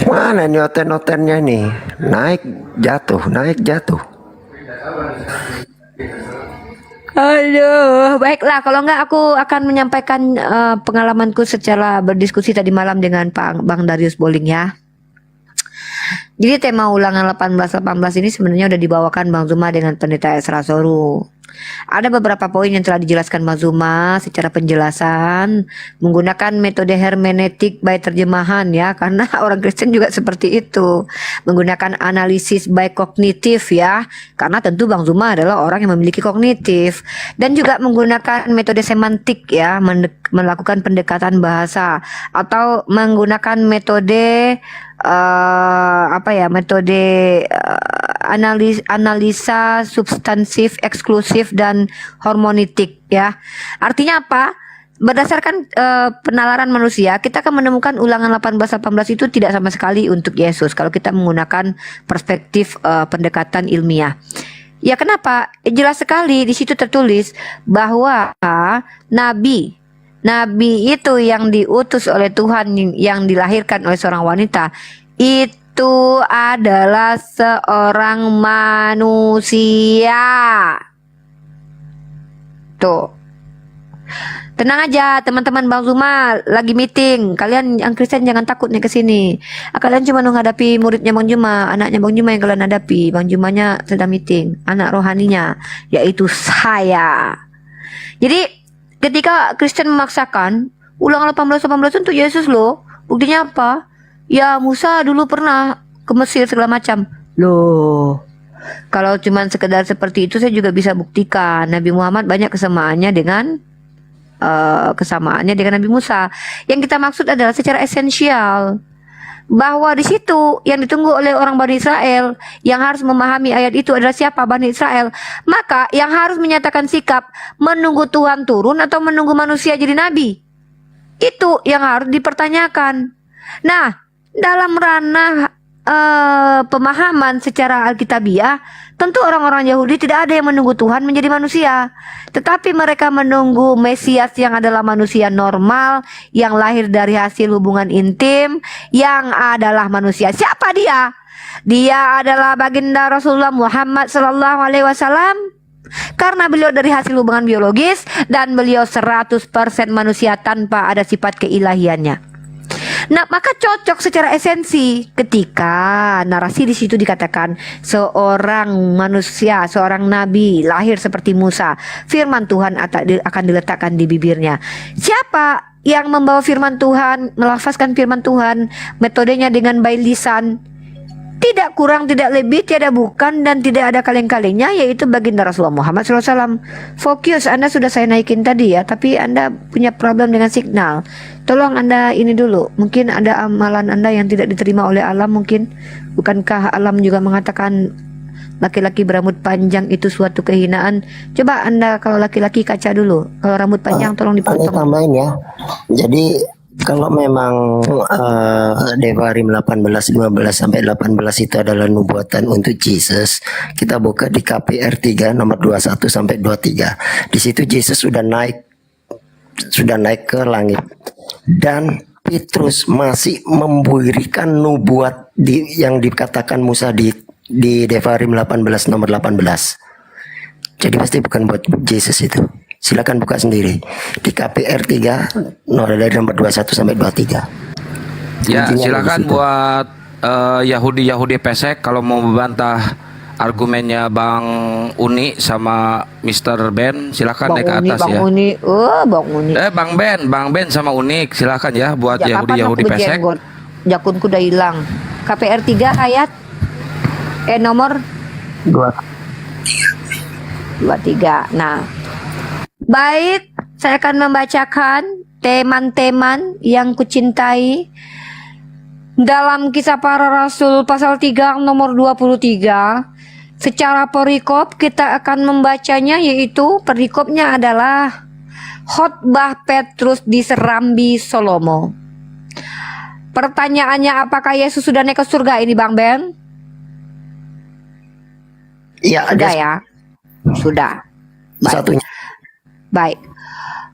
Mana ini oten-otennya nih? Naik jatuh. Aduh, baiklah. Kalau enggak aku akan menyampaikan pengalamanku secara berdiskusi tadi malam dengan Bang Darius Boling ya. Jadi tema ulangan 18 ini sebenarnya udah dibawakan Bang Zuma dengan Pendeta Esra Soru. Ada beberapa poin yang telah dijelaskan Bang Zuma secara penjelasan menggunakan metode hermeneutik by terjemahan ya, karena orang Kristen juga seperti itu, menggunakan analisis by kognitif ya, karena tentu Bang Zuma adalah orang yang memiliki kognitif, dan juga menggunakan metode semantik ya, melakukan pendekatan bahasa atau menggunakan metode metode analisa substansif, eksklusif, dan hormonitik ya. Artinya apa? Berdasarkan penalaran manusia, kita akan menemukan ulangan 18 itu tidak sama sekali untuk Yesus kalau kita menggunakan perspektif pendekatan ilmiah. Ya kenapa? Jelas sekali di situ tertulis bahwa nabi itu yang diutus oleh Tuhan, yang dilahirkan oleh seorang wanita, itu adalah seorang manusia. Tuh. Tenang aja teman-teman, Bang Zuma lagi meeting. Kalian yang Kristen jangan takut nih ke sini. Kalian cuma menghadapi muridnya Bang Zuma, anaknya Bang Zuma yang kalian hadapi. Bang Zumanya sedang meeting, anak rohaninya yaitu saya. Jadi ketika Kristen memaksakan ulangan 18 untuk Yesus loh, buktinya apa? Ya Musa dulu pernah ke Mesir segala macam. Loh, kalau cuman sekedar seperti itu saya juga bisa buktikan Nabi Muhammad banyak kesamaannya dengan Nabi Musa. Yang kita maksud adalah secara esensial, bahwa di situ yang ditunggu oleh orang Bani Israel yang harus memahami ayat itu adalah siapa? Bani Israel. Maka yang harus menyatakan sikap menunggu Tuhan turun atau menunggu manusia jadi nabi, itu yang harus dipertanyakan. Nah, dalam ranah pemahaman secara Alkitabiah, tentu orang-orang Yahudi tidak ada yang menunggu Tuhan menjadi manusia, tetapi mereka menunggu Mesias yang adalah manusia normal, yang lahir dari hasil hubungan intim, yang adalah manusia. Siapa dia? Dia adalah baginda Rasulullah Muhammad Sallallahu Alaihi Wasallam, karena beliau dari hasil hubungan biologis dan beliau 100% manusia tanpa ada sifat keilahiannya. Nah, maka cocok secara esensi ketika narasi di situ dikatakan seorang manusia, seorang nabi lahir seperti Musa, firman Tuhan akan diletakkan di bibirnya. Siapa yang membawa firman Tuhan, melafazkan firman Tuhan, metodenya dengan by lisan, tidak kurang, tidak lebih, tiada bukan, dan tidak ada kaleng-kalengnya, yaitu baginda Rasulullah Muhammad SAW. Fokus, Anda sudah saya naikin tadi ya, tapi Anda punya problem dengan signal. Tolong Anda ini dulu, mungkin ada amalan Anda yang tidak diterima oleh alam mungkin. Bukankah alam juga mengatakan laki-laki berambut panjang itu suatu kehinaan? Coba Anda kalau laki-laki kaca dulu, kalau rambut panjang tolong dipotong. Ini tambahin ya. Jadi kalau memang Devarim 18, 15 sampai 18 itu adalah nubuatan untuk Yesus, kita buka di KPR 3 nomor 21 sampai 23. Di situ Yesus sudah naik ke langit, dan Petrus masih memberikan nubuat yang dikatakan Musa di Devarim 18 nomor 18. Jadi pasti bukan buat Yesus itu. Silakan buka sendiri di KPR 3 dari nomor 21 sampai 23. Ya, Kuncinya silakan di situ. buat Yahudi pesek kalau mau membantah argumennya Bang Uni sama Mr. Ben, silakan naik ke atas ya. Bang Ben sama Uni, silakan ya buat Yahudi pesek. Jakunku udah hilang. KPR 3 ayat nomor 23. Nah, baik, saya akan membacakan teman-teman yang kucintai dalam Kisah Para Rasul pasal 3 nomor 23. Secara perikop kita akan membacanya, yaitu perikopnya adalah khotbah Petrus di Serambi Solomo. Pertanyaannya, apakah Yesus sudah naik ke surga ini Bang Ben? Iya, sudah ya. Sudah. Baik. Satunya. Baik.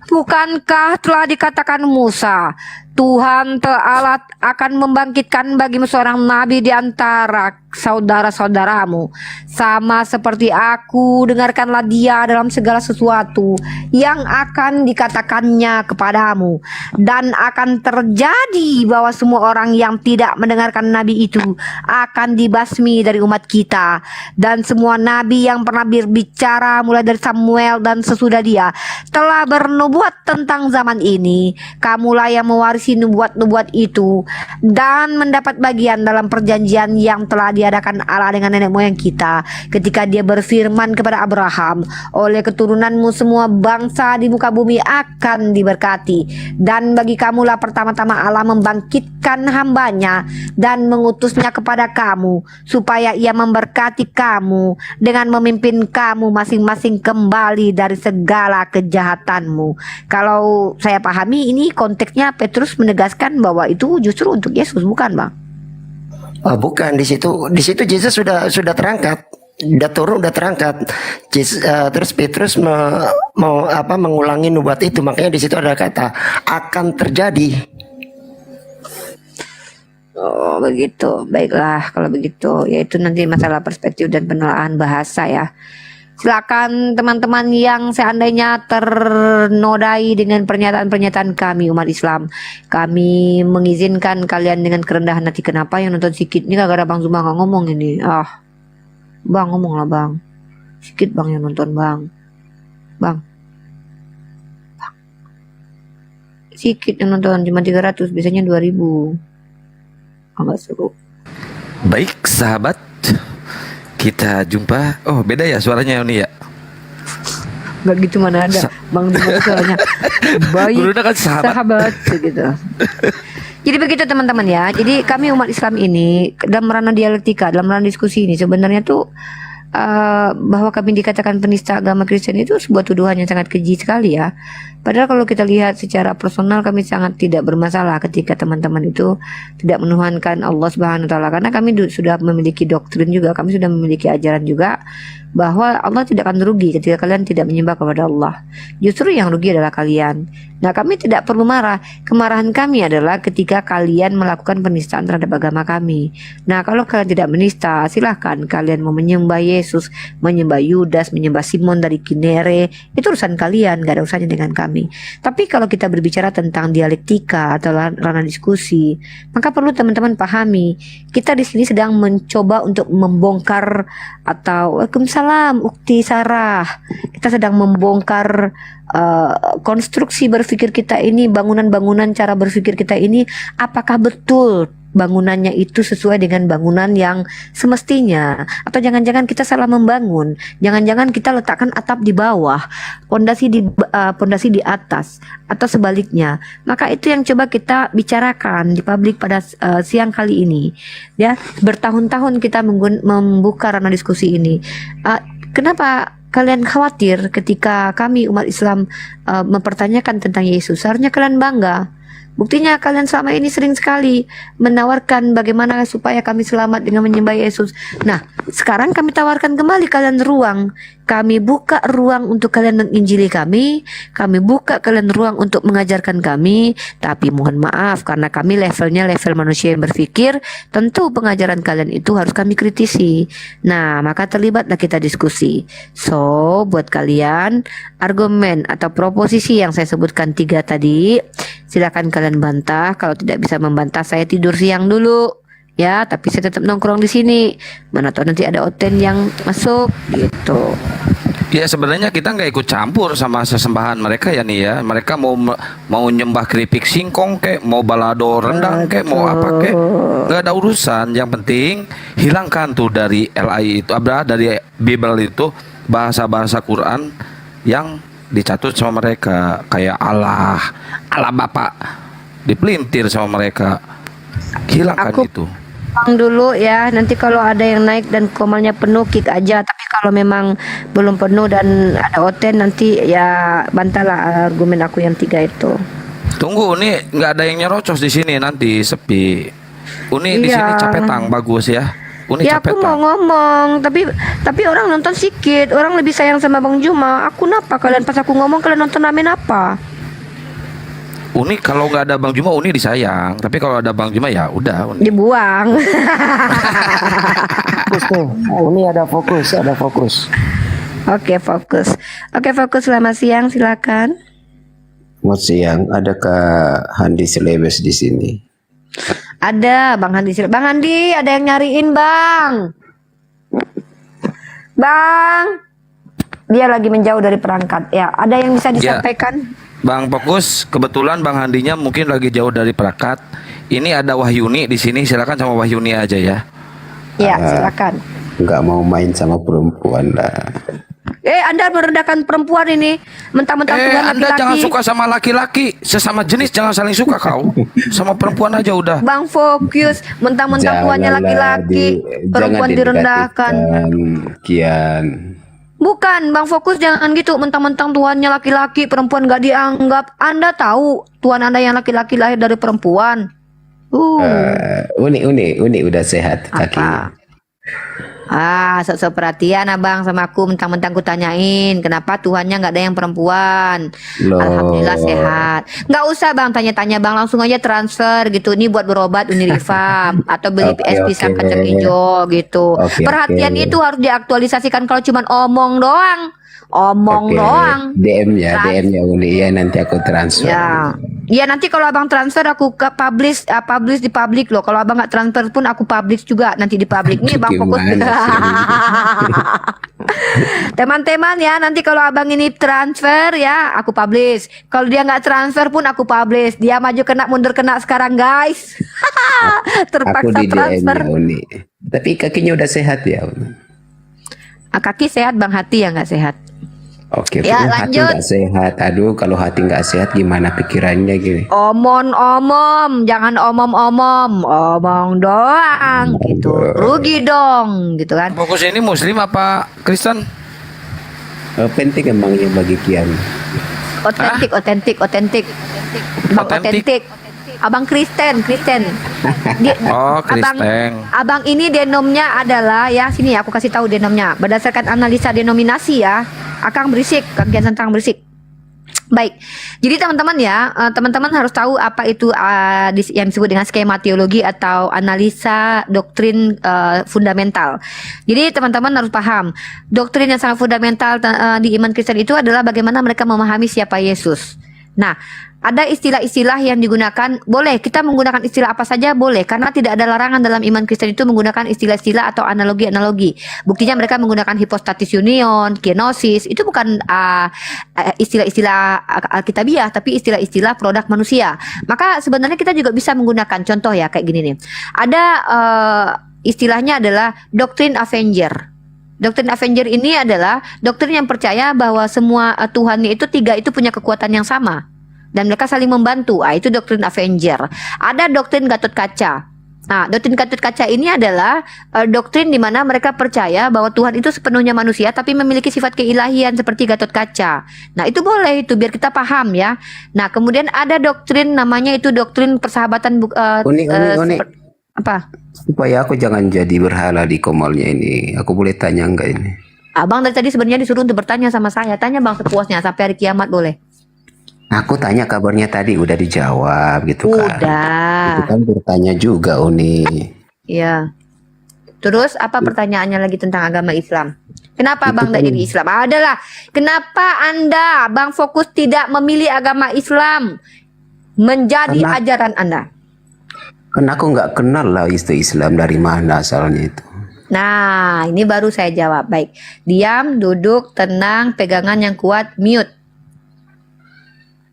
Bukankah telah dikatakan Musa, Tuhan Ta'ala akan membangkitkan bagimu seorang nabi di antara saudara-saudaramu, sama seperti aku. Dengarkanlah dia dalam segala sesuatu yang akan dikatakannya kepadamu, dan akan terjadi bahwa semua orang yang tidak mendengarkan nabi itu akan dibasmi dari umat kita. Dan semua nabi yang pernah berbicara mulai dari Samuel dan sesudah dia telah bernubuat tentang zaman ini. Kamulah yang mewarisi nubuat-nubuat itu dan mendapat bagian dalam perjanjian yang telah diadakan Allah dengan nenek moyang kita ketika dia berfirman kepada Abraham, oleh keturunanmu semua bangsa di muka bumi akan diberkati. Dan bagi kamulah pertama-tama Allah membangkitkan hambanya dan mengutusnya kepada kamu, supaya ia memberkati kamu dengan memimpin kamu masing-masing kembali dari segala kejahatanmu. Kalau saya pahami, ini konteksnya Petrus menegaskan bahwa itu justru untuk Yesus, bukan Bang? Oh, bukan, di situ Yesus sudah terangkat, udah turun, udah terangkat. Terus Petrus mau mengulangi nubuat itu, makanya di situ ada kata akan terjadi. Oh begitu, baiklah kalau begitu, yaitu nanti masalah perspektif dan penelaahan bahasa ya. Silakan teman-teman yang seandainya ternodai dengan pernyataan-pernyataan kami umat Islam, kami mengizinkan kalian dengan kerendahan hati. Kenapa yang nonton sikit ini gara-gara Bang Zuma nggak ngomong ini? Bang ngomong lah Bang, sikit Bang yang nonton Bang, sikit yang nonton, cuma 300, biasanya 2000. Nggak seru. Baik sahabat, kita jumpa. Oh beda ya suaranya ini ya? Nggak gitu, mana ada Bang Zuma suaranya baik Gurunya kan sahabat gitu. Jadi begitu teman-teman ya. Jadi kami umat Islam ini dalam ranah dialektika, dalam ranah diskusi ini sebenarnya tuh bahwa kami dikatakan penista agama Kristen itu sebuah tuduhan yang sangat keji sekali ya. Padahal kalau kita lihat secara personal, kami sangat tidak bermasalah ketika teman-teman itu tidak menuhankan Allah Subhanahu wa taala, karena kami sudah memiliki doktrin juga, kami sudah memiliki ajaran juga bahwa Allah tidak akan rugi ketika kalian tidak menyembah kepada Allah. Justru yang rugi adalah kalian. Nah, kami tidak perlu marah. Kemarahan kami adalah ketika kalian melakukan penistaan terhadap agama kami. Nah, kalau kalian tidak menista, silahkan kalian mau menyembah Yesus, menyembah Yudas, menyembah Simon dari Kinere, itu urusan kalian, gak ada urusannya dengan kami. Tapi kalau kita berbicara tentang dialektika atau ranah diskusi, maka perlu teman-teman pahami, kita di sini sedang mencoba untuk membongkar atau Waalaikumsalam Ukti Sarah. Kita sedang membongkar konstruksi berpikir kita ini, bangunan-bangunan cara berpikir kita ini, apakah betul bangunannya itu sesuai dengan bangunan yang semestinya, atau jangan-jangan kita salah membangun, jangan-jangan kita letakkan atap di bawah, pondasi di atas, atau sebaliknya. Maka itu yang coba kita bicarakan di publik pada siang kali ini ya. Bertahun-tahun kita membuka ranah diskusi ini. Kenapa kalian khawatir ketika kami umat Islam mempertanyakan tentang Yesus? Seharusnya kalian bangga. Buktinya kalian selama ini sering sekali menawarkan bagaimana supaya kami selamat dengan menyembah Yesus. Nah, sekarang kami tawarkan kembali kalian ruang. Kami buka ruang untuk kalian menginjili kami buka kalian ruang untuk mengajarkan kami. Tapi mohon maaf, karena kami levelnya level manusia yang berpikir, tentu pengajaran kalian itu harus kami kritisi. Nah, maka terlibatlah kita diskusi. So, buat kalian, argumen atau proposisi yang saya sebutkan 3 tadi, silakan kalian bantah. Kalau tidak bisa membantah, saya tidur siang dulu ya, tapi saya tetap nongkrong di sini. Mana tahu nanti ada oten yang masuk gitu. Ya sebenarnya kita nggak ikut campur sama sesembahan mereka ya nih ya. Mereka mau nyembah keripik singkong kek, mau balado rendang kek, mau apa kek, nggak ada urusan. Yang penting hilangkan tuh dari LI itu, dari Bible itu bahasa-bahasa Quran yang dicatut sama mereka, kayak Allah Bapak dipelintir sama mereka. Hilangkan itu dulu ya. Nanti kalau ada yang naik dan komalnya penuh, kick aja. Tapi kalau memang belum penuh dan ada oten, nanti ya bantahlah argumen aku yang 3 itu. Tunggu, nih nggak ada yang nyerocos di sini, nanti sepi. Uni di sini capetang bagus ya. Uni ya aku mau ngomong, tapi orang nonton sedikit. Orang lebih sayang sama Bang Juma. Aku napa kalian pas aku ngomong kalian nonton amin apa? Uni kalau nggak ada Bang Juma, Uni disayang. Tapi kalau ada Bang Juma ya udah. Uni. Dibuang. Fokus tuh. Ini ada fokus. Oke, fokus. Oke, fokus, selamat siang, silakan. Selamat siang, adakah Handi Selebes di sini? Ada Bang Handi. Bang Handi, ada yang nyariin Bang. Bang, dia lagi menjauh dari perangkat. Ya, ada yang bisa disampaikan? Bang Fokus, kebetulan Bang Handinya mungkin lagi jauh dari perangkat. Ini ada Wahyuni di sini, silakan sama Wahyuni aja ya. Ya, silakan. Nggak mau main sama perempuan lah. Anda merendahkan perempuan ini. Mentang-mentang Tuhan Anda laki-laki. jangan suka sama laki-laki. Sesama jenis jangan saling suka kau. Sama perempuan aja udah. Bang Fokus, mentang-mentang tuannya laki-laki, perempuan direndahkan. Kian. Bukan, Bang Fokus, jangan gitu. Mentang-mentang tuannya laki-laki, perempuan gak dianggap. Anda tahu tuan Anda yang laki-laki lahir dari perempuan. Uni udah sehat kakinya. Sok-sok perhatian abang sama aku. Mentang-mentang ku tanyain kenapa Tuhannya nggak ada yang perempuan. Loh. Alhamdulillah sehat. Nggak usah bang tanya-tanya bang, langsung aja transfer gitu. Ini buat berobat Unirifa atau beli Oke, pisang oke. kacang hijau gitu. Oke, Perhatian oke. itu harus diaktualisasikan. Kalau cuman omong doang, doang. DM-nya Uni ya, nanti aku transfer. Ya nanti kalau abang transfer aku ke publish di publik loh. Kalau abang nggak transfer pun aku publish juga nanti di publik. Nih bang Fokus. Gimana Teman-teman ya, nanti kalau abang ini transfer ya aku publish. Kalau dia nggak transfer pun aku publish. Dia maju kena mundur kena sekarang guys. Aku Terpaksa di transfer. DM-nya Uni. Tapi kakinya udah sehat ya Uni. Kaki sehat bang, hati yang nggak sehat. Oke, Ya, hati lanjut. nggak sehat. Aduh, kalau hati nggak sehat gimana pikirannya gini? Omong, jangan omong doang gitu. Rugi dong gitu kan. Fokus ini Muslim apa Kristen? Penting emangnya bagi Kian. Otentik. Bang otentik. Abang Kristen. Oh, Kristen. Abang ini denomnya adalah ya sini aku kasih tahu denomnya berdasarkan analisa denominasi ya. Akang berisik, Kang Kian Santang berisik. Baik, jadi teman-teman ya, teman-teman harus tahu apa itu yang disebut dengan skema teologi atau analisa doktrin fundamental. Jadi teman-teman harus paham, doktrin yang sangat fundamental di iman Kristen itu adalah bagaimana mereka memahami siapa Yesus. Nah, ada istilah-istilah yang digunakan, boleh kita menggunakan istilah apa saja boleh, karena tidak ada larangan dalam iman Kristen itu menggunakan istilah-istilah atau analogi-analogi. Buktinya mereka menggunakan hypostatis union, kenosis, itu bukan istilah-istilah alkitabiah, tapi istilah-istilah produk manusia. Maka sebenarnya kita juga bisa menggunakan, contoh ya kayak gini nih. Ada istilahnya adalah doktrin Avenger. Doktrin Avenger ini adalah doktrin yang percaya bahwa semua Tuhannya itu tiga itu punya kekuatan yang sama dan mereka saling membantu. Itu doktrin Avenger. Ada doktrin Gatot Kaca. Nah, doktrin Gatot Kaca ini adalah doktrin di mana mereka percaya bahwa Tuhan itu sepenuhnya manusia tapi memiliki sifat keilahian seperti Gatot Kaca. Nah, itu boleh itu biar kita paham ya. Nah, kemudian ada doktrin namanya itu doktrin persahabatan Uni. apa? Supaya aku jangan jadi berhala di Komolnya ini. Aku boleh tanya enggak ini? Abang dari tadi sebenarnya disuruh untuk bertanya sama saya. Tanya bang sepuasnya sampai hari kiamat boleh. Aku tanya kabarnya tadi udah dijawab gitu kan. Udah. Itu kan bertanya juga Uni. Iya. Terus apa pertanyaannya lagi tentang agama Islam? Kenapa Itu abang tidak kan- jadi Islam? Adalah kenapa anda bang Fokus tidak memilih agama Islam menjadi Karena- ajaran anda? Kan aku nggak kenal lah itu Islam dari mana asalnya itu. Nah, ini baru saya jawab. Baik, diam, duduk, tenang, pegangan yang kuat, mute.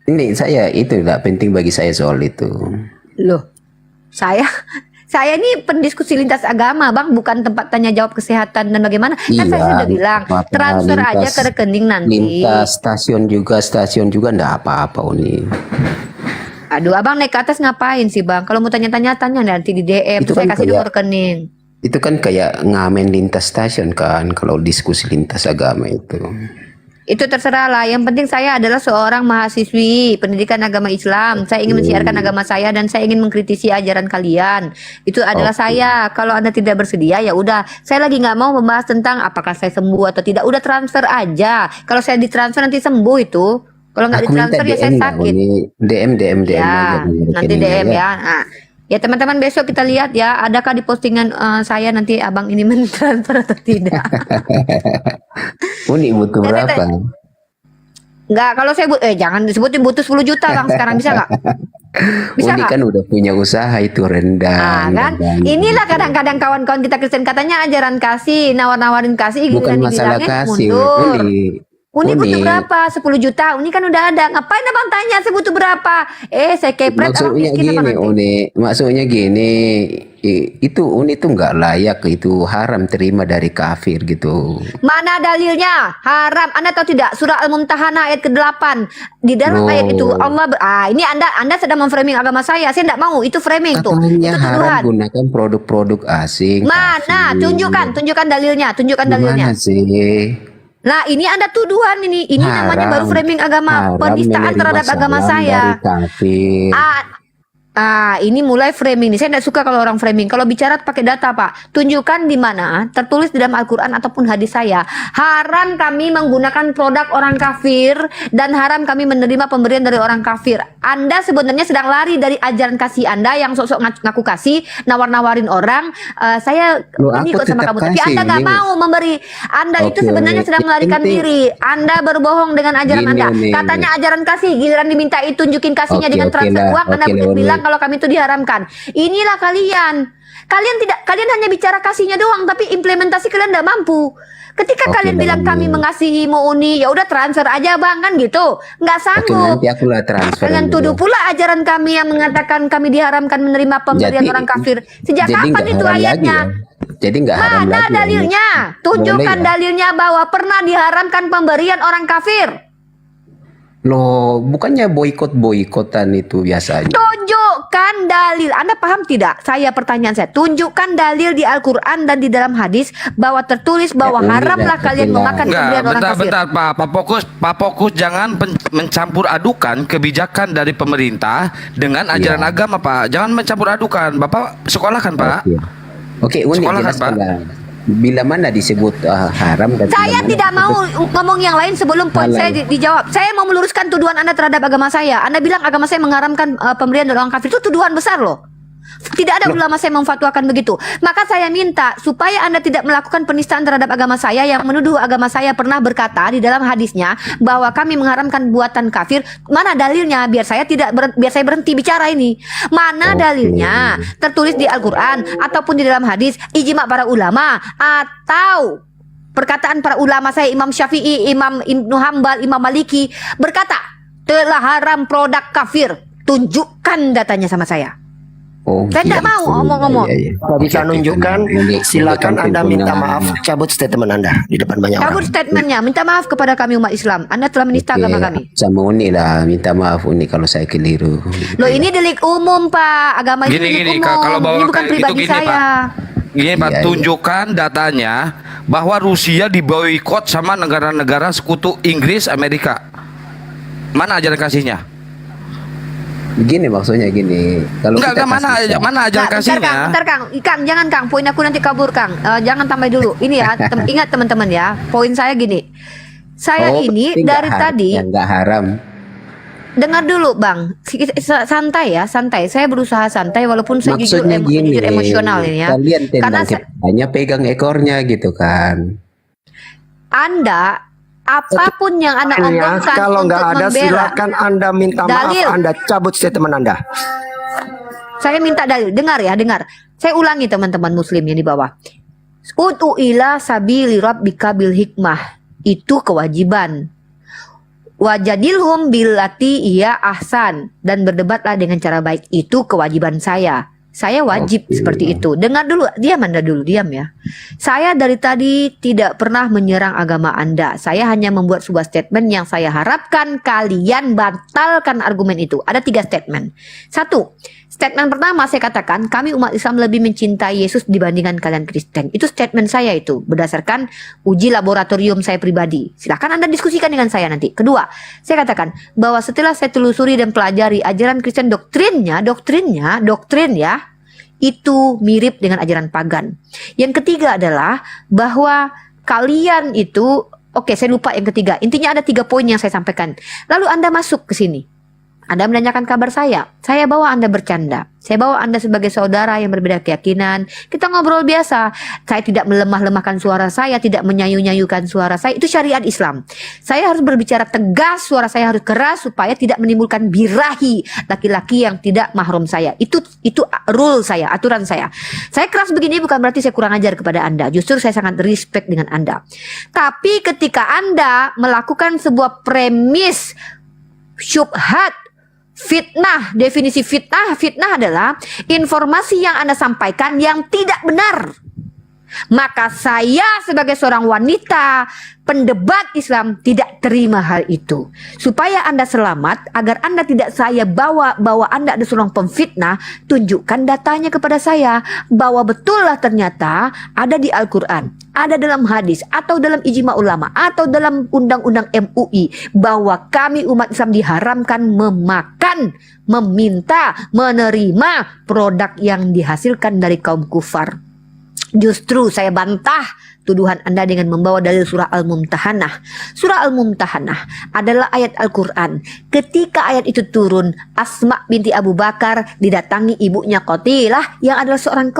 Ini saya itu nggak penting bagi saya soal itu. Loh, saya ini pendiskusi lintas agama, bang, bukan tempat tanya jawab kesehatan dan bagaimana. Kan saya sudah bilang, apa-apa, transfer aja ke rekening nanti. Lintas stasiun juga nggak apa-apa Uni. Aduh, abang naik ke atas ngapain sih bang? Kalau mau tanya-tanya, tanya nanti di DM. Itu Terus saya kan kasih kayak- nomor rekening. Itu kan kayak ngamen lintas stasiun kan kalau diskusi lintas agama itu. Itu terserah lah. Yang penting saya adalah seorang mahasiswi pendidikan agama Islam. Saya ingin mensiarkan agama saya dan saya ingin mengkritisi ajaran kalian. Itu adalah saya. Kalau anda tidak bersedia ya udah. Saya lagi nggak mau membahas tentang apakah saya sembuh atau tidak. Udah transfer aja. Kalau saya ditransfer nanti sembuh itu. Kalau nggak Aku minta ditransfer ya saya DM lah, sakit. Uni. DM Ya, aja di nanti rekeningnya DM ya. Nah, ya teman-teman besok kita lihat ya, adakah di postingan saya nanti abang ini mentransfer atau tidak. Uni butuh Nanti berapa? Enggak, kalau saya jangan disebutin butuh 10 juta bang sekarang, bisa nggak? Bisa Uni nggak? kan udah punya usaha itu Ah, rendang. kan? dan- Inilah kadang-kadang kawan-kawan kita Kristen katanya ajaran kasih, nawar-nawarin kasih, Bukan giliran masalah dibilangin kasih, mundur. Uni. Uni butuh berapa? 10 juta. Uni kan udah ada. Ngapain abang tanya saya butuh berapa? Saya kepret orang Maksudnya miskin apa gini, nanti? Uni. Maksudnya gini, itu Uni tuh nggak layak, itu haram terima dari kafir gitu. Mana dalilnya? Haram. Anda tahu tidak? Surah Al-Mumtahanah ayat ke-8. Di dalam Loh. ayat itu Allah ini Anda sedang memframing agama saya. Saya tidak mau. Itu framing tuh. Katanya Itu haram tuduhan. gunakan produk-produk asing. Mana? kafir. Tunjukkan dalilnya. Tunjukkan dalilnya. Gimana sih? Nah, ini Anda tuduhan ini. Ini namanya baru framing agama, Haram penistaan menerima terhadap agama salam saya. dari kafir. Ini mulai framing nih. Saya tidak suka kalau orang framing. Kalau bicara pakai data, Pak. Tunjukkan di mana tertulis di dalam Al-Quran ataupun hadis saya. Haram kami menggunakan produk orang kafir dan haram kami menerima pemberian dari orang kafir. Anda sebenarnya sedang lari dari ajaran kasih Anda yang sok-sok ngaku kasih, nawar-nawarin orang. Saya Loh, ini aku ikut sama tetap kamu, tapi kasih, Anda nggak Uni. mau memberi. Anda itu Oke, sebenarnya Uni. sedang melarikan Penting. diri. Anda berbohong dengan ajaran Gini, Anda. Uni. Katanya ajaran kasih, giliran diminta tunjukin kasihnya Oke, dengan oke transfer lah, uang, Anda oke lah, Uni. bilang kalau kami itu diharamkan. Inilah kalian. Kalian hanya bicara kasihnya doang, tapi implementasi kalian tidak mampu. Ketika Oke kalian lah, bilang Uni. kami mengasihimu Uni, ya udah transfer aja bang, kan gitu. Nggak Oke, sanggup. nanti aku lah transfer. Kalian tuduh pula ajaran kami yang mengatakan kami diharamkan menerima pemberian Jadi- orang kafir. Sejak Jadi kapan nggak itu haram lagi ayatnya? ya? Jadi nggak haram Mana lagi. ya, Uni? dalilnya? Tunjukkan Boleh ya? dalilnya bahwa pernah diharamkan pemberian orang kafir. Loh, bukannya boykot-boykotan itu biasanya? Tunjukkan dalil. Anda paham tidak? Tunjukkan dalil di Al-Quran dan di dalam hadis bahwa tertulis bahwa Ya, Uni haramlah dah kalian terbilang. memakan pemberian orang kafir. Bentar, Pak Fokus jangan mencampur adukan kebijakan dari pemerintah dengan ajaran Iya. agama, Pak. Jangan mencampur adukan. Bapak sekolah kan, Pak? Oke, Uni Sekolah kan, jelaskan Pak? lah. Bila mana disebut haram dan Saya bila mana tidak mau disebut ngomong yang lain sebelum poin halal. saya dijawab. Saya mau meluruskan tuduhan Anda terhadap agama saya. Anda bilang agama saya mengharamkan pemberian dari orang kafir. Itu tuduhan besar loh. Tidak ada ulama saya memfatwakan begitu. Maka saya minta supaya Anda tidak melakukan penistaan terhadap agama saya yang menuduh agama saya pernah berkata di dalam hadisnya bahwa kami mengharamkan buatan kafir. Mana dalilnya? Biar saya berhenti bicara ini. Mana dalilnya? Tertulis di Al-Quran ataupun di dalam hadis, ijma para ulama atau perkataan para ulama saya, Imam Syafi'i, Imam Ibnu Hambal, Imam Maliki berkata telah haram produk kafir. Tunjukkan datanya sama saya. Saya tidak mau ngomong-ngomong. Kalau bisa nunjukkan, silakan Anda minta maaf, cabut statement Anda di depan banyak Cabut orang. statementnya, minta maaf kepada kami umat Islam. Anda telah menista agama kami. Sama Uni lah, minta maaf Uni kalau saya keliru. Loh, ini delik umum Pak, agama ini delik umum. kalau bawa Ini bukan kayak pribadi gini, saya. Gini Pak, Iya, iya. tunjukkan datanya bahwa Rusia diboikot sama negara-negara sekutu Inggris, Amerika. Mana ajaran kasihnya? Gini maksudnya gini. Kalau Enggak, kita mana kasih mana ajaran Nah, kasihnya? bentar Kang, jangan Kang, poin aku nanti kabur Kang. Jangan tambah dulu. Ini ya, ingat teman-teman ya. Poin saya gini. Saya ini berarti dari nggak tadi nggak haram. dengar dulu Bang. Santai ya, santai. Saya berusaha santai walaupun saya jujur Maksudnya gini, emosional ini ya. kalian Karena tendang hanya pegang ekornya gitu kan. Anda apapun yang Anda Ya, omongkan kalau nggak untuk ada, membela, silakan Anda minta Dalil. maaf, Anda cabut statement Anda. saya minta dalil. Dengar ya, dengar. Saya ulangi teman-teman muslim yang di bawah. Ud'u ila sabili rabbika bil hikmah. Itu kewajiban. Wajadilhum billati iya ahsan. Dan berdebatlah dengan cara baik. Itu kewajiban saya. Saya wajib seperti itu. Dengar dulu, diam Anda dulu, diam ya. Saya dari tadi tidak pernah menyerang agama Anda. Saya hanya membuat sebuah statement yang saya harapkan kalian batalkan argumen itu. Ada 3 statement. 1, statement pertama saya katakan kami umat Islam lebih mencintai Yesus dibandingkan kalian Kristen. Itu statement saya itu berdasarkan uji laboratorium saya pribadi. Silakan Anda diskusikan dengan saya nanti. Kedua, saya katakan bahwa setelah saya telusuri dan pelajari ajaran Kristen, doktrin ya, itu mirip dengan ajaran pagan. Yang ketiga adalah bahwa kalian itu Oke, saya lupa yang ketiga. Intinya ada 3 poin yang saya sampaikan. Lalu Anda masuk ke sini. Anda menanyakan kabar saya bawa Anda bercanda. Saya bawa Anda sebagai saudara yang berbeda keyakinan. Kita ngobrol biasa. Saya tidak melemah-lemahkan suara saya, tidak menyayu-nyayukan suara saya. Itu syariat Islam. Saya harus berbicara tegas, suara saya harus keras supaya tidak menimbulkan birahi laki-laki yang tidak mahram saya. Itu rule saya, aturan saya. Saya keras begini bukan berarti saya kurang ajar kepada Anda. Justru saya sangat respect dengan Anda. Tapi ketika Anda melakukan sebuah premis syubhat, fitnah, definisi fitnah adalah informasi yang Anda sampaikan yang tidak benar. Maka saya sebagai seorang wanita pendebat Islam tidak terima hal itu. Supaya Anda selamat, agar Anda tidak saya bawa Anda ada seorang pemfitnah, tunjukkan datanya kepada saya bahwa betullah ternyata ada di Al-Quran, ada dalam hadis, atau dalam ijma ulama, atau dalam undang-undang MUI, bahwa kami umat Islam diharamkan memakan, meminta, menerima produk yang dihasilkan dari kaum kufar. Justru saya bantah tuduhan Anda dengan membawa dalil surah Al-Mumtahanah. Surah Al-Mumtahanah adalah ayat Al-Quran. Ketika ayat itu turun, Asma binti Abu Bakar didatangi ibunya Qatilah yang adalah seorang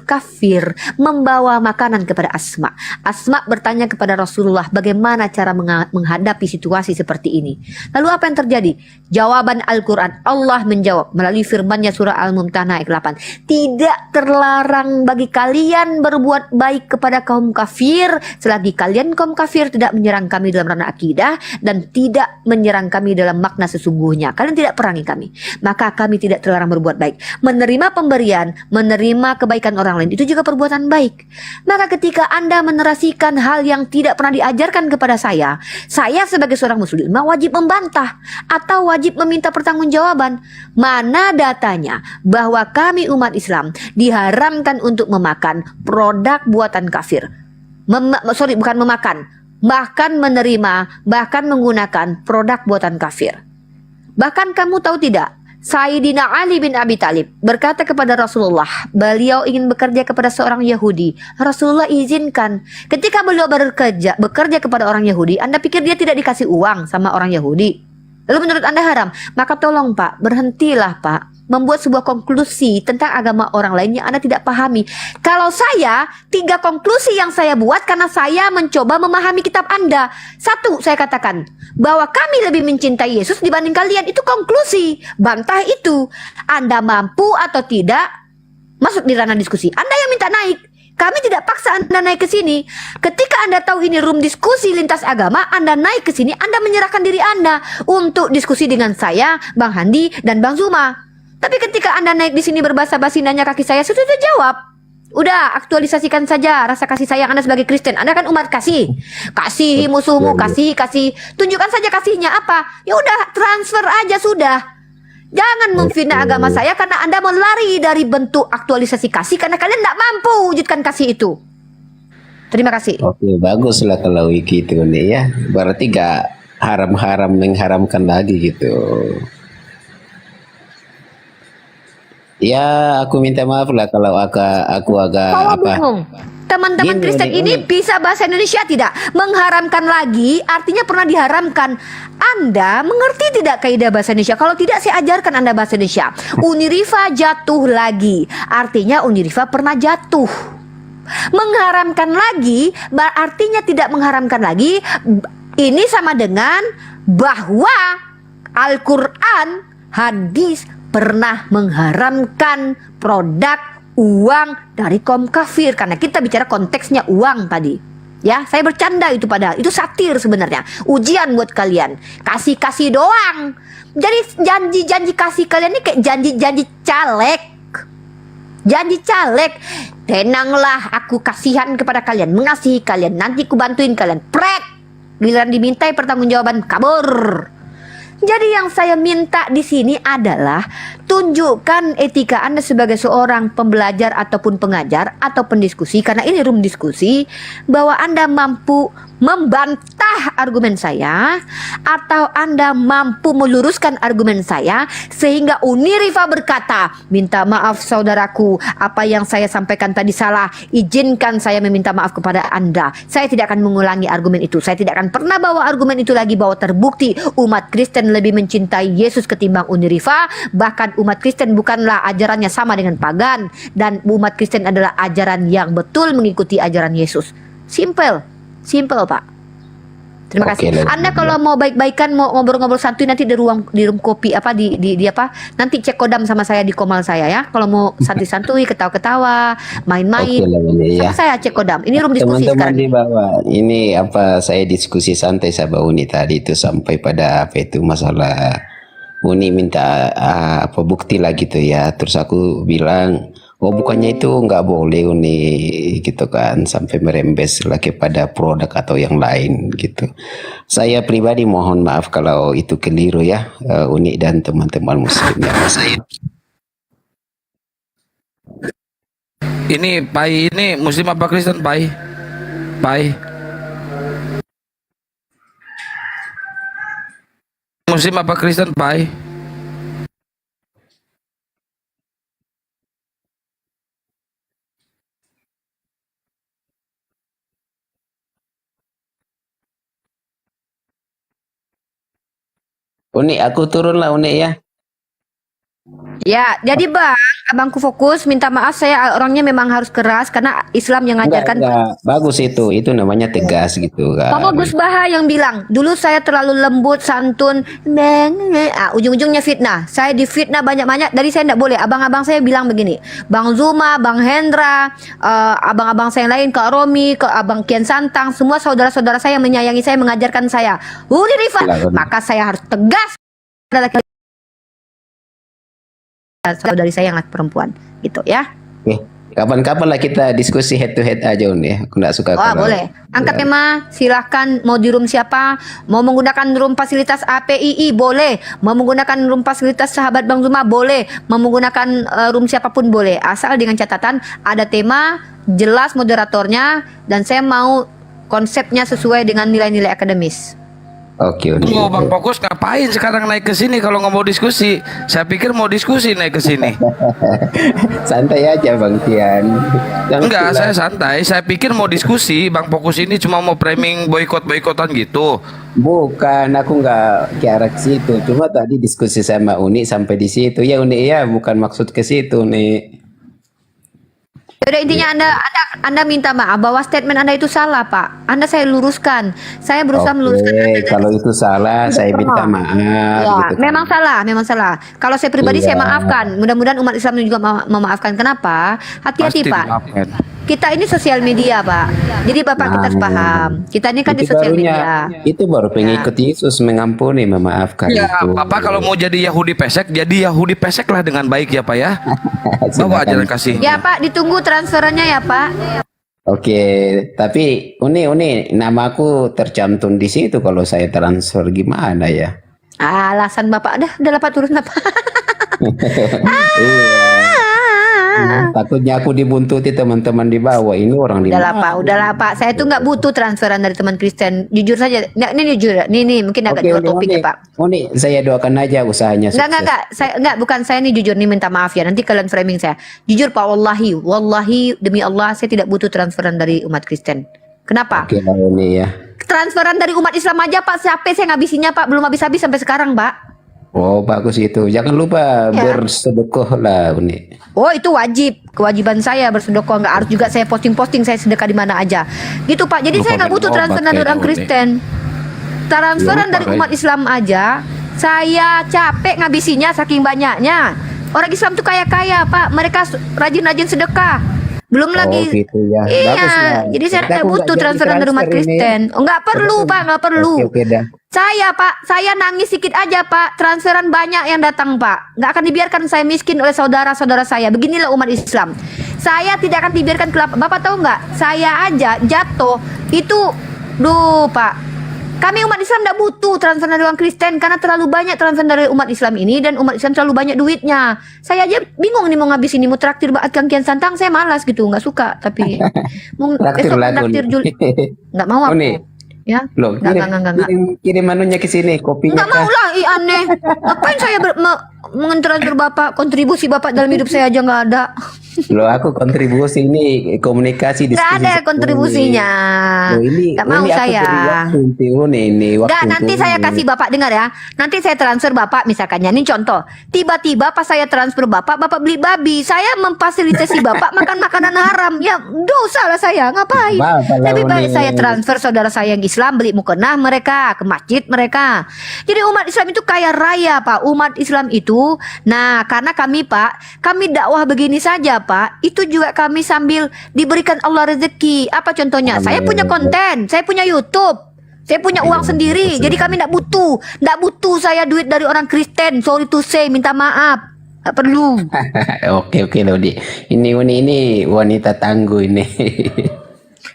kafir, membawa makanan kepada Asma. Asma bertanya kepada Rasulullah bagaimana cara menghadapi situasi seperti ini. Lalu apa yang terjadi? Jawaban Al-Quran, Allah menjawab melalui firman-Nya surah Al-Mumtahanah ayat 8. Tidak terlarang bagi kalian berbuat baik kepada kaum kafir selagi kalian kaum kafir tidak menyerang kami dalam ranah akidah dan tidak menyerang kami dalam makna sesungguhnya. Kalian tidak perangi kami, maka kami tidak terlarang berbuat baik. Menerima pemberian, menerima kebaikan orang lain, itu juga perbuatan baik. Maka ketika Anda menerasikan hal yang tidak pernah diajarkan kepada saya sebagai seorang muslimah wajib membantah atau wajib meminta pertanggungjawaban. Mana datanya bahwa kami umat Islam diharamkan untuk memakan produk buatan kafir? Bukan memakan, bahkan menerima, bahkan menggunakan produk buatan kafir. Bahkan kamu tahu tidak, Sayyidina Ali bin Abi Thalib berkata kepada Rasulullah, beliau ingin bekerja kepada seorang Yahudi. Rasulullah izinkan. Ketika beliau bekerja kepada orang Yahudi, Anda pikir dia tidak dikasih uang sama orang Yahudi? Lalu menurut Anda haram? Maka tolong Pak, berhentilah Pak membuat sebuah konklusi tentang agama orang lain yang Anda tidak pahami. Kalau saya, 3 konklusi yang saya buat karena saya mencoba memahami kitab Anda. 1, saya katakan bahwa kami lebih mencintai Yesus dibanding kalian. Itu konklusi. Bantah itu. Anda mampu atau tidak masuk di ranah diskusi. Anda yang minta naik. Kami tidak paksa Anda naik ke sini. Ketika Anda tahu ini room diskusi lintas agama, Anda naik ke sini, Anda menyerahkan diri Anda untuk diskusi dengan saya, Bang Handi, dan Bang Zuma. Tapi ketika Anda naik di sini berbahasa-basi nanya kaki saya, sudah jawab. Udah, aktualisasikan saja rasa kasih sayang Anda sebagai Kristen. Anda kan umat kasih. Kasihi musuhmu, kasih. Tunjukkan saja kasihnya apa. Ya udah, transfer aja sudah. Jangan memfitnah agama saya karena Anda mau lari dari bentuk aktualisasi kasih karena kalian tidak mampu wujudkan kasih itu. Terima kasih. Oke, baguslah kalau gitu nih ya. Berarti gak haram-haram mengharamkan lagi gitu. Ya, aku minta maaf lah kalau aku agak bingung. Teman-teman Kristen ini bisa bahasa Indonesia tidak? Mengharamkan lagi artinya pernah diharamkan. Anda mengerti tidak kaidah bahasa Indonesia? Kalau tidak, saya ajarkan Anda bahasa Indonesia. Unirifa jatuh lagi, artinya Unirifa pernah jatuh. Mengharamkan lagi artinya tidak mengharamkan lagi. Ini sama dengan bahwa Al-Quran, hadis pernah mengharamkan produk uang dari kaum kafir karena kita bicara konteksnya uang tadi. Ya, saya bercanda itu padahal itu satir sebenarnya. Ujian buat kalian. Kasih doang. Jadi janji kasih kalian ini kayak janji caleg. Janji caleg. Tenanglah, aku kasihan kepada kalian, mengasihi kalian, nanti ku bantuin kalian. Pret. Giliran dimintai pertanggungjawaban kabur. Jadi yang saya minta di sini adalah tunjukkan etika Anda sebagai seorang pembelajar ataupun pengajar atau pendiskusi, karena ini room diskusi, bahwa Anda mampu membantah argumen saya, atau Anda mampu meluruskan argumen saya sehingga Unirifa berkata, minta maaf saudaraku, apa yang saya sampaikan tadi salah, izinkan saya meminta maaf kepada Anda. Saya tidak akan mengulangi argumen itu. Saya tidak akan pernah bawa argumen itu lagi, bahwa terbukti umat Kristen lebih mencintai Yesus ketimbang Unirifa. Bahkan umat Kristen bukanlah ajarannya sama dengan pagan, dan umat Kristen adalah ajaran yang betul mengikuti ajaran Yesus. Simple Pak. Terima kasih. Anda kalau mau baik-baikan, mau ngobrol-ngobrol santuy nanti di room kopi apa di apa, nanti cek kodam sama saya di komal saya ya. Kalau mau santuy-santuy, ketawa-ketawa, main-main, sama saya cek kodam. Ini room diskusi Teman-teman sekarang. di bawah, ini apa saya diskusi santai sama Uni tadi itu sampai pada apa itu masalah Uni minta apa bukti lah gitu ya. Terus aku bilang, oh bukannya itu nggak boleh Uni gitu kan, sampai merembes lagi pada produk atau yang lain gitu. Saya pribadi mohon maaf kalau itu keliru ya, Uni dan teman-teman muslim ya. Saya Ini Pai ini Muslim apa Kristen Pai? Muslim apa Kristen Pai? Uni aku turun lah Uni ya. Ya, jadi Bang, abangku fokus, minta maaf saya orangnya memang harus keras karena Islam yang ngajarkan. Enggak, bagus itu namanya tegas gitu kan. Mama Gus Baha yang bilang, dulu saya terlalu lembut, santun, ujung-ujungnya fitnah. Saya difitnah banyak-banyak, dari saya tidak boleh. Abang-abang saya bilang begini, Bang Zuma, Bang Hendra, abang-abang saya yang lain, Kak Romi, Abang Kian Santang, semua saudara-saudara saya yang menyayangi saya, mengajarkan saya. Unirifa, maka saya harus tegas. Saudari saya yang perempuan, gitu ya. Oke. Kapan-kapan lah kita diskusi head to head aja Uni ya. Aku nggak suka Oh, kalau boleh. Angkat tema, silahkan mau di room siapa, mau menggunakan room fasilitas APII boleh, mau menggunakan room fasilitas sahabat Bang Zuma boleh, mau menggunakan room siapapun boleh, asal dengan catatan ada tema, jelas moderatornya, dan saya mau konsepnya sesuai dengan nilai-nilai akademis. Oke, Uni. Tunggu Bang Fokus ngapain sekarang naik ke sini kalau nggak mau diskusi? Saya pikir mau diskusi naik ke sini. Santai aja Bang Tian. Enggak, saya santai. Saya pikir mau diskusi. Bang Fokus ini cuma mau framing boykot-boykotan gitu. Bukan, aku nggak ke arah situ. Cuma tadi diskusi sama Uni sampai di situ. Ya Uni ya, bukan maksud ke situ nih. Udah intinya Anda minta maaf bahwa statement Anda itu salah, Pak. Anda saya luruskan. Saya berusaha meluruskan Anda. Kalau itu salah, saya minta maaf. Ya, gitu kan. memang salah. Kalau saya pribadi Iya. saya maafkan. Mudah-mudahan umat Islam juga memaafkan. Kenapa? Hati-hati, Pasti Pak. dimaafkan. Kita ini sosial media, Pak. Jadi Bapak kita harus paham. Kita ini kan di Itu sosial barunya, media. itu baru pengikut Yesus mengampuni, memaafkan Ya, itu. Bapak kalau mau jadi Yahudi pesek, jadi Yahudi pesek lah dengan baik ya Pak ya. Bawa aja dan kasih. Ya, Pak, ditunggu transferannya ya, Pak. Oke, tapi Uni, namaku tercantum di situ. Kalau saya transfer gimana ya? Alasan Bapak udah Pak turun Bapak. Takutnya aku dibuntuti teman-teman di bawah. Ini orang di Udahlah Pak. Saya tuh nggak butuh transferan dari teman Kristen. Jujur saja. Nah, ini jujur. Nih mungkin agak luar topik ya, Pak. Uni, saya doakan aja usahanya sukses. Enggak, bukan saya nih jujur nih minta maaf ya. Nanti kalian framing saya. Jujur Pak, wallahi demi Allah saya tidak butuh transferan dari umat Kristen. Kenapa? Oke, Uni ya. Transferan dari umat Islam aja Pak, sampai saya ngabisinnya Pak, belum habis-habis sampai sekarang, Pak. Oh, bagus itu. Jangan lupa bersedekah lah, Uni. Oh, itu kewajiban saya bersedekah. Nggak harus juga saya posting saya sedekah di mana aja. Gitu Pak. Jadi saya nggak butuh transferan dari orang Kristen. Transferan dari umat Islam aja, saya capek ngabisinya saking banyaknya. Orang Islam tuh kaya-kaya Pak. Mereka rajin-rajin sedekah. Belum lagi. Gitu ya. Iya, Bagus, nah. jadi saya Kita nggak aku butuh nggak jadi transferan dari umat transfer ini. Kristen. Oh, nggak perlu Pak, nggak perlu. Oke, dah. Saya Pak, saya nangis sedikit aja Pak. Transferan banyak yang datang Pak. Nggak akan dibiarkan saya miskin oleh saudara-saudara saya. Beginilah umat Islam. Saya tidak akan dibiarkan kelapa. Bapak tahu nggak? Saya aja jatuh itu, Pak. Kami umat Islam tidak butuh transfer dari orang Kristen karena terlalu banyak transfer dari umat Islam ini dan umat Islam terlalu banyak duitnya. Saya aja bingung nih mau ngabis ini, mau traktir Kang Kian Santang, saya malas gitu, nggak suka. Tapi mau Traktir besok lah, traktir Uni. Juli, nggak mau aku. Uni, Ya, Loh, enggak. kirim anunya ke sini, kopinya Enggak mau lah, aneh. Ngapain saya mentransfer Bapak, kontribusi Bapak dalam hidup saya aja nggak ada. Loh, aku kontribusi ini komunikasi Nggak diskusi ada seperti kontribusinya. Loh, ini Nggak mau aku saya. beri waktu untuk ini waktu Nggak, nanti untuk saya ini. kasih Bapak dengar ya. Nanti saya transfer Bapak misalkannya. Ini contoh. Tiba-tiba pas saya transfer Bapak beli babi. Saya memfasilitasi Bapak makan makanan haram. Ya dosa lah saya. Ngapain? Maaf, kalau Lebih baik ini- saya transfer saudara saya yang Islam beli mukena mereka ke masjid mereka. Jadi umat Islam itu kaya raya Pak. Umat Islam itu, nah karena kami Pak, kami dakwah begini saja Pak. Itu juga kami sambil diberikan Allah rezeki. Apa contohnya? Saya punya konten, saya punya YouTube. Saya punya uang sendiri, jadi kami tidak butuh saya duit dari orang Kristen. Sorry to say, minta maaf, nggak perlu. Oke loh, ini wanita tangguh ini.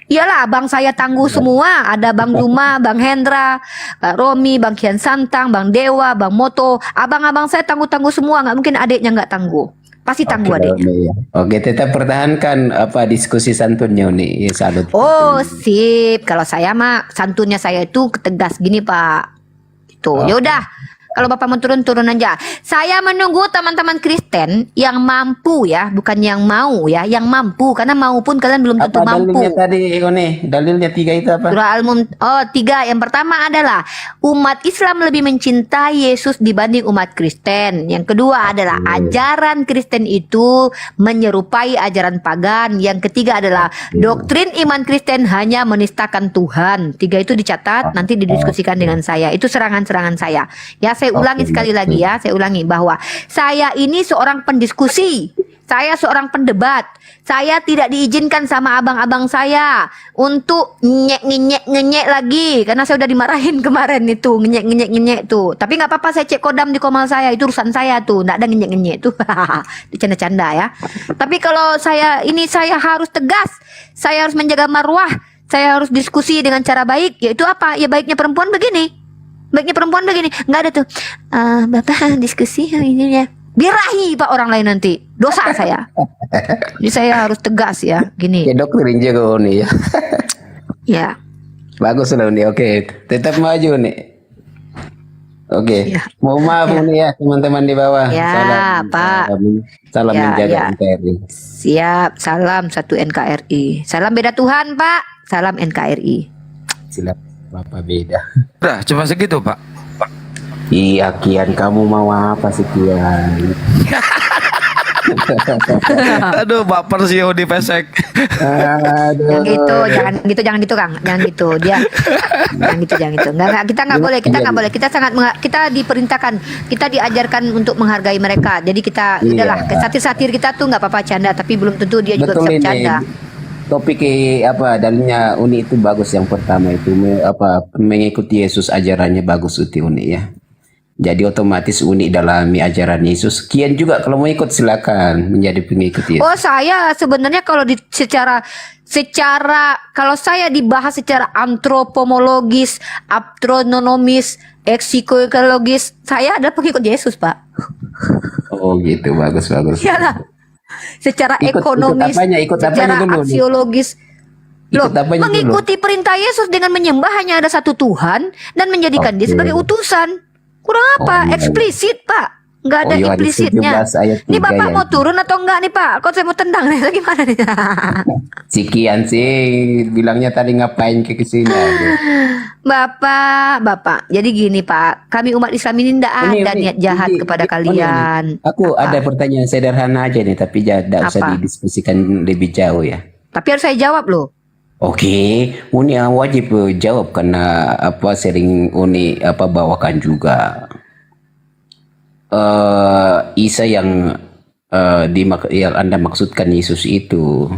Iyalah, bang saya tangguh semua. Ada Bang Duma, Bang Hendra, Bang Romi, Bang Kian Santang, Bang Dewa, Bang Moto. Abang-abang saya tangguh-tangguh semua. Nggak mungkin adiknya nggak tangguh. Pasti tangguh adiknya. Oke, tetap pertahankan apa diskusi santunnya nih. Ya, salut. Oh sip. Kalau saya mah santunnya saya itu tegas gini Pak. Itu. Ya udah. Kalau Bapak mau turun aja. Saya menunggu teman-teman Kristen yang mampu ya, bukan yang mau ya, yang mampu. Karena mau pun kalian belum tentu Apa mampu. dalilnya tadi, dalilnya 3 itu apa? Surah Al-Mum, 3. Yang pertama adalah umat Islam lebih mencintai Yesus dibanding umat Kristen. Yang kedua adalah ajaran Kristen itu menyerupai ajaran pagan. Yang ketiga adalah doktrin iman Kristen hanya menistakan Tuhan. 3 itu dicatat, nanti didiskusikan dengan saya. Itu serangan-serangan saya. Ya, saya ulangi sekali lagi ya, saya ulangi bahwa saya ini seorang pendiskusi. Saya seorang pendebat. Saya tidak diizinkan sama abang-abang saya untuk ngenyek lagi karena saya udah dimarahin kemarin itu ngenyek tuh. Tapi nggak apa-apa, saya cek kodam di komal saya, itu urusan saya tuh, nggak ada ngenyek tuh. Dicanda-canda ya. Tapi kalau saya ini saya harus tegas, saya harus menjaga marwah, saya harus diskusi dengan cara baik. Yaitu apa? Ya baiknya perempuan begini. Nggak ada tuh. Bapak diskusi ini ya. Birahi Pak orang lain nanti. Dosa saya. Jadi saya harus tegas ya. Gini. Kayak doktrin juga nih ya. Ya. Bagus loh nih. Oke, tetap maju nih. Oke. Ya. Mohon maaf nih ya teman-teman di bawah. Ya, Pak. Salam Ya, menjaga ya. NKRI. Siap. Salam satu NKRI. Salam beda Tuhan Pak. Salam NKRI. Silakan Bapak beda. Udah, cuma segitu Pak. Iya Kian, kamu mau apa sih Kian? Aduh, baper sih di pesek. Jangan gitu, jangan gitu Kang, jangan gitu dia, jangan gitu. Nggak, kita nggak boleh, kita diperintahkan, kita diajarkan untuk menghargai mereka. Jadi kita udahlah, satir kita tuh nggak apa-apa canda, tapi belum tentu dia juga Betul bisa ini. bercanda. Topik dalilnya Uni itu bagus. Yang pertama itu mengikuti Yesus, ajarannya bagus itu Uni ya. Jadi otomatis Uni dalami ajaran Yesus. Kian juga kalau mau ikut silakan menjadi pengikut Yesus. Oh saya sebenarnya kalau secara kalau saya dibahas secara antropologis, astronomis, psikologis, saya adalah pengikut Yesus Pak. Oh gitu, bagus. Iyalah. Secara Ikut ekonomis, apanya secara dulu nih? aksiologis. Loh, Ikut apanya dulu? mengikuti perintah Yesus dengan menyembah hanya ada satu Tuhan dan menjadikan dia Oke. sebagai utusan. Kurang apa? iya. Eksplisit Pak. Nggak ada Yohanes implisitnya. 17 ayat Ini 3 Bapak ya. mau turun atau enggak nih Pak? Kok saya mau tendang nih? Gimana nih? Si Kian sih bilangnya tadi ngapain ke sini. Bapak. Jadi gini Pak, kami umat Islam ini tidak ada niat jahat kepada kalian. Aku ada pertanyaan sederhana aja nih, tapi tidak usah Apa? didiskusikan lebih jauh ya. Tapi harus saya jawab loh. Oke, Uni wajib jawab karena sering Uni bawakan juga. Isa yang yang Anda maksudkan Yesus itu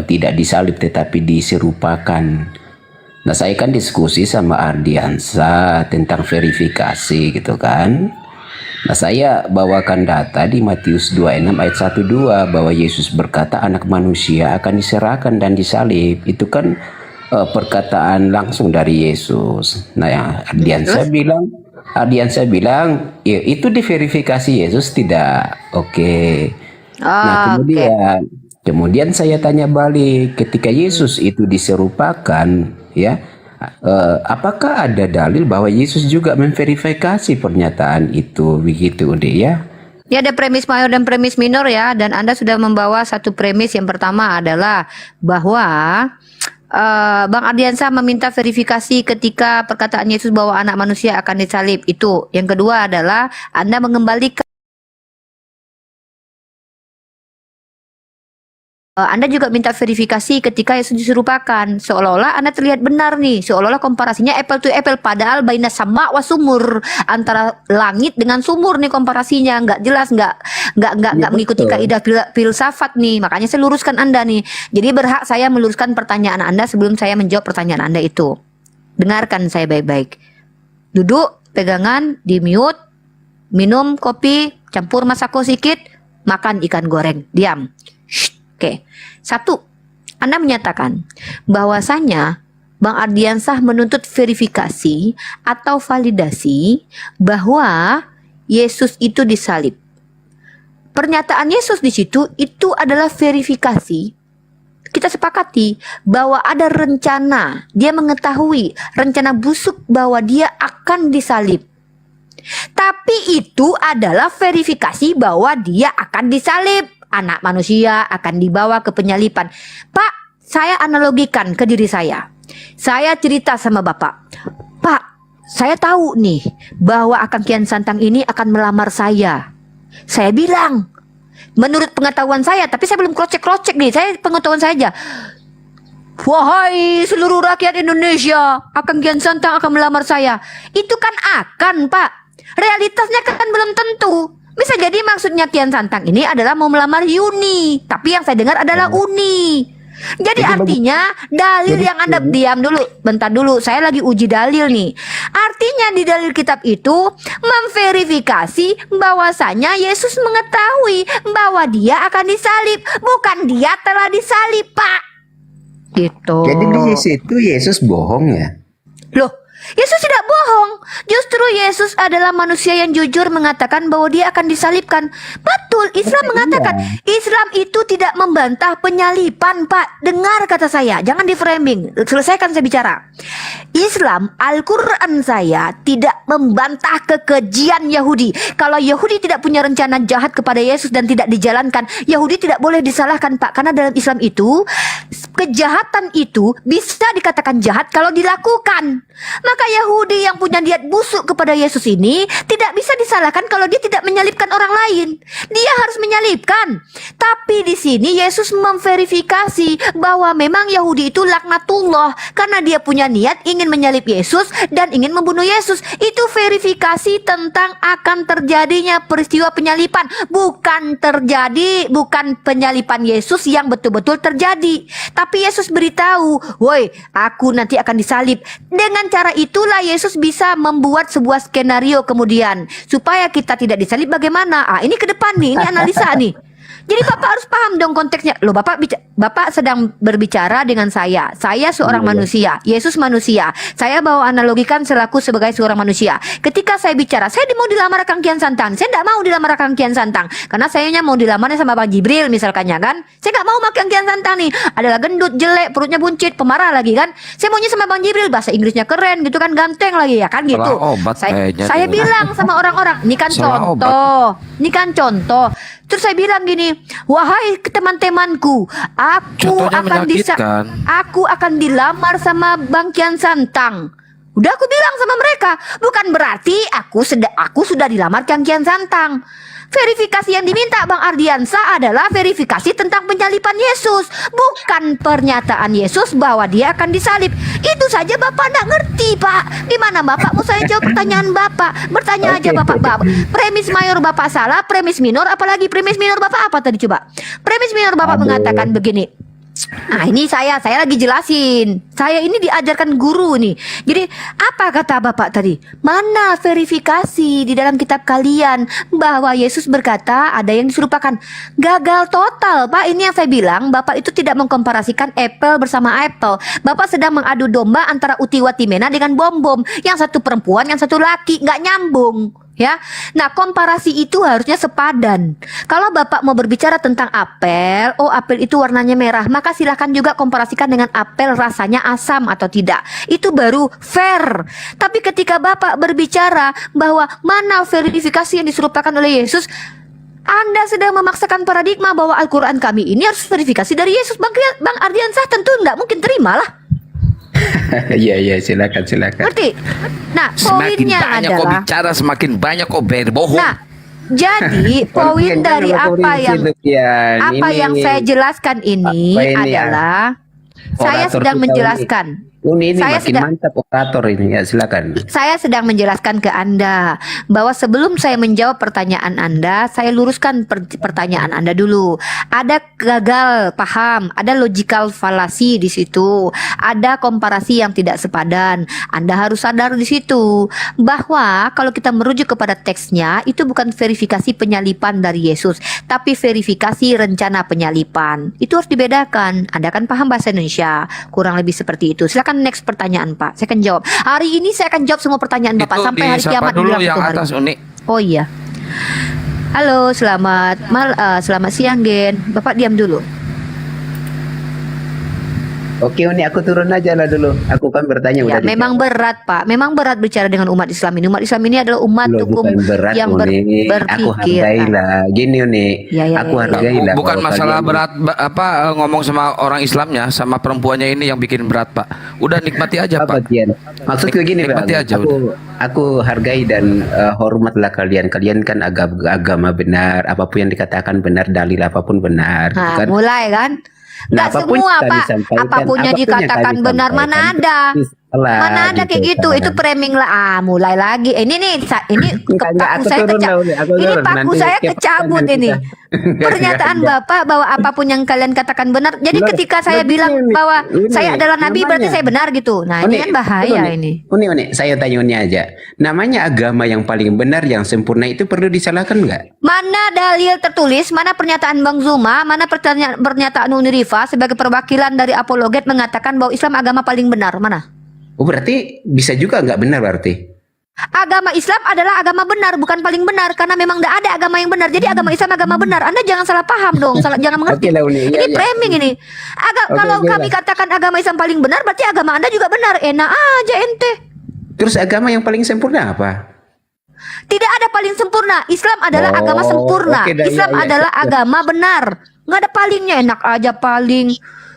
tidak disalib tetapi diserupakan. Nah, saya kan diskusi sama Ardiansa tentang verifikasi gitu kan. Nah, saya bawakan data di Matius 26 ayat 1-2 bahwa Yesus berkata anak manusia akan diserahkan dan disalib. Itu kan perkataan langsung dari Yesus. Nah, yang Ardiansa bilang ya, itu diverifikasi Yesus tidak. Oke. Nah, kemudian saya tanya balik, ketika Yesus itu diserupakan ya, apakah ada dalil bahwa Yesus juga memverifikasi pernyataan itu begitu Udi ya? Ya, ada premis mayor dan premis minor ya, dan Anda sudah membawa satu premis. Yang pertama adalah bahwa Bang Ardiansah meminta verifikasi ketika perkataan Yesus bahwa anak manusia akan disalib itu. Yang kedua adalah Anda mengembalikan, Anda juga minta verifikasi ketika Yesus diserupakan. Seolah-olah Anda terlihat benar nih, seolah-olah komparasinya apple to apple, padahal baina sama wa sumur, antara langit dengan sumur nih komparasinya, nggak jelas, nggak mengikuti kaidah filsafat nih. Makanya saya luruskan Anda nih. Jadi berhak saya meluruskan pertanyaan Anda sebelum saya menjawab pertanyaan Anda itu. Dengarkan saya baik-baik. Duduk, pegangan, di mute, minum kopi, campur masako sedikit, makan ikan goreng, diam. Oke, satu, Anda menyatakan bahwasanya Bang Ardiansah menuntut verifikasi atau validasi bahwa Yesus itu disalib. Pernyataan Yesus di situ itu adalah verifikasi. Kita sepakati bahwa ada rencana, dia mengetahui rencana busuk bahwa dia akan disalib. Tapi itu adalah verifikasi bahwa dia akan disalib. Anak manusia akan dibawa ke penyalipan. Pak, saya analogikan ke diri saya. Saya cerita sama Bapak, Pak, saya tahu nih bahwa Akang Kian Santang ini akan melamar saya. Saya bilang, menurut pengetahuan saya, tapi saya belum krocek-krocek nih, saya pengetahuan saya aja. Wahai seluruh rakyat Indonesia, Akang Kian Santang akan melamar saya. Itu kan akan, Pak. Realitasnya kan belum tentu. Bisa jadi maksudnya Kian Santang ini adalah mau melamar Yuni, tapi yang saya dengar adalah Uni. Jadi artinya dalil yang Anda diam dulu, bentar dulu, saya lagi uji dalil nih. Artinya di dalil kitab itu memverifikasi bahwasanya Yesus mengetahui bahwa dia akan disalib, bukan dia telah disalib, Pak. Gitu. Jadi di situ Yesus bohong ya? Loh, Yesus tidak bohong. Justru Yesus adalah manusia yang jujur mengatakan bahwa dia akan disalibkan. Betul, Islam mengatakan. Islam itu tidak membantah penyalipan, Pak. Dengar kata saya, jangan di framing. Selesaikan saya bicara. Islam, Al-Quran saya tidak membantah kekejian Yahudi. Kalau Yahudi tidak punya rencana jahat kepada Yesus dan tidak dijalankan, Yahudi tidak boleh disalahkan, Pak. Karena dalam Islam itu, kejahatan itu bisa dikatakan jahat kalau dilakukan. Maka Yahudi yang punya niat busuk kepada Yesus ini tidak bisa disalahkan kalau dia tidak menyalibkan orang lain. Dia harus menyalibkan. Tapi di sini Yesus memverifikasi bahwa memang Yahudi itu laknatullah karena dia punya niat ingin menyalib Yesus dan ingin membunuh Yesus. Itu verifikasi tentang akan terjadinya peristiwa penyalipan, bukan penyalipan Yesus yang betul-betul terjadi. Tapi Yesus beritahu, woi, aku nanti akan disalib. Dengan cara itulah Yesus bisa membuat sebuah skenario kemudian supaya kita tidak disalib bagaimana. Ini ke depan nih, ini analisa nih. Jadi Bapak harus paham dong konteksnya. Loh, Bapak sedang berbicara dengan saya. Saya seorang manusia, Yesus manusia. Saya bawa analogikan selaku sebagai seorang manusia. Ketika saya bicara, saya mau dilamar Kang Kian Santang. Saya tidak mau dilamar Kang Kian Santang karena sayanya mau dilamarnya sama Bang Jibril misalkannya kan. Saya nggak mau sama Kang Kian Santang nih. Adalah gendut, jelek, perutnya buncit, pemarah lagi kan. Saya maunya sama Bang Jibril, bahasa Inggrisnya keren gitu kan, ganteng lagi ya kan gitu. Saya bilang sama orang-orang, ini kan contoh. Ini kan contoh. Terus saya bilang gini, wahai teman-temanku, aku akan dilamar sama Bang Kian Santang. Udah aku bilang sama mereka, bukan berarti aku sudah dilamar Kang Kian Santang. Verifikasi yang diminta Bang Ardiansah adalah verifikasi tentang penyalipan Yesus, bukan pernyataan Yesus bahwa dia akan disalib. Itu saja Bapak tidak ngerti, Pak. Gimana Bapak mau saya jawab pertanyaan Bapak? Bertanya aja Bapak. Premis mayor Bapak salah, premis minor, apalagi premis minor Bapak apa tadi coba? Premis minor Bapak mengatakan begini. Nah ini saya lagi jelasin. Saya ini diajarkan guru nih. Jadi apa kata Bapak tadi? Mana verifikasi di dalam kitab kalian bahwa Yesus berkata ada yang diserupakan? Gagal total, Pak. Ini yang saya bilang, Bapak itu tidak mengkomparasikan apple bersama apple. Bapak sedang mengadu domba antara Uti Watimena dengan Bom Bom. Yang satu perempuan, yang satu laki, nggak nyambung. Ya, nah komparasi itu harusnya sepadan. Kalau Bapak mau berbicara tentang apel, oh apel itu warnanya merah, maka silahkan juga komparasikan dengan apel rasanya asam atau tidak. Itu baru fair. Tapi ketika Bapak berbicara bahwa mana verifikasi yang diserupakan oleh Yesus, Anda sedang memaksakan paradigma bahwa Al-Quran kami ini harus verifikasi dari Yesus. Bang Ardiansah tentu nggak mungkin terimalah. Iya, silakan. Ngerti? Nah, Semakin poinnya banyak kau adalah bicara, semakin banyak kau berbohong. Nah, jadi poin dari apa yang saya jelaskan ini adalah saya sedang menjelaskan. Ini Saya makin sedang- mantap operator ini, ya silakan. Saya sedang menjelaskan ke Anda bahwa sebelum saya menjawab pertanyaan Anda, saya luruskan pertanyaan Anda dulu. Ada gagal paham, ada logical fallacy di situ, ada komparasi yang tidak sepadan. Anda harus sadar di situ bahwa kalau kita merujuk kepada teksnya, itu bukan verifikasi penyalipan dari Yesus, tapi verifikasi rencana penyalipan. Itu harus dibedakan. Anda kan paham bahasa Indonesia, kurang lebih seperti itu. Silakan next pertanyaan Pak, saya akan jawab. Hari ini saya akan jawab semua pertanyaan Bapak Itu sampai hari disapa kiamat dulu dibilang yang itu hari. atas, Uni. Oh iya. Halo, selamat siang Gen. Bapak diam dulu. Oke, Uni, aku turun aja lah dulu. Aku kan bertanya Ya, udah memang berat Pak. Memang berat bicara dengan umat Islam ini. Umat Islam ini adalah umat Loh, hukum bukan berat, yang Uni. Aku berpikir. hargailah. Gini, Uni. Ya, Aku ya. hargailah. Bukan bahwa masalah kalian- berat ngomong sama orang Islamnya, sama perempuannya ini yang bikin berat, Pak. Udah nikmati aja, Apa, Pak. Tian? Maksudku gini, Bang. Nikmati aja, Aku hargai dan hormatlah kalian. Kalian kan agama benar. Apapun yang dikatakan benar, dalil apapun benar. Nah, Kan? mulai kan? Nah, Nggak apapun semua yang tadi Pak. disampaikan, Apapun yang apapun yang dikatakan tadi benar mana disampaikan, ada. itu salah, Mana ada kayak gitu. kan. Itu framing lah. Mulai lagi. Ini Enggak, paku aku saya turun lah, Uni. Aku ini turun. paku Nanti saya kayak kecabut nanti ini. kita- Pernyataan Enggak. Bapak bahwa apapun yang kalian katakan benar. Jadi Loh, ketika saya loh, bilang ini, bahwa ini, saya adalah nabi berarti namanya. saya benar gitu. Nah, ini kan bahaya ini. Uni, saya tanya Uni aja. Namanya agama yang paling benar, yang sempurna itu perlu disalahkan nggak? Mana dalil tertulis, mana pernyataan Bang Zuma, mana pernyataan Uni Rifa sebagai perwakilan dari apologet mengatakan bahwa Islam agama paling benar. Mana? Oh, berarti bisa juga nggak benar berarti? Agama Islam adalah agama benar, bukan paling benar, karena memang tidak ada agama yang benar. Jadi agama Islam agama benar. Anda jangan salah paham dong, jangan mengerti. Oke lah, Uni. Ini Iya, iya. framing ini. Oke, Kalau oke kami lah. katakan agama Islam paling benar, berarti agama Anda juga benar. Enak aja ente. Terus agama yang paling sempurna apa? Tidak ada paling sempurna. Islam adalah Oh, agama sempurna. oke dah, Islam iya, iya, adalah siap, siap. agama benar. Nggak ada palingnya, enak aja paling.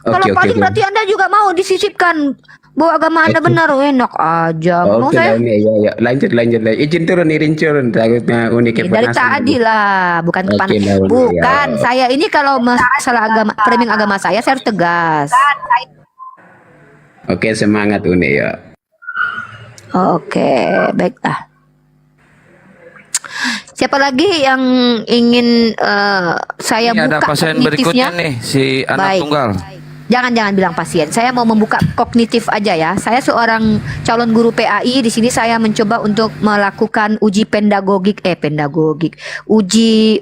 Kalau Oke, paling oke. berarti Anda juga mau disisipkan bahwa agama Anda benar. Enak aja. Mau Oke saya lah, Uni. Ya. Lanjut. Izin turun. Takutnya Uni dari kepanasan. tadi lah, bukan Oke kepanas. lah, Uni, Bukan, ya. saya ini kalau masalah agama, framing agama saya harus tegas. Oke, semangat Uni ya. Oke, baiklah. Siapa lagi yang ingin saya Ini ada buka pasien kognitifnya? berikutnya nih, si anak Baik. tunggal. Jangan bilang pasien. Saya mau membuka kognitif aja ya. Saya seorang calon guru PAI. Di sini saya mencoba untuk melakukan uji pedagogik. Uji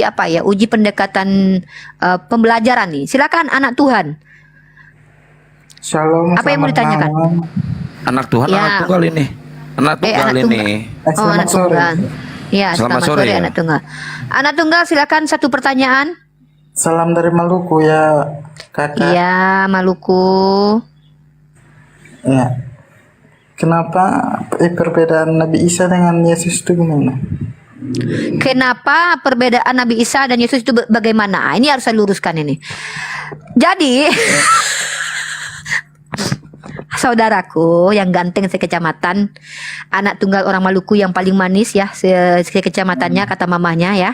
apa ya? Uji pendekatan pembelajaran nih. Silakan anak Tuhan. Shalom. Apa yang mau ditanyakan? Anak Tuhan, Ya. anak tunggal ini. Anak tunggal anak ini. Oh, anak tunggal. Ya, Selamat selamat sore, sore ya. anak tunggal. Anak tunggal silakan satu pertanyaan. Salam dari Maluku ya, kakak. Iya, Maluku. Ya. Kenapa perbedaan Nabi Isa dengan Yesus itu gimana? Kenapa perbedaan Nabi Isa dan Yesus itu bagaimana? Ini harus saya luruskan ini. Jadi, saudaraku yang ganteng sekecamatan, anak tunggal orang Maluku yang paling manis ya, sekecamatannya kata mamanya ya.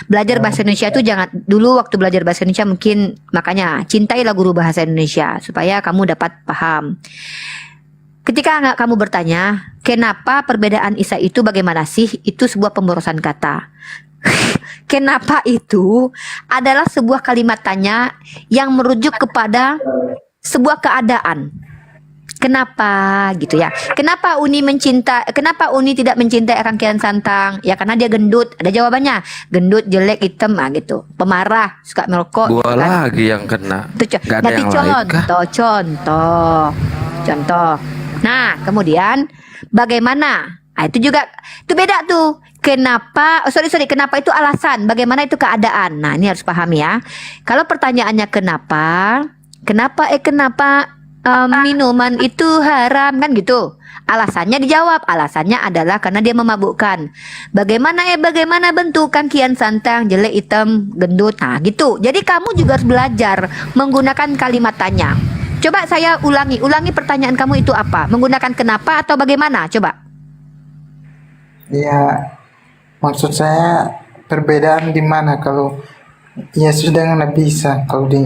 Belajar bahasa Indonesia itu jangan dulu waktu belajar bahasa Indonesia mungkin makanya cintailah guru bahasa Indonesia supaya kamu dapat paham. Ketika kamu bertanya, kenapa perbedaan Isa itu bagaimana sih? Itu sebuah pemborosan kata. Kenapa itu adalah sebuah kalimat tanya yang merujuk kepada sebuah keadaan. Kenapa gitu ya? Kenapa Uni tidak mencintai Kang Kian Santang? Ya karena dia gendut. Ada jawabannya. Gendut, jelek, hitam, gitu. Pemarah, suka merokok. Gua gitu kan. lagi yang kena. Itu Gak ada yang lain kah? contoh. Nah, kemudian bagaimana Itu juga, itu beda tuh. Kenapa? Kenapa itu alasan? Bagaimana itu keadaan? Nah, ini harus paham ya. Kalau pertanyaannya kenapa minuman itu haram kan gitu? Alasannya dijawab. Alasannya adalah karena dia memabukkan. Bagaimana bentuk kan kian santang, jelek, hitam, gendut. Nah, gitu. Jadi kamu juga harus belajar menggunakan kalimat tanya. Coba saya ulangi pertanyaan kamu itu apa? Menggunakan kenapa atau bagaimana? Coba. Ya, maksud saya perbedaan di mana kalau Yesus dengan Nabi Isa kalau di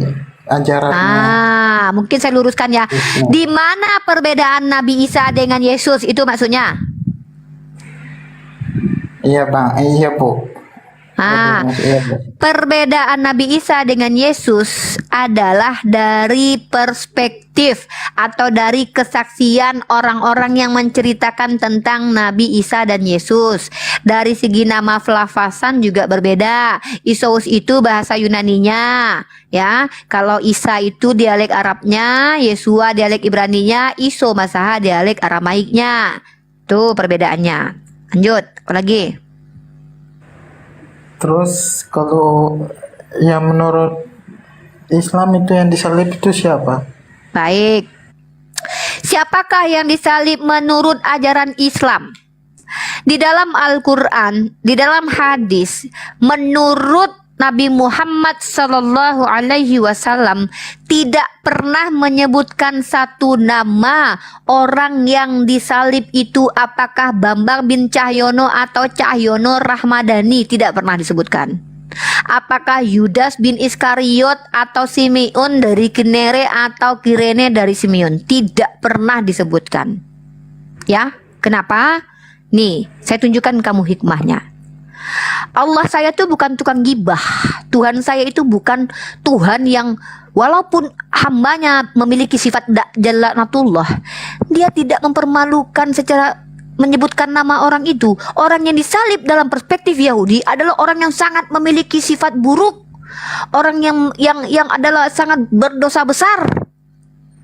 ajarannya. Mungkin saya luruskan ya. Di mana perbedaan Nabi Isa dengan Yesus itu maksudnya? Iya bang, iya bu. Iya, Bu. Perbedaan Nabi Isa dengan Yesus adalah dari perspektif atau dari kesaksian orang-orang yang menceritakan tentang Nabi Isa dan Yesus. Dari segi nama pelafasan juga berbeda. Isos itu bahasa Yunaninya, ya. Kalau Isa itu dialek Arabnya, Yesua dialek Ibraninya, Iso Masaha dialek Aramaiknya. Tuh perbedaannya. Lanjut, apa lagi? Terus kalau yang menurut Islam itu yang disalib itu siapa? Baik. Siapakah yang disalib menurut ajaran Islam? Di dalam Al-Quran, di dalam hadis, menurut Nabi Muhammad Sallallahu Alaihi Wasallam tidak pernah menyebutkan satu nama orang yang disalib itu, apakah Bambang bin Cahyono atau Cahyono Rahmadani, tidak pernah disebutkan. Apakah Yudas bin Iskariot atau Simeon dari Kinere atau Kirene dari Simeon, tidak pernah disebutkan. Ya, kenapa? Nih, saya tunjukkan kamu hikmahnya. Allah saya itu bukan tukang gibah. Tuhan saya itu bukan Tuhan yang walaupun hambanya memiliki sifat jalanatullah, dia tidak mempermalukan secara menyebutkan nama orang itu. Orang yang disalib dalam perspektif Yahudi adalah orang yang sangat memiliki sifat buruk, orang yang adalah sangat berdosa besar.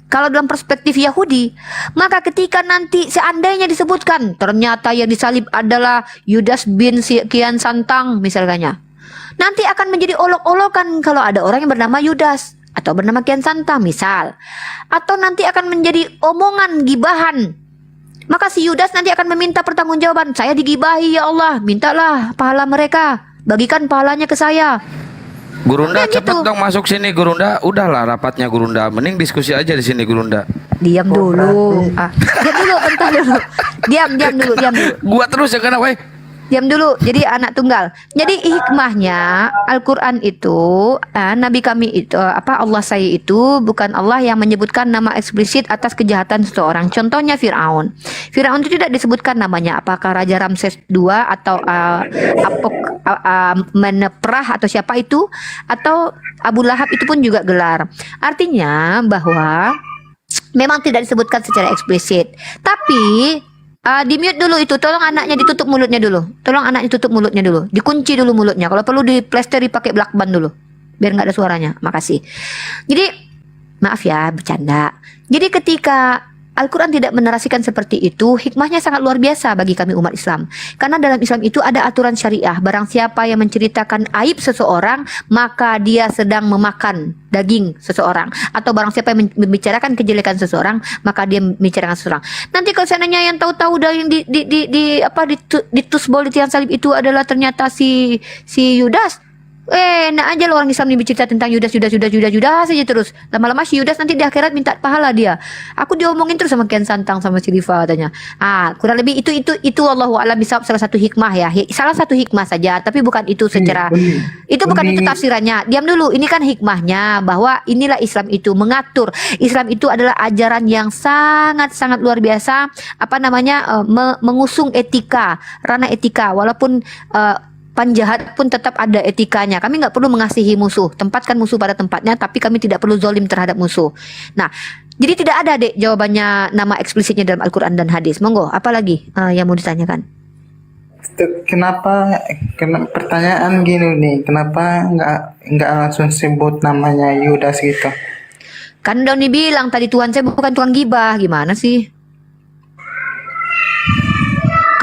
Kalau dalam perspektif Yahudi, maka ketika nanti seandainya disebutkan ternyata yang disalib adalah Yudas bin Kian Santang misalnya, nanti akan menjadi olok-olokan kalau ada orang yang bernama Yudas atau bernama Kian Santang misal, atau nanti akan menjadi omongan gibahan. Maka si Yudas nanti akan meminta pertanggungjawaban, saya digibahi ya Allah, mintalah pahala mereka, bagikan pahalanya ke saya. Gurunda cepet dong masuk sini Gurunda. Udahlah rapatnya Gurunda. Mending diskusi aja di sini Gurunda. Diam dulu. Diam dulu bentar dulu. Diam dulu. Gua terus ya kenapa? Diam dulu. Jadi anak tunggal. Jadi hikmahnya Al-Qur'an itu Nabi kami itu Allah saya itu bukan Allah yang menyebutkan nama eksplisit atas kejahatan seseorang. Contohnya Firaun. Firaun itu tidak disebutkan namanya, apakah Raja Ramses II atau Meneprah atau siapa itu, atau Abu Lahab itu pun juga gelar. Artinya bahwa memang tidak disebutkan secara eksplisit. Tapi di mute dulu itu, tolong anaknya ditutup mulutnya dulu. Tolong anaknya tutup mulutnya dulu. Dikunci dulu mulutnya. Kalau perlu diplasteri pakai lakban dulu. Biar nggak ada suaranya. Makasih. Jadi maaf ya bercanda. Jadi ketika Al-Quran tidak menarasikan seperti itu, hikmahnya sangat luar biasa bagi kami umat Islam. Karena dalam Islam itu ada aturan syariah. Barang siapa yang menceritakan aib seseorang, maka dia sedang memakan daging seseorang. Atau barang siapa yang membicarakan kejelekan seseorang, maka dia membicarakan seseorang. Nanti kalau seandainya yang tahu-tahu dari di tusbol di tiang salib itu adalah ternyata si Yudas, nah aja lo orang Islam ini bercerita tentang Yudas saja terus. Lama-lama si Yudas nanti di akhirat minta pahala dia. Aku diomongin terus sama Kian Santang sama si Rifa katanya. Kurang lebih itu Allahu a'lam bishawab, salah satu hikmah ya. Salah satu hikmah saja, tapi bukan itu secara bukan itu tafsirannya. Diam dulu, ini kan hikmahnya bahwa inilah Islam itu mengatur. Islam itu adalah ajaran yang sangat-sangat luar biasa, mengusung etika, ranah etika, walaupun penjahat pun tetap ada etikanya. Kami nggak perlu mengasihi musuh, tempatkan musuh pada tempatnya, tapi kami tidak perlu zalim terhadap musuh. Nah, jadi tidak ada dek jawabannya nama eksplisitnya dalam Al-Quran dan hadis. Monggo, apa lagi yang mau ditanyakan? Kenapa pertanyaan gini nih, kenapa nggak langsung sebut namanya Yudas gitu? Kan udah dibilang tadi Tuhan saya bukan tukang gibah, gimana sih?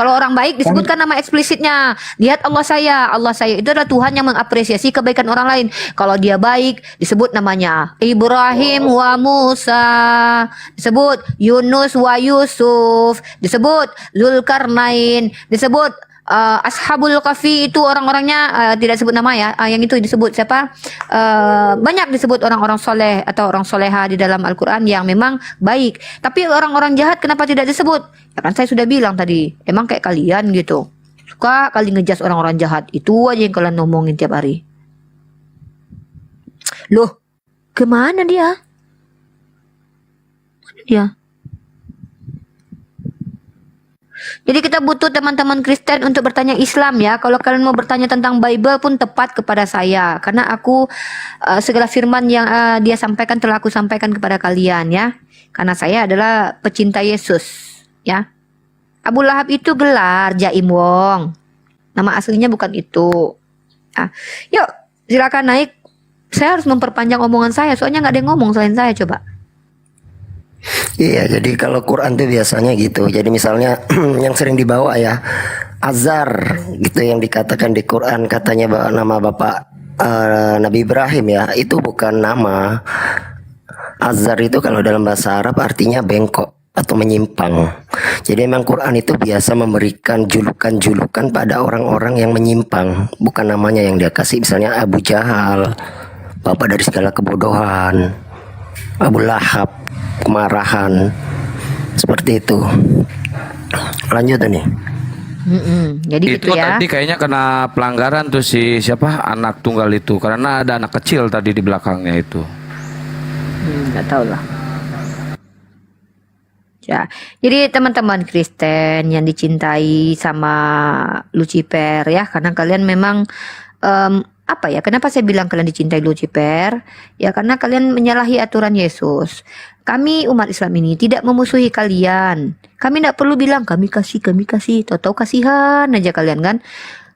Kalau orang baik disebutkan nama eksplisitnya. Lihat Allah saya itu adalah Tuhan yang mengapresiasi kebaikan orang lain. Kalau dia baik disebut namanya Ibrahim wa Musa, disebut Yunus wa Yusuf, disebut Zulkarnain, disebut Ashabul Kahfi itu orang-orangnya tidak sebut nama ya. Yang itu disebut siapa? Banyak disebut orang-orang soleh atau orang soleha di dalam Al-Quran yang memang baik. Tapi orang-orang jahat kenapa tidak disebut? Ya kan saya sudah bilang tadi, emang kayak kalian gitu. Suka kali ngejas orang-orang jahat. Itu aja yang kalian ngomongin tiap hari. Loh, kemana dia? Mana dia? Jadi kita butuh teman-teman Kristen untuk bertanya Islam ya. Kalau kalian mau bertanya tentang Bible pun tepat kepada saya. Karena aku segala firman yang dia sampaikan telah aku sampaikan kepada kalian ya. Karena saya adalah pecinta Yesus ya. Abu Lahab itu gelar Jaim Wong. Nama aslinya bukan itu. Yuk silakan naik. Saya harus memperpanjang omongan saya. Soalnya nggak ada yang ngomong selain saya, coba. Iya, jadi kalau Quran tuh biasanya gitu. Jadi misalnya yang sering dibawa ya Azar gitu yang dikatakan di Quran, katanya nama bapak Nabi Ibrahim ya, itu bukan nama. Azar itu kalau dalam bahasa Arab artinya bengkok atau menyimpang. Jadi memang Quran itu biasa memberikan julukan-julukan pada orang-orang yang menyimpang, bukan namanya yang dia kasih. Misalnya Abu Jahal, bapak dari segala kebodohan, Abu Lahab, kemarahan, seperti itu. Lanjut nih. Jadi itu gitu ya. tadi kayaknya kena pelanggaran tuh si siapa anak tunggal itu, karena ada anak kecil tadi di belakangnya itu. Nggak tahu lah. Ya, jadi teman-teman Kristen yang dicintai sama Lucifer ya, karena kalian memang apa ya? Kenapa saya bilang kalian dicintai Lucifer? Ya karena kalian menyalahi aturan Yesus. Kami umat Islam ini tidak memusuhi kalian. Kami tidak perlu bilang kami kasih, tahu kasihan aja kalian kan.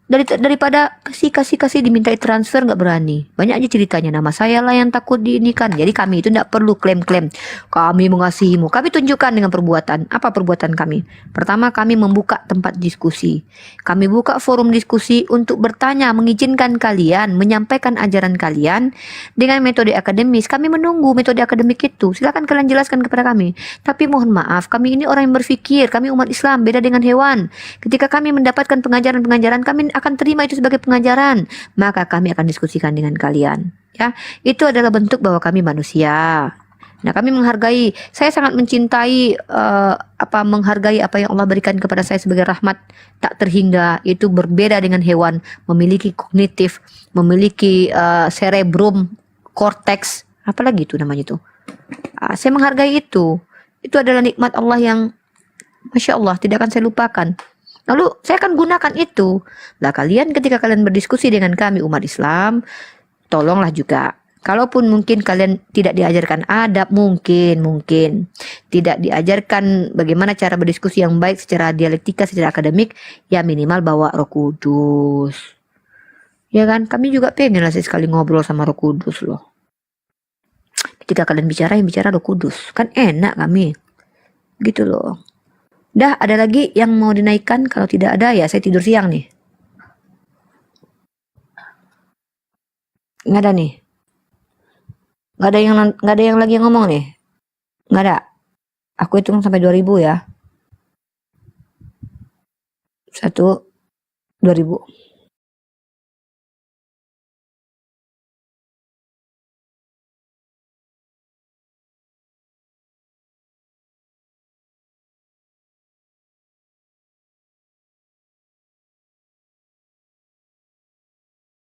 Daripada kasih dimintai transfer nggak berani. Banyak aja ceritanya, nama saya lah yang takut diinikan. Jadi kami itu tidak perlu klaim-klaim kami mengasihimu. Kami tunjukkan dengan perbuatan. Apa perbuatan kami? Pertama, kami membuka tempat diskusi. Kami buka forum diskusi untuk bertanya, mengizinkan kalian menyampaikan ajaran kalian dengan metode akademis. Kami menunggu metode akademik itu. Silakan kalian jelaskan kepada kami. Tapi mohon maaf, kami ini orang yang berpikir. Kami umat Islam, beda dengan hewan. Ketika kami mendapatkan pengajaran-pengajaran, kami akan terima itu sebagai pengajaran, maka kami akan diskusikan dengan kalian ya. Itu adalah bentuk bahwa kami manusia. Nah, kami menghargai, saya sangat mencintai menghargai apa yang Allah berikan kepada saya sebagai rahmat tak terhingga. Itu berbeda dengan hewan, memiliki kognitif, memiliki cerebrum, cortex, apalagi itu namanya itu. Saya menghargai itu. Itu adalah nikmat Allah yang Masya Allah tidak akan saya lupakan. Lalu saya akan gunakan itu. Lah kalian ketika kalian berdiskusi dengan kami umat Islam, tolonglah juga. Kalaupun mungkin kalian tidak diajarkan adab, mungkin tidak diajarkan bagaimana cara berdiskusi yang baik secara dialektika, secara akademik, ya minimal bawa Roh Kudus. Ya kan? Kami juga pengen lah sekali ngobrol sama Roh Kudus loh. Ketika kalian bicara, yang bicara Roh Kudus. Kan enak kami. Gitu loh. Dah, ada lagi yang mau dinaikkan? Kalau tidak ada ya saya tidur siang nih. Nggak ada nih. Nggak ada yang lagi ngomong nih. Nggak ada. Aku hitung sampai 2000 ya. 1, 2000.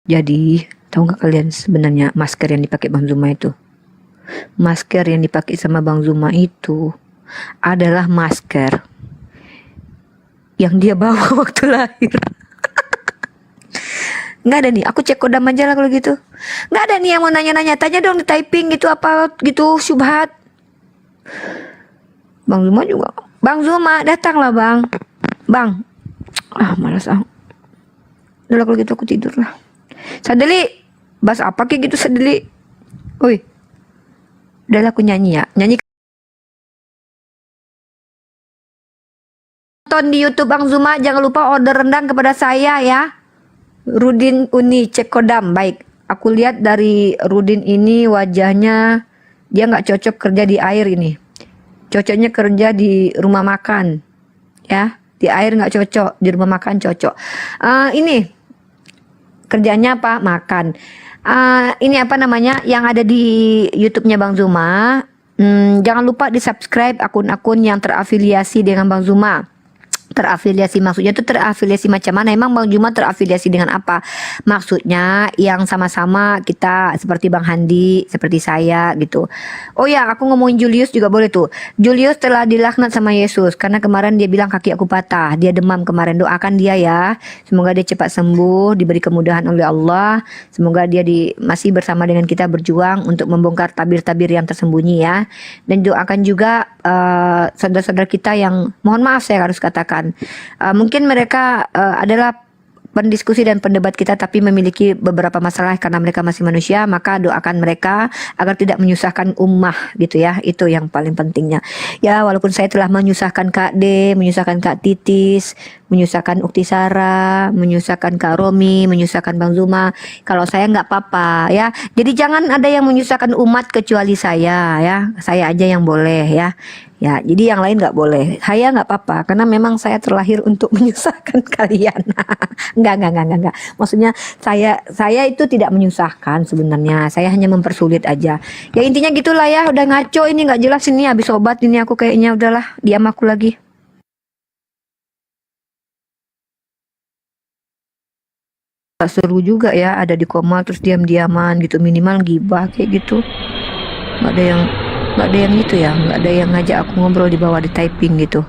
Jadi, tahu nggak kalian sebenarnya masker yang dipakai Bang Zuma itu? Masker yang dipakai sama Bang Zuma itu adalah masker yang dia bawa waktu lahir. Nggak ada nih, aku cek kodam aja lah kalau gitu. Nggak ada nih yang mau nanya-nanya, tanya dong di typing gitu apa gitu syubhat. Bang Zuma juga. Bang Zuma, datanglah Bang. Bang, malas ah. Udah kalau gitu aku tidur lah. Sadeli, bahas apa kayak gitu Sadeli? Woi, udahlah aku nyanyi ya. Nyanyi nonton di YouTube Bang Zuma, jangan lupa order rendang kepada saya ya. Rudin Uni Cekodam. Baik, aku lihat dari Rudin ini wajahnya dia nggak cocok kerja di air ini. Cocoknya kerja di rumah makan, ya. Di air nggak cocok, di rumah makan cocok. Ini kerjanya apa? Makan. Ini apa namanya? Yang ada di YouTube-nya Bang Zuma. Jangan lupa di subscribe akun-akun yang terafiliasi dengan Bang Zuma. Terafiliasi maksudnya itu terafiliasi macam mana? Emang Bang Zuma terafiliasi dengan apa? Maksudnya yang sama-sama kita seperti Bang Handi, seperti saya gitu. Oh ya, aku ngomongin Julius juga boleh tuh. Julius telah dilaknat sama Yesus karena kemarin dia bilang kaki aku patah. Dia demam kemarin. Doakan dia ya. Semoga dia cepat sembuh, diberi kemudahan oleh Allah. Semoga dia masih bersama dengan kita berjuang untuk membongkar tabir-tabir yang tersembunyi ya. Dan doakan juga saudara-saudara kita yang mohon maaf saya harus katakan mungkin mereka adalah pendiskusi dan pendebat kita tapi memiliki beberapa masalah karena mereka masih manusia, maka doakan mereka agar tidak menyusahkan ummah gitu ya. Itu yang paling pentingnya. Ya, walaupun saya telah menyusahkan Kak D, menyusahkan Kak Titis, menyusahkan Ukti Sara, menyusahkan Kak Romi, menyusahkan Bang Zuma, kalau saya nggak apa-apa ya. Jadi jangan ada yang menyusahkan umat kecuali saya ya. Saya aja yang boleh ya. Ya, jadi yang lain nggak boleh. Saya nggak apa-apa, karena memang saya terlahir untuk menyusahkan kalian. Enggak. Maksudnya saya itu tidak menyusahkan sebenarnya. Saya hanya mempersulit aja. Ya intinya gitulah ya. Udah ngaco ini nggak jelas ini. Habis obat ini aku kayaknya udahlah. Diam aku lagi. Seru juga ya. Ada di koma terus diam-diaman gitu. Minimal gibah kayak gitu. Nggak ada yang itu ya, nggak ada yang ngajak aku ngobrol di bawah di typing gitu.